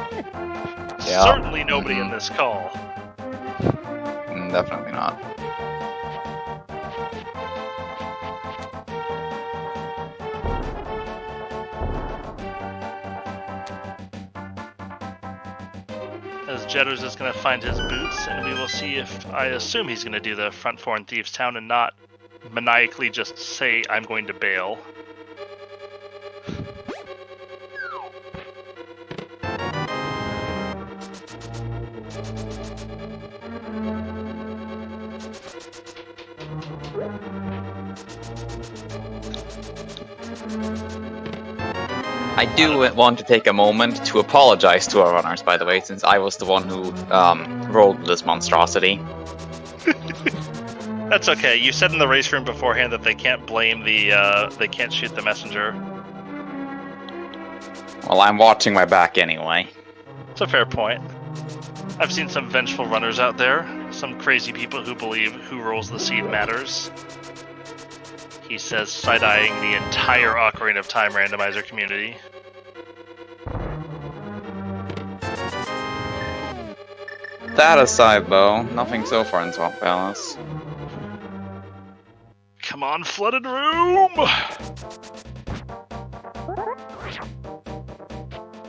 Yeah. Certainly nobody in this call. Definitely not. says Jetters is going to find his boots, and we will see if, I assume he's going to do the front four in Thieves Town and not maniacally just say, I'm going to bail. I do want to take a moment to apologize to our runners, by the way, since I was the one who rolled this monstrosity. That's okay. You said in the race room beforehand that they can't blame they can't shoot the messenger. Well, I'm watching my back anyway. It's a fair point. I've seen some vengeful runners out there, some crazy people who believe who rolls the seed matters. He says, side-eyeing the entire Ocarina of Time randomizer community. That aside, though, nothing so far in Swamp Palace. Come on, flooded room!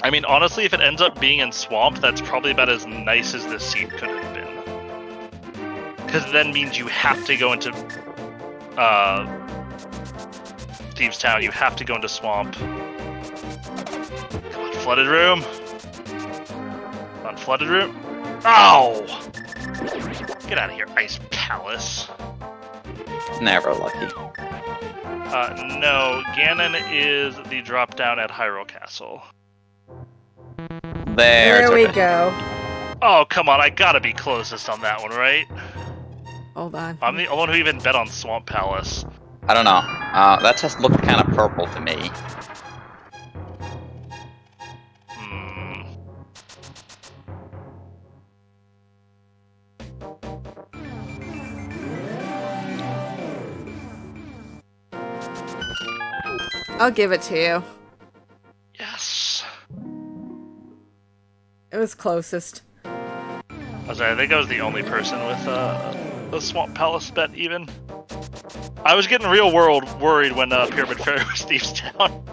I mean, honestly, if it ends up being in Swamp, that's probably about as nice as this seed could have been. Because then means you have to go into Thieves Town, you have to go into Swamp. Come on, flooded room! Come on, flooded room! Ow! Get out of here, Ice Palace. Never lucky. No, Ganon is the drop down at Hyrule Castle. There we go. Oh, come on, I gotta be closest on that one, right? Hold on. I'm the only one who even bet on Swamp Palace. I don't know. That just looked kind of purple to me. I'll give it to you. Yes. It was closest. I think I was the only person with the Swamp Palace bet even. I was getting real worried when Pyramid Fairy was Thieves Town.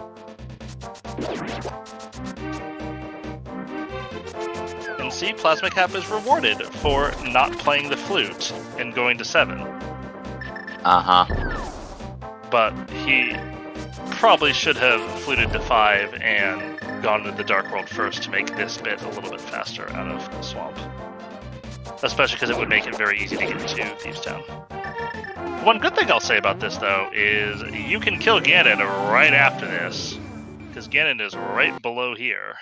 And see, Plasma Cap is rewarded for not playing the flute and going to 7. Uh-huh. But he probably should have fluted to 5 and gone to the Dark World first to make this bit a little bit faster out of the swamp. Especially because it would make it very easy to get to Thieves Town. One good thing I'll say about this, though, is you can kill Ganon right after this. Because Ganon is right below here.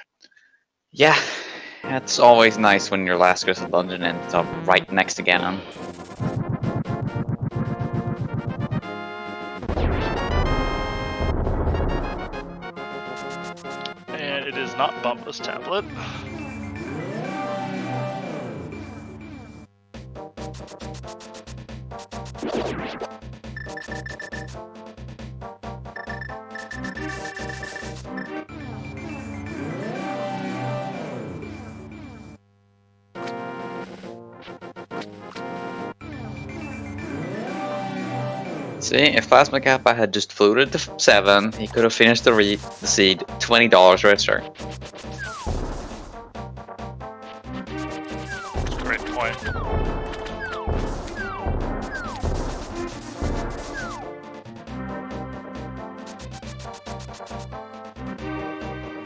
Yeah, it's always nice when your last goes to the dungeon ends up right next to Ganon. And it is not Bumpus Tablet. See, if Plasma Kappa had just fluted to 7, he could have finished the seed $20 register. Great point.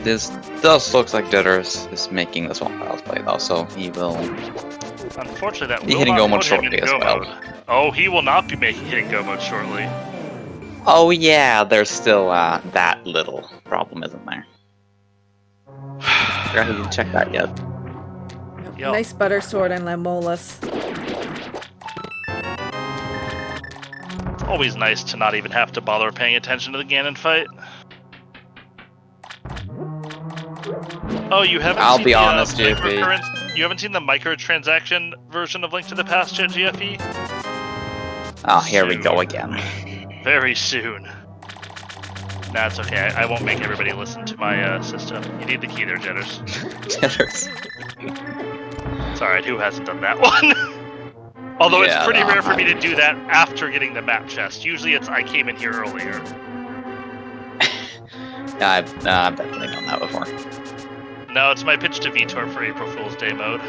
This does look like Jitters is making the Swamp Palace play though, so he will Unfortunately, that be will hitting not go mode put him in shortly as go well. mode. Oh, he will not be hitting go mode shortly. Oh yeah, there's still that little problem, isn't there? I forgot he didn't check that yet. Yo. Nice butter sword and Lamolus. It's always nice to not even have to bother paying attention to the Ganon fight. Oh, you haven't I'll seen be the, honest, GFE. You haven't seen the microtransaction version of Link to the Past yet, GFE? Oh, here we go again. Very soon. Nah, it's okay. I won't make everybody listen to my system. You need the key there, Jitters. Jitters. It's alright, who hasn't done that one? Although Yeah, it's pretty no, rare for me to do that after getting the map chest. Usually it's I came in here earlier. Yeah, I've definitely done that before. No, it's my pitch to Vitor for April Fool's Day mode.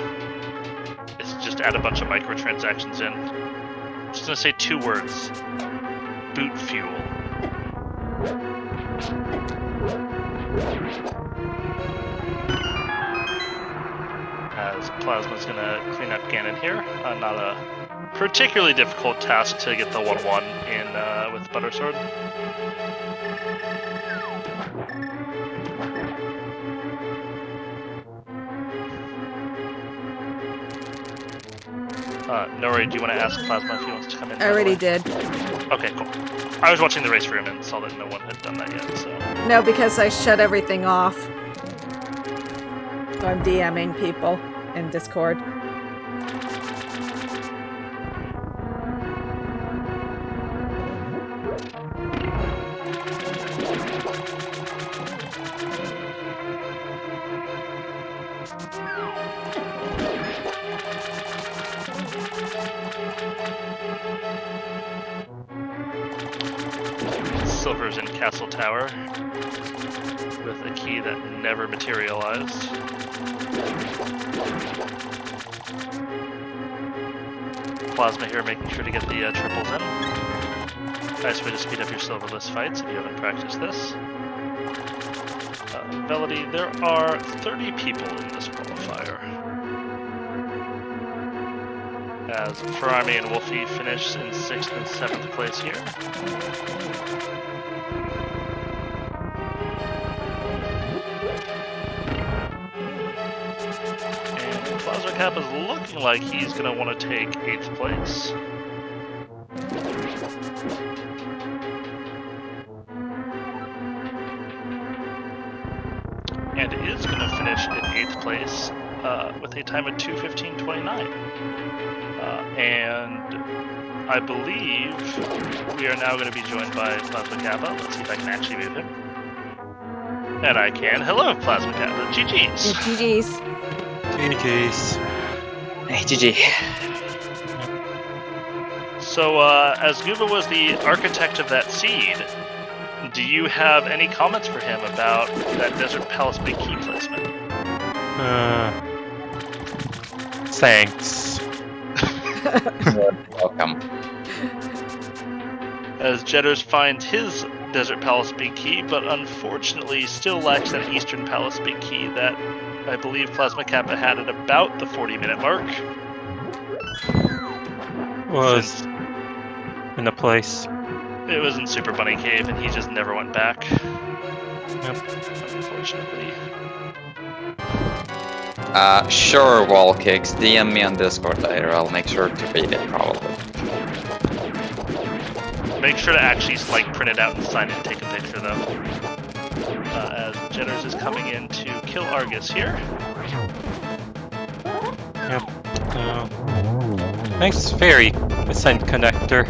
It's just add a bunch of microtransactions in. I'm just gonna say 2 words. Boot fuel. As Plasma's gonna clean up Ganon here. Not a particularly difficult task to get the 1-1 in with Buttersword. Nori, do you want to ask Plasma if he wants to come in? I already did. Okay, cool. I was watching the race room and saw that no one had done that yet, so... No, because I shut everything off. So I'm DMing people in Discord. Silver's in Castle Tower with a key that never materialized. Plasma here making sure to get the triples in. Nice way to speed up your Silverless fights if you haven't practiced this. Velody, there are 30 people in this qualifier. As Ferrami and Wolfie finish in 6th and 7th place here. And Plasma Cap is looking like he's going to want to take 8th place. And is going to finish in 8th place with a time of 2:15:29. And I believe we are now going to be joined by Plasma Kappa. Let's see if I can actually move him. And I can. Hello, Plasma Kappa. GG's. Yeah, GG's. GG's. Hey, GG. So, as Gooba was the architect of that seed, do you have any comments for him about that Desert Palace Big Key placement? Thanks. Welcome. As Jetters finds his Desert Palace Big Key, but unfortunately still lacks that Eastern Palace Big Key that I believe Plasma Kappa had at about the 40-minute mark. Was in the place. It was in Super Bunny Cave, and he just never went back. Yep. Unfortunately. Sure, wall kicks. DM me on Discord later. I'll make sure to read it, probably. Make sure to actually like print it out and sign it and take a picture, though. As Jetters is coming in to kill Argus here. Yep. Nice fairy ascent connector.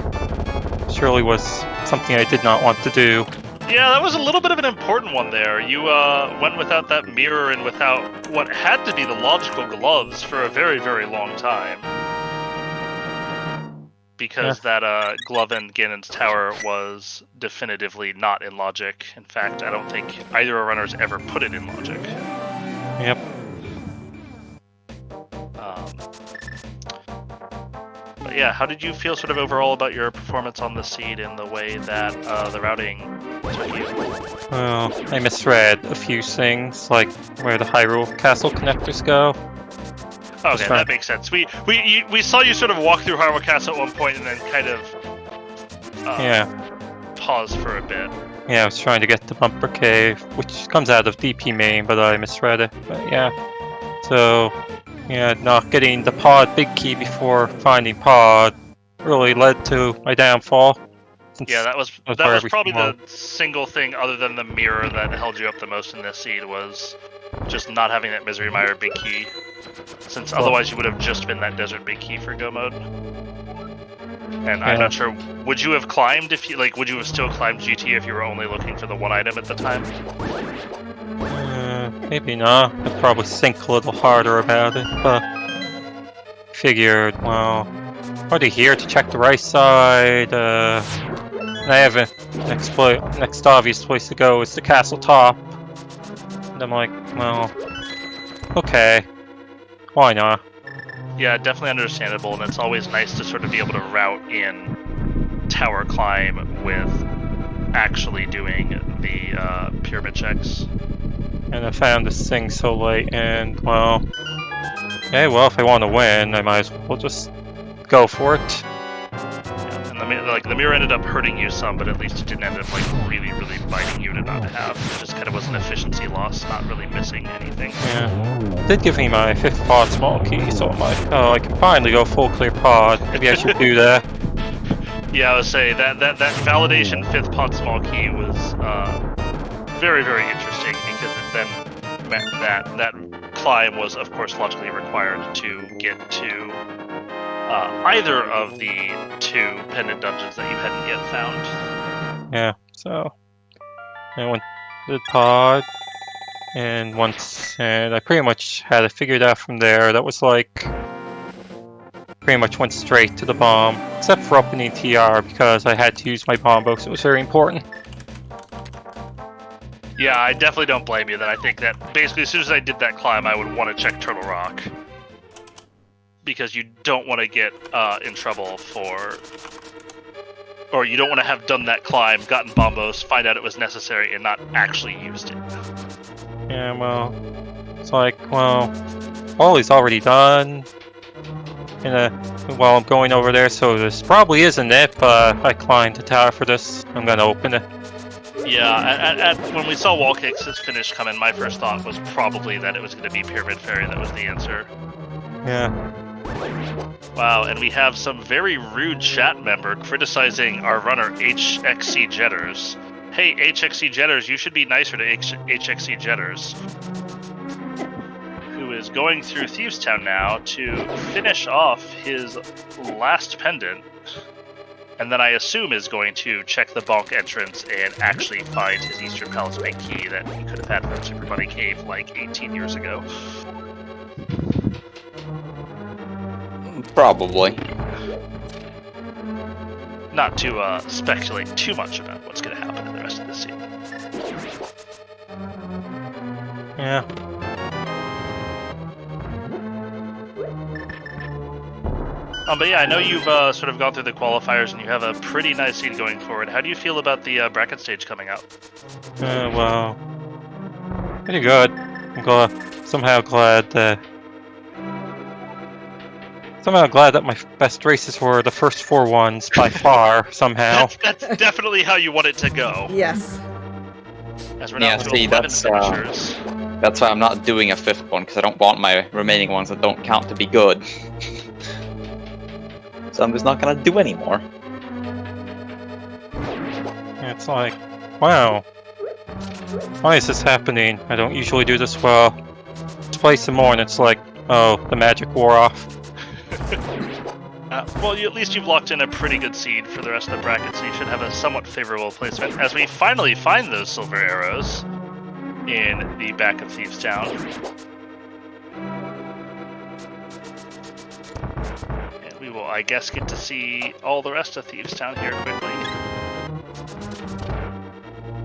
Surely was something I did not want to do. Yeah, that was a little bit of an important one there. You went without that mirror and without what had to be the logical gloves for a very, very long time. Because that glove in Ganon's tower was definitively not in logic. In fact, I don't think either runners ever put it in logic. Yep. But yeah, how did you feel sort of overall about your performance on the seed in the way that the routing took you? Well, I misread a few things, like where the Hyrule Castle connectors go. Okay, that makes sense. We saw you sort of walk through Hyrule Castle at one point and then kind of pause for a bit. Yeah, I was trying to get to Bumper Cave, which comes out of DP main, but I misread it. But yeah, so yeah, not getting the pod big key before finding pod really led to my downfall. Yeah, that was probably the single thing other than the mirror that held you up the most in this seed was just not having that Misery Mire big key. Since otherwise you would have just been that desert big key for Go mode. And I'm not sure, would you have climbed if you would you have still climbed GT if you were only looking for the one item at the time? Maybe not. I'd probably think a little harder about it, but figured, well, already here to check the right side, and I have a next obvious place to go is the castle top. And I'm like, well, okay, why not? Yeah, definitely understandable, and it's always nice to sort of be able to route in tower climb with actually doing the pyramid checks. And I found this thing so late, and well, okay, well, if I want to win, I might as well just go for it. Yeah, and the mirror ended up hurting you some, but at least it didn't end up like really biting you to not have. It just kind of was an efficiency loss, not really missing anything. Yeah, it did give me my 5th pod small key, so I'm like, oh, I can finally go full clear pod. Maybe I should do that. Yeah, I would say that validation 5th pod small key was very interesting, because it then meant that climb was of course logically required to get to either of the 2 pendant dungeons that you hadn't yet found. Yeah, so I went to the pod, and I pretty much had it figured out from there. That was like pretty much went straight to the bomb, except for opening TR because I had to use my bomb bow, so it was very important. Yeah, I definitely don't blame you. Then I think that basically as soon as I did that climb, I would want to check Turtle Rock, because you don't want to get in trouble or you don't want to have done that climb, gotten bombos, find out it was necessary, and not actually used it. Yeah, well, it's like, well, all is already done. While I'm going over there, so this probably isn't it, but I climbed the tower for this. I'm gonna open it. Yeah, when we saw Wall Kicks' finish come in, my first thought was probably that it was going to be Pyramid Fairy that was the answer. Yeah. Wow, and we have some very rude chat member criticizing our runner HXC Jetters. Hey, HXC Jetters, you should be nicer to HXC Jetters, who is going through Thieves Town now to finish off his last pendant, and then I assume is going to check the Bonk entrance and actually find his Eastern Palisade key that he could have had from Super Bunny Cave like 18 years ago. Probably. Not to speculate too much about what's going to happen in the rest of the scene. Yeah. But yeah, I know you've sort of gone through the qualifiers and you have a pretty nice seed going forward. How do you feel about the bracket stage coming up? Well, pretty good. I'm somehow glad that my best races were the first 4 ones by far, somehow. That's definitely how you want it to go. Yes. As we're now to 11 finishers. That's why I'm not doing a 5th one, because I don't want my remaining ones that don't count to be good. So I'm just not gonna do any more. It's like, wow. Why is this happening? I don't usually do this well. Let's play some more and it's like, oh, the magic wore off. Well, at least you've locked in a pretty good seed for the rest of the bracket, so you should have a somewhat favorable placement. As we finally find those silver arrows in the back of Thieves Town. And we will, I guess, get to see all the rest of Thieves Town here quickly.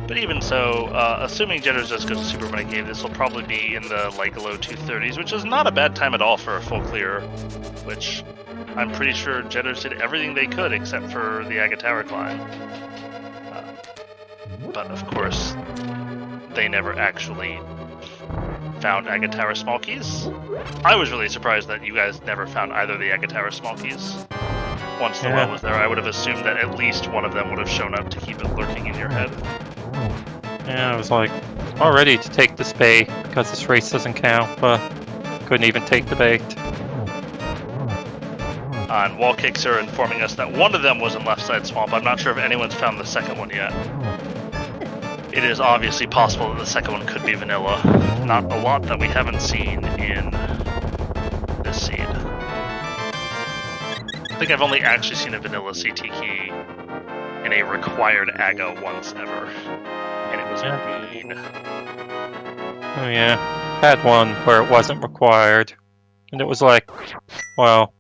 But even so, assuming Jetters does go to Super Bunny Cave, this will probably be in the low 230s, which is not a bad time at all for a full clear, which I'm pretty sure Jetters did everything they could except for the Aga Tower climb. But of course, they never actually found Aga Tower small keys. I was really surprised that you guys never found either of the Aga Tower small keys. Once the well was there, I would have assumed that at least one of them would have shown up to keep it lurking in your head. Yeah, I was like, all ready to take this bait because this race doesn't count, but couldn't even take the bait. And Wall Kicks are informing us that one of them was in Left Side Swamp. I'm not sure if anyone's found the second one yet. It is obviously possible that the second one could be vanilla. Not a lot that we haven't seen in this seed. I think I've only actually seen a vanilla CT key in a required Aga once ever. And it was green. Oh yeah, had one where it wasn't required. And it was like, well,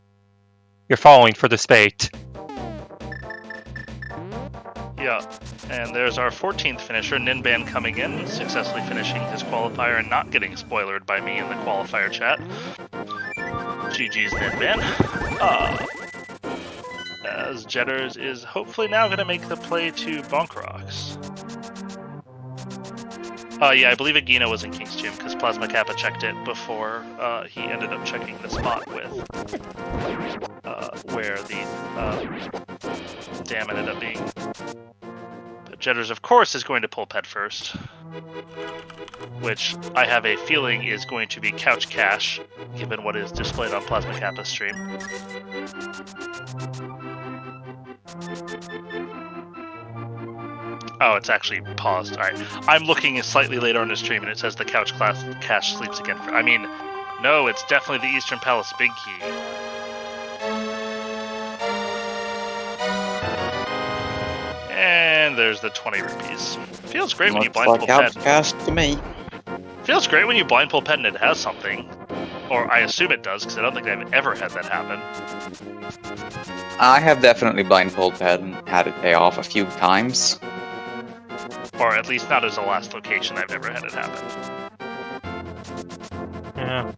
you're falling for this bait. Yeah, And there's our 14th finisher, Ninban, coming in, successfully finishing his qualifier and not getting spoilered by me in the qualifier chat. GG's Ninban. As Jetters is hopefully now going to make the play to Bonk Rocks. Yeah, I believe Agino was in King's Tomb because Plasma Kappa checked it before he ended up checking the spot with where the dam ended up being. But Jetters, of course, is going to pull Pet first, which I have a feeling is going to be Couch Cash, given what is displayed on Plasma Kappa's stream. Oh, it's actually paused. Alright. I'm looking slightly later on the stream and it says the Couch Cash sleeps again. I mean, no, it's definitely the Eastern Palace Big Key. And there's the 20 rupees. Feels great when you blind pull Pet. Cash to me. Feels great when you blind pull Pet and it has something. Or I assume it does, because I don't think I've ever had that happen. I have definitely blind pulled Pet and had it pay off a few times. Or at least not as a last location I've ever had it happen. Yeah.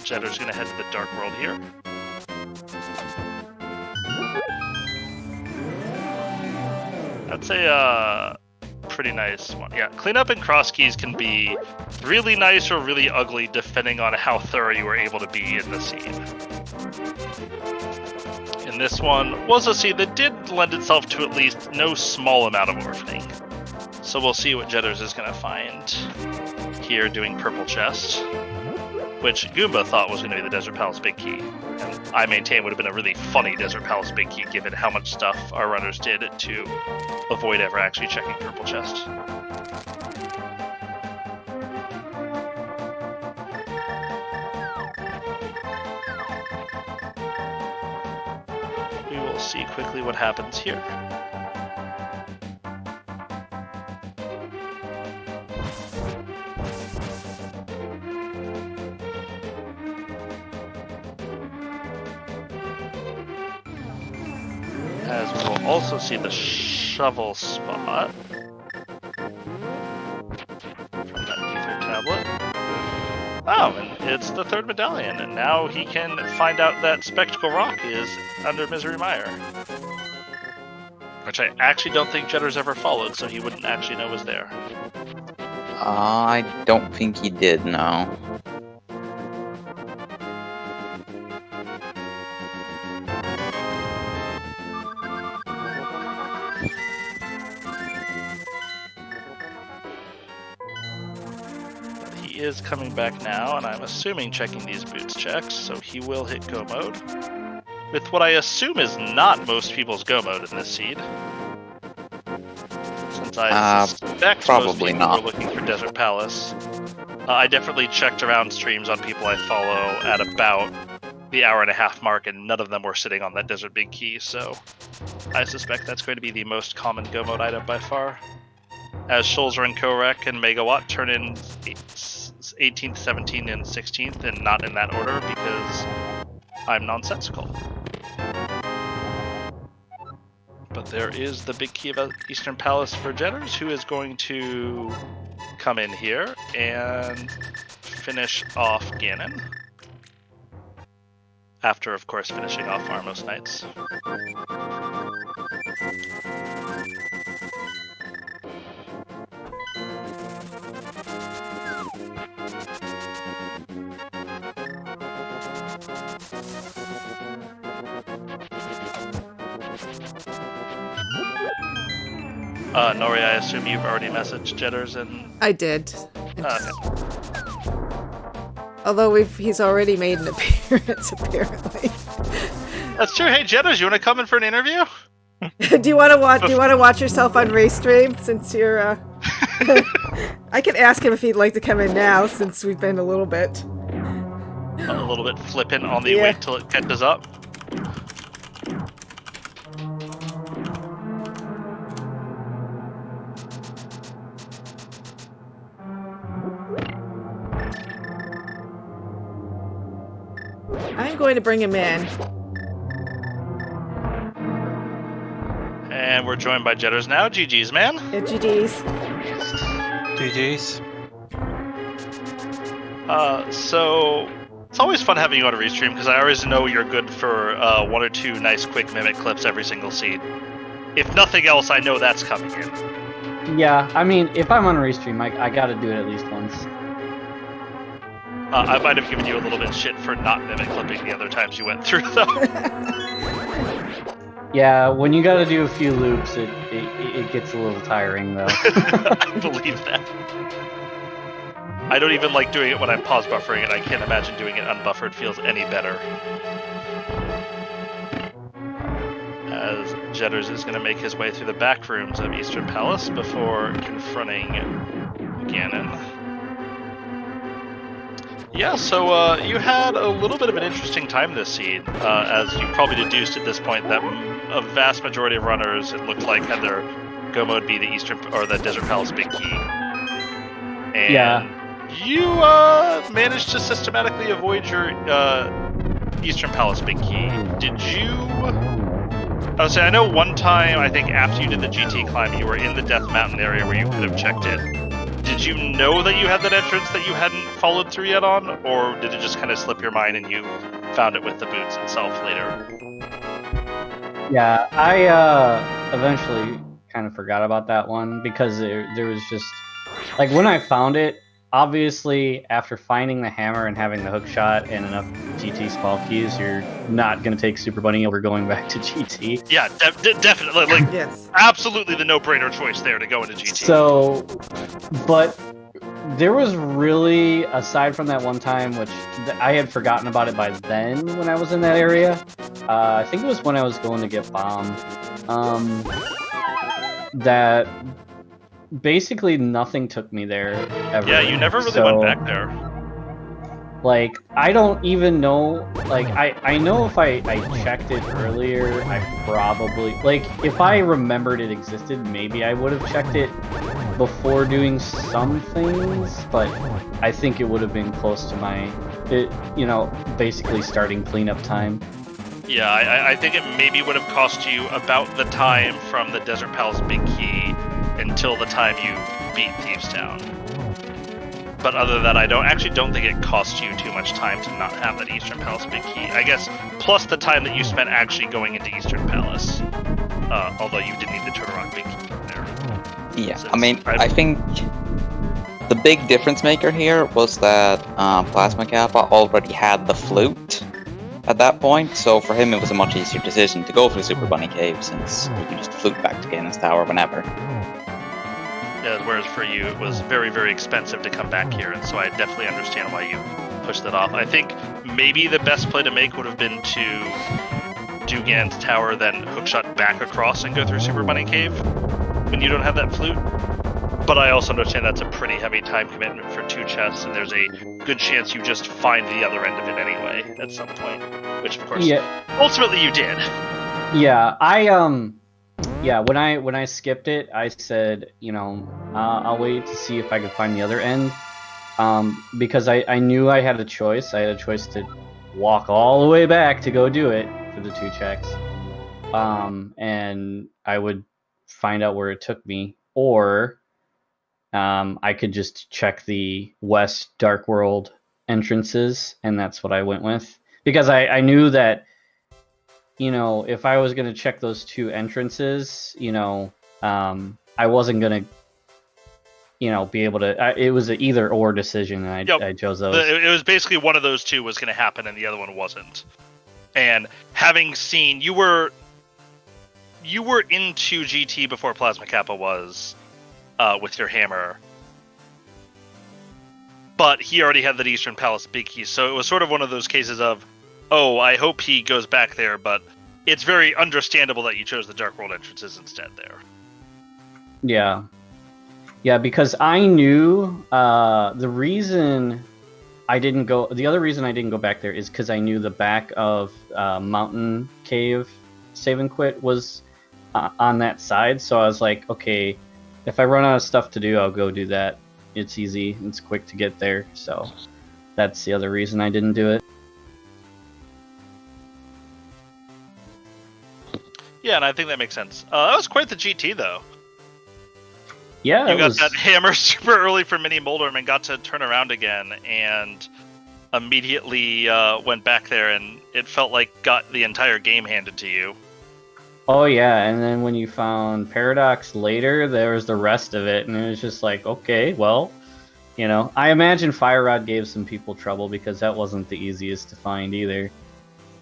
Jetter's gonna head to the Dark World here. That's a pretty nice one. Yeah, cleanup and cross keys can be really nice or really ugly depending on how thorough you were able to be in the scene. And this one was a scene that did lend itself to at least no small amount of orphaning. So we'll see what Jetters is going to find here doing Purple Chest, which Goomba thought was going to be the Desert Palace Big Key. And I maintain would have been a really funny Desert Palace Big Key given how much stuff our runners did to avoid ever actually checking Purple Chest. We will see quickly what happens here. As we will also see the shovel spot from that ether tablet. Oh, and it's the third medallion, and now he can find out that Spectacle Rock is under Misery Mire. Which I actually don't think Jetter's ever followed, so he wouldn't actually know was there. I don't think he did, no. He is coming back now, and I'm assuming checking these boots checks, so he will hit go mode. With what I assume is not most people's go mode in this seed. Since I suspect probably most people not. were looking for Desert Palace. I definitely checked around streams on people I follow at about the hour-and-a-half mark, and none of them were sitting on that Desert Big Key, so I suspect that's going to be the most common go mode item by far. As Shoulzer and Korek and Megawatt turn in 18th, 17th, and 16th, and not in that order because I'm nonsensical. But there is the Big Key of Eastern Palace for Jetters, who is going to come in here and finish off Ganon. After, of course, finishing off Armos Knights. Nori, I assume you've already messaged Jetters and... I did. Okay. Although he's already made an appearance, apparently. That's true. Hey, Jetters, you want to come in for an interview? Do you want to watch yourself on Race Stream since you're? I can ask him if he'd like to come in now, since we've been a little bit Flippant on the wait till it catches up. I'm going to bring him in. And we're joined by Jetters now. GG's, man. GG's. GG's. So it's always fun having you on a restream because I always know you're good for 1 or 2 nice quick mimic clips every single seed. If nothing else, I know that's coming in. Yeah, I mean, if I'm on a restream, I gotta do it at least once. I might have given you a little bit of shit for not mimic clipping the other times you went through, though. Yeah, when you gotta do a few loops, it gets a little tiring, though. I believe that. I don't even like doing it when I'm pause buffering, and I can't imagine doing it unbuffered feels any better. As Jetters is going to make his way through the back rooms of Eastern Palace before confronting Ganon. Yeah, so you had a little bit of an interesting time this seed, as you probably deduced at this point that a vast majority of runners, it looked like, had their go mode be the Eastern or the Desert Palace Big Key. And Yeah. you managed to systematically avoid your Eastern Palace Big Key. Did you? I would say I know one time, I think after you did the GT climb, you were in the Death Mountain area where you could have checked it. Did you know that you had that entrance that you hadn't followed through yet on, or did it just kind of slip your mind and you found it with the boots itself later? Yeah, I eventually kind of forgot about that one because there was just like when I found it. Obviously, after finding the hammer and having the hook shot and enough GT small keys, you're not going to take Super Bunny over going back to GT. Yeah, definitely. Like, Yes. absolutely the no-brainer choice there to go into GT. So, but there was really, aside from that one time, which I had forgotten about it by then when I was in that area. I think it was when I was going to get bombed. That basically nothing took me there ever. Yeah, you never really went back there. Like, I don't even know, like, I know if I checked it earlier, I probably, like, if I remembered it existed, maybe I would have checked it before doing some things, but I think it would have been close to my, basically starting cleanup time. Yeah, I think it maybe would have cost you about the time from the Desert Palace Big Key until the time you beat Thieves Town. But other than that, I don't think it cost you too much time to not have that Eastern Palace Big Key. I guess plus the time that you spent actually going into Eastern Palace. Although you did need the Turtle Big Key from there. Yeah, Since I mean, I think the big difference maker here was that Plasma Kappa already had the flute at that point, so for him it was a much easier decision to go through Super Bunny Cave since you can just flute back to Ganon's Tower whenever. Whereas for you, it was very, very expensive to come back here, and so I definitely understand why you pushed that off. I think maybe the best play to make would have been to do Ganon's Tower, then hookshot back across and go through Super Bunny Cave when you don't have that flute. But I also understand that's a pretty heavy time commitment for 2 chests, and there's a good chance you just find the other end of it anyway at some point, which of course, ultimately you did. Yeah, when I skipped it, I said, I'll wait to see if I could find the other end, because I knew I had a choice. I had a choice to walk all the way back to go do it for the 2 checks, and I would find out where it took me, or I could just check the West Dark World entrances, and that's what I went with, because I knew that, if I was going to check those 2 entrances, I wasn't going to, be able to, it was an either or decision, and I chose those. It was basically one of those 2 was going to happen and the other one wasn't. And having seen, you were into GT before Plasma Kappa was, with your hammer. But he already had the Eastern Palace Big Key, so it was sort of one of those cases of, oh, I hope he goes back there, but it's very understandable that you chose the Dark World entrances instead there. Yeah. Yeah, because I knew the other reason I didn't go back there is because I knew the back of Mountain Cave Save and Quit was on that side, so I was like, okay, if I run out of stuff to do, I'll go do that. It's easy, it's quick to get there, so that's the other reason I didn't do it. Yeah, and I think that makes sense. That was quite the GT, though. Yeah, You it got was. that hammer super early for Mini Moldorm and got to turn around again, and immediately went back there, and it felt like got the entire game handed to you. Oh yeah, and then when you found Paradox later, there was the rest of it, and it was just like, okay, well, you know, I imagine Fire Rod gave some people trouble because that wasn't the easiest to find either.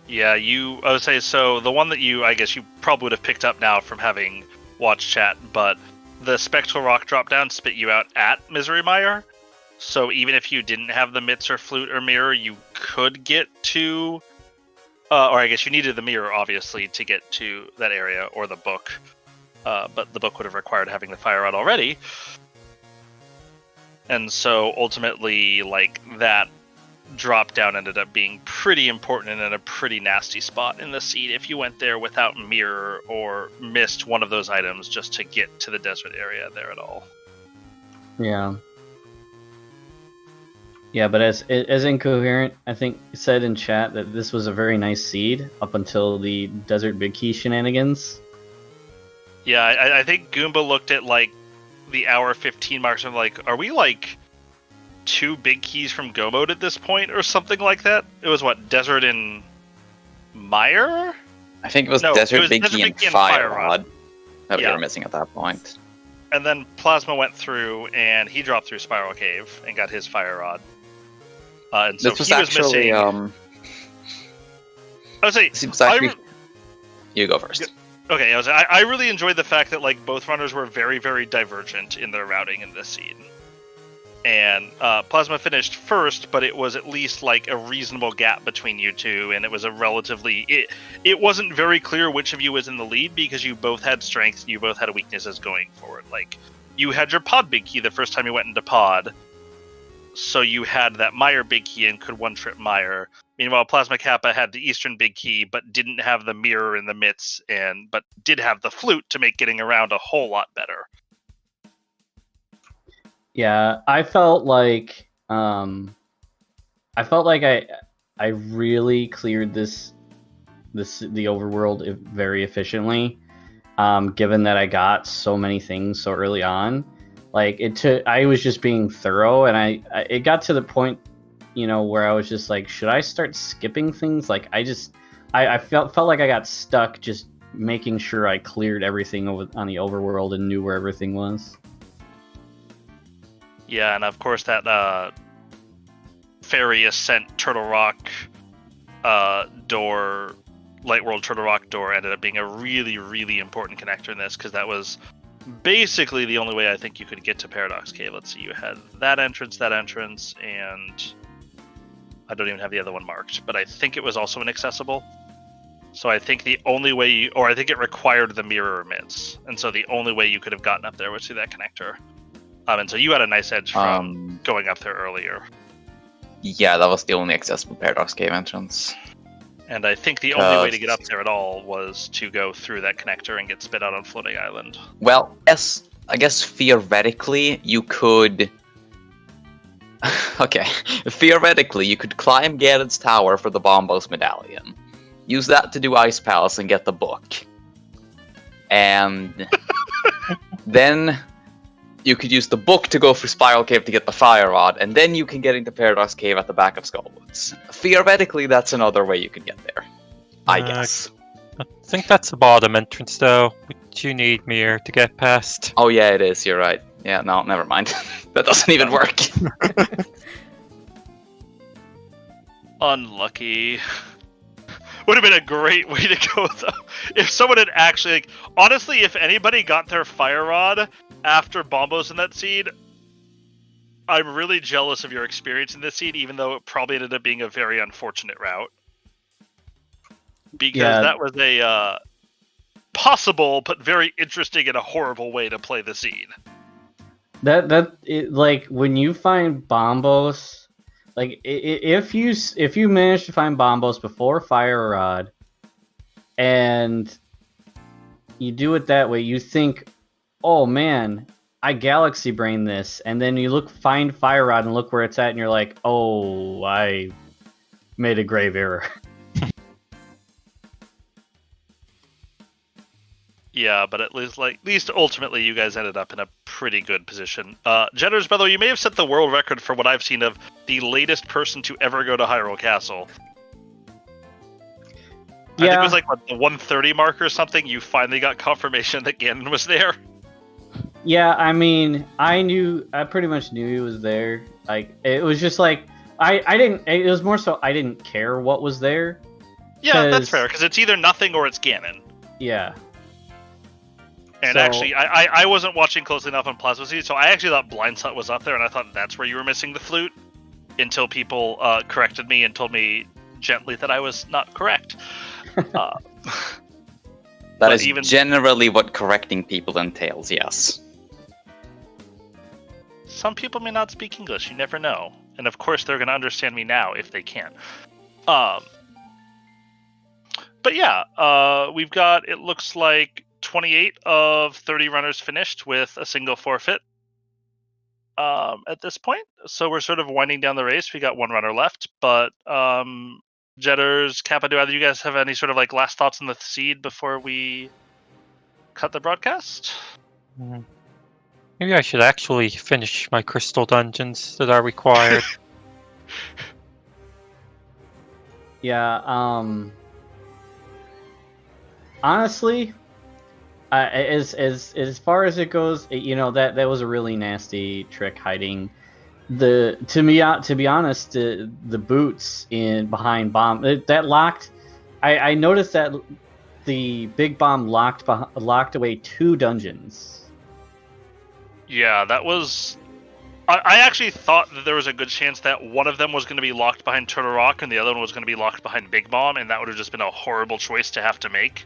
Yeah, I would say, so the one that I guess you probably would have picked up now from having watched chat, but the Spectral Rock dropdown spit you out at Misery Mire, so even if you didn't have the Mitts or Flute or Mirror, you could get to, or I guess you needed the Mirror, obviously, to get to that area, or the book, but the book would have required having the Fire Rod already, and so ultimately, like, that drop down ended up being pretty important and in a pretty nasty spot in the seed if you went there without Mirror or missed one of those items just to get to the desert area there at all. Yeah. Yeah, but as Incoherent, I think, said in chat that this was a very nice seed up until the Desert Big Key shenanigans. Yeah, I think Goomba looked at, like, the hour 15 marks and like, are we, like, 2 big keys from Go Mode at this point or something like that? It was what, Desert and Mire? I think it was No, Desert it was Big Desert Key and Big Key and Fire Fire Rod. Rod that we Yeah. were missing at that point. And then Plasma went through and he dropped through Spiral Cave and got his Fire Rod. And so This was he was actually, missing. I would say, this was actually... You go first. Okay, I really enjoyed the fact that, like, both runners were very, very divergent in their routing in this scene. And Plasma finished first, but it was at least, like, a reasonable gap between you two, and it was a relatively... It wasn't very clear which of you was in the lead, because you both had strengths and you both had weaknesses going forward. Like, you had your Pod Big Key the first time you went into Pod, so you had that Mire Big Key and could one-trip Mire. Meanwhile, Plasma Kappa had the Eastern Big Key, but didn't have the Mirror in the Mitts, but did have the Flute to make getting around a whole lot better. Yeah, I felt like I really cleared the overworld very efficiently, given that I got so many things so early on. Like, I was just being thorough, and it got to the point, you know, where I was just like, should I start skipping things? Like, I felt like I got stuck just making sure I cleared everything on the overworld and knew where everything was. Yeah, and of course that Fairy Ascent Turtle Rock door, Light World Turtle Rock door ended up being a really, really important connector in this, because that was basically the only way I think you could get to Paradox Cave. Let's see, you had that entrance, and I don't even have the other one marked, but I think it was also inaccessible. So I think the only way I think it required the Mirror Mitts, and so the only way you could have gotten up there was through that connector. And so you had a nice edge from going up there earlier. Yeah, that was the only accessible Paradox Cave entrance. And I think the only way to get up there at all was to go through that connector and get spit out on Floating Island. Well, I guess theoretically you could... Okay, theoretically you could climb Ganon's tower for the Bombos medallion, use that to do Ice Palace and get the book. And then you could use the book to go for Spiral Cave to get the Fire Rod, and then you can get into Paradox Cave at the back of Skullwoods. Theoretically, that's another way you could get there. I guess. I think that's the bottom entrance, though, which you need Mirror to get past. Oh yeah, it is, you're right. Yeah, no, never mind. That doesn't even work. Unlucky. Would have been a great way to go, though. If someone had actually... Like, honestly, if anybody got their Fire Rod after Bombos in that seed, I'm really jealous of your experience in this seed, even though it probably ended up being a very unfortunate route. Because that was a possible, but very interesting and a horrible way to play the seed. Like, when you find Bombos, like, if you manage to find Bombos before Fire Rod, and you do it that way, you think, oh man, I Galaxy Brain this, and then you find Fire Rod and look where it's at, and you're like, oh, I made a grave error. Yeah, but at least ultimately you guys ended up in a pretty good position. Jetters, by the way, you may have set the world record for what I've seen of the latest person to ever go to Hyrule Castle. I think it was like what, the 130 mark or something. You finally got confirmation that Ganon was there. Yeah, I mean, I pretty much knew he was there. Like, it was just like, I didn't, it was more so I didn't care what was there. Yeah, that's fair, because it's either nothing or it's Ganon. Yeah. And actually, I wasn't watching closely enough on Plasma Seed, so I actually thought Blind Sight was up there, and I thought that's where you were missing the flute, until people corrected me and told me gently that I was not correct. That is generally what correcting people entails, yes. Some people may not speak English, you never know. And of course they're going to understand me now if they can. But yeah, we've got, it looks like 28 of 30 runners finished with a single forfeit at this point. So we're sort of winding down the race. We got one runner left, but Jetters, Kappa, do either of you guys have any sort of like last thoughts on the seed before we cut the broadcast? Maybe I should actually finish my crystal dungeons that are required. Yeah, honestly, as far as it goes, you know, that was a really nasty trick hiding. To be honest, the boots in behind bomb that locked. I noticed that the big bomb locked away 2 dungeons. Yeah, that was. I actually thought that there was a good chance that one of them was going to be locked behind Turtle Rock and the other one was going to be locked behind Big Bomb, and that would have just been a horrible choice to have to make.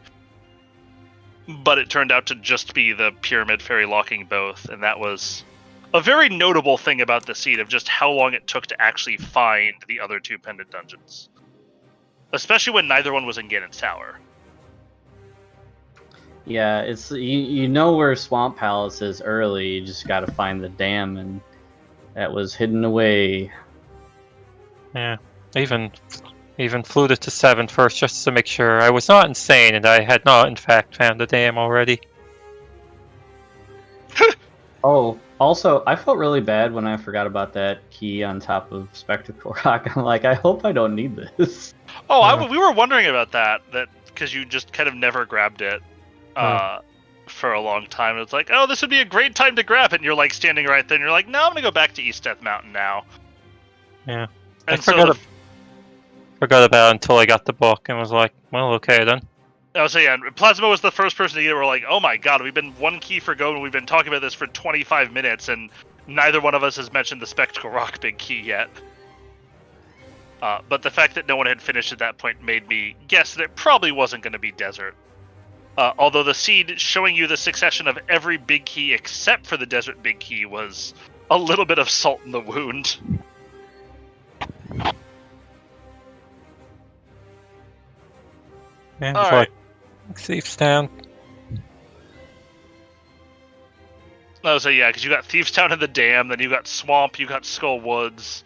But it turned out to just be the Pyramid Fairy locking both, and that was a very notable thing about the seed of just how long it took to actually find the other 2 pendant dungeons. Especially when neither one was in Ganon's Tower. Yeah, it's you know where Swamp Palace is early. You just got to find the dam, and that was hidden away. Yeah, I even flew it to 7 first just to make sure I was not insane and I had not in fact found the dam already. Oh, also, I felt really bad when I forgot about that key on top of Spectacle Rock. I'm like, I hope I don't need this. Oh, we were wondering about that because you just kind of never grabbed it. For a long time. It's like, oh, this would be a great time to grab it. And you're like standing right there and you're like, no, I'm going to go back to East Death Mountain now. Yeah. And I forgot about it until I got the book and was like, well, okay then. Oh, so yeah, Plasma was the first person to get it. We're like, oh my god, we've been one key for go and we've been talking about this for 25 minutes and neither one of us has mentioned the Spectacle Rock big key yet. But the fact that no one had finished at that point made me guess that it probably wasn't going to be Desert. Although the seed showing you the succession of every big key except for the Desert big key was a little bit of salt in the wound. Yeah, All right. Like, Thieves Town. Oh, so yeah, because you got Thieves Town and the Dam, then you got Swamp, you got Skull Woods,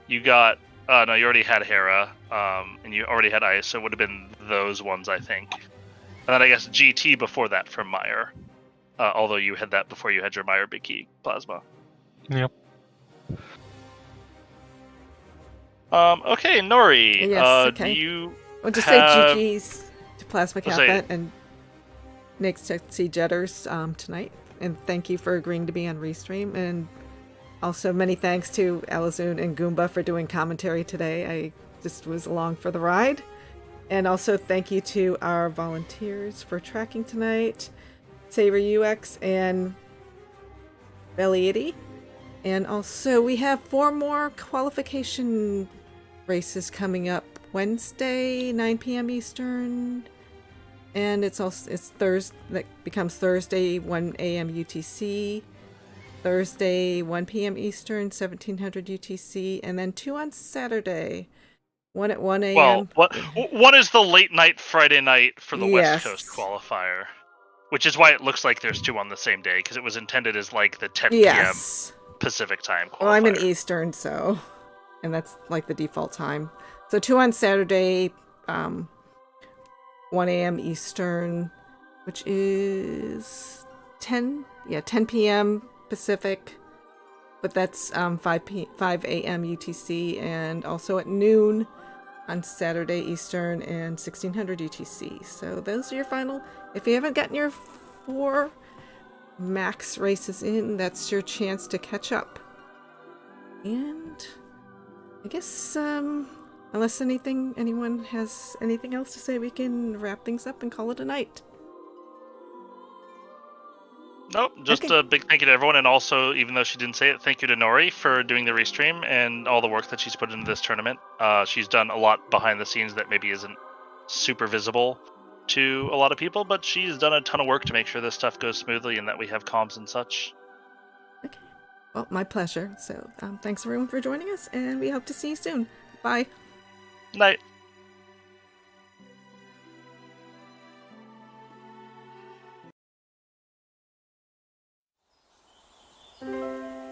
you got... no, you already had Hera, and you already had Ice, so it would have been those ones, I think. And then I guess GT before that from Meyer. Although you had that before you had your Meyer big key, Plasma. Yep. Okay, Nori. Yes, okay. Do you We'll just have... say GG's to Plasma We'll say- Kappa and next to see Jetters tonight. And thank you for agreeing to be on Restream. And also many thanks to Alazoon and Goomba for doing commentary today. I just was along for the ride. And also thank you to our volunteers for tracking tonight, Saver UX and Belliety. And also we have 4 more qualification races coming up Wednesday, 9 p.m. Eastern. And it's Thursday, that becomes Thursday, 1 a.m. UTC. Thursday, 1 p.m. Eastern, 1700 UTC. And then 2 on Saturday. 1 at 1 a.m. Well, what is the late night Friday night for the Yes. West Coast qualifier? Which is why it looks like there's 2 on the same day, because it was intended as like the 10 Yes. p.m. Pacific time qualifier. Well, I'm in Eastern, so... And that's like the default time. So 2 on Saturday, 1 a.m. Eastern. which is 10 p.m. Pacific, but that's 5 a.m. UTC, and also at noon on Saturday Eastern and 1600 UTC. So those are your final. If you haven't gotten your 4 max races in, that's your chance to catch up. And I guess unless anyone has anything else to say, we can wrap things up and call it a night. Nope, just Okay. a big thank you to everyone, and also, even though she didn't say it, thank you to Nori for doing the restream and all the work that she's put into this tournament. She's done a lot behind the scenes that maybe isn't super visible to a lot of people, but she's done a ton of work to make sure this stuff goes smoothly and that we have comms and such. Okay. Well, my pleasure. So thanks everyone for joining us, and we hope to see you soon. Bye. Night.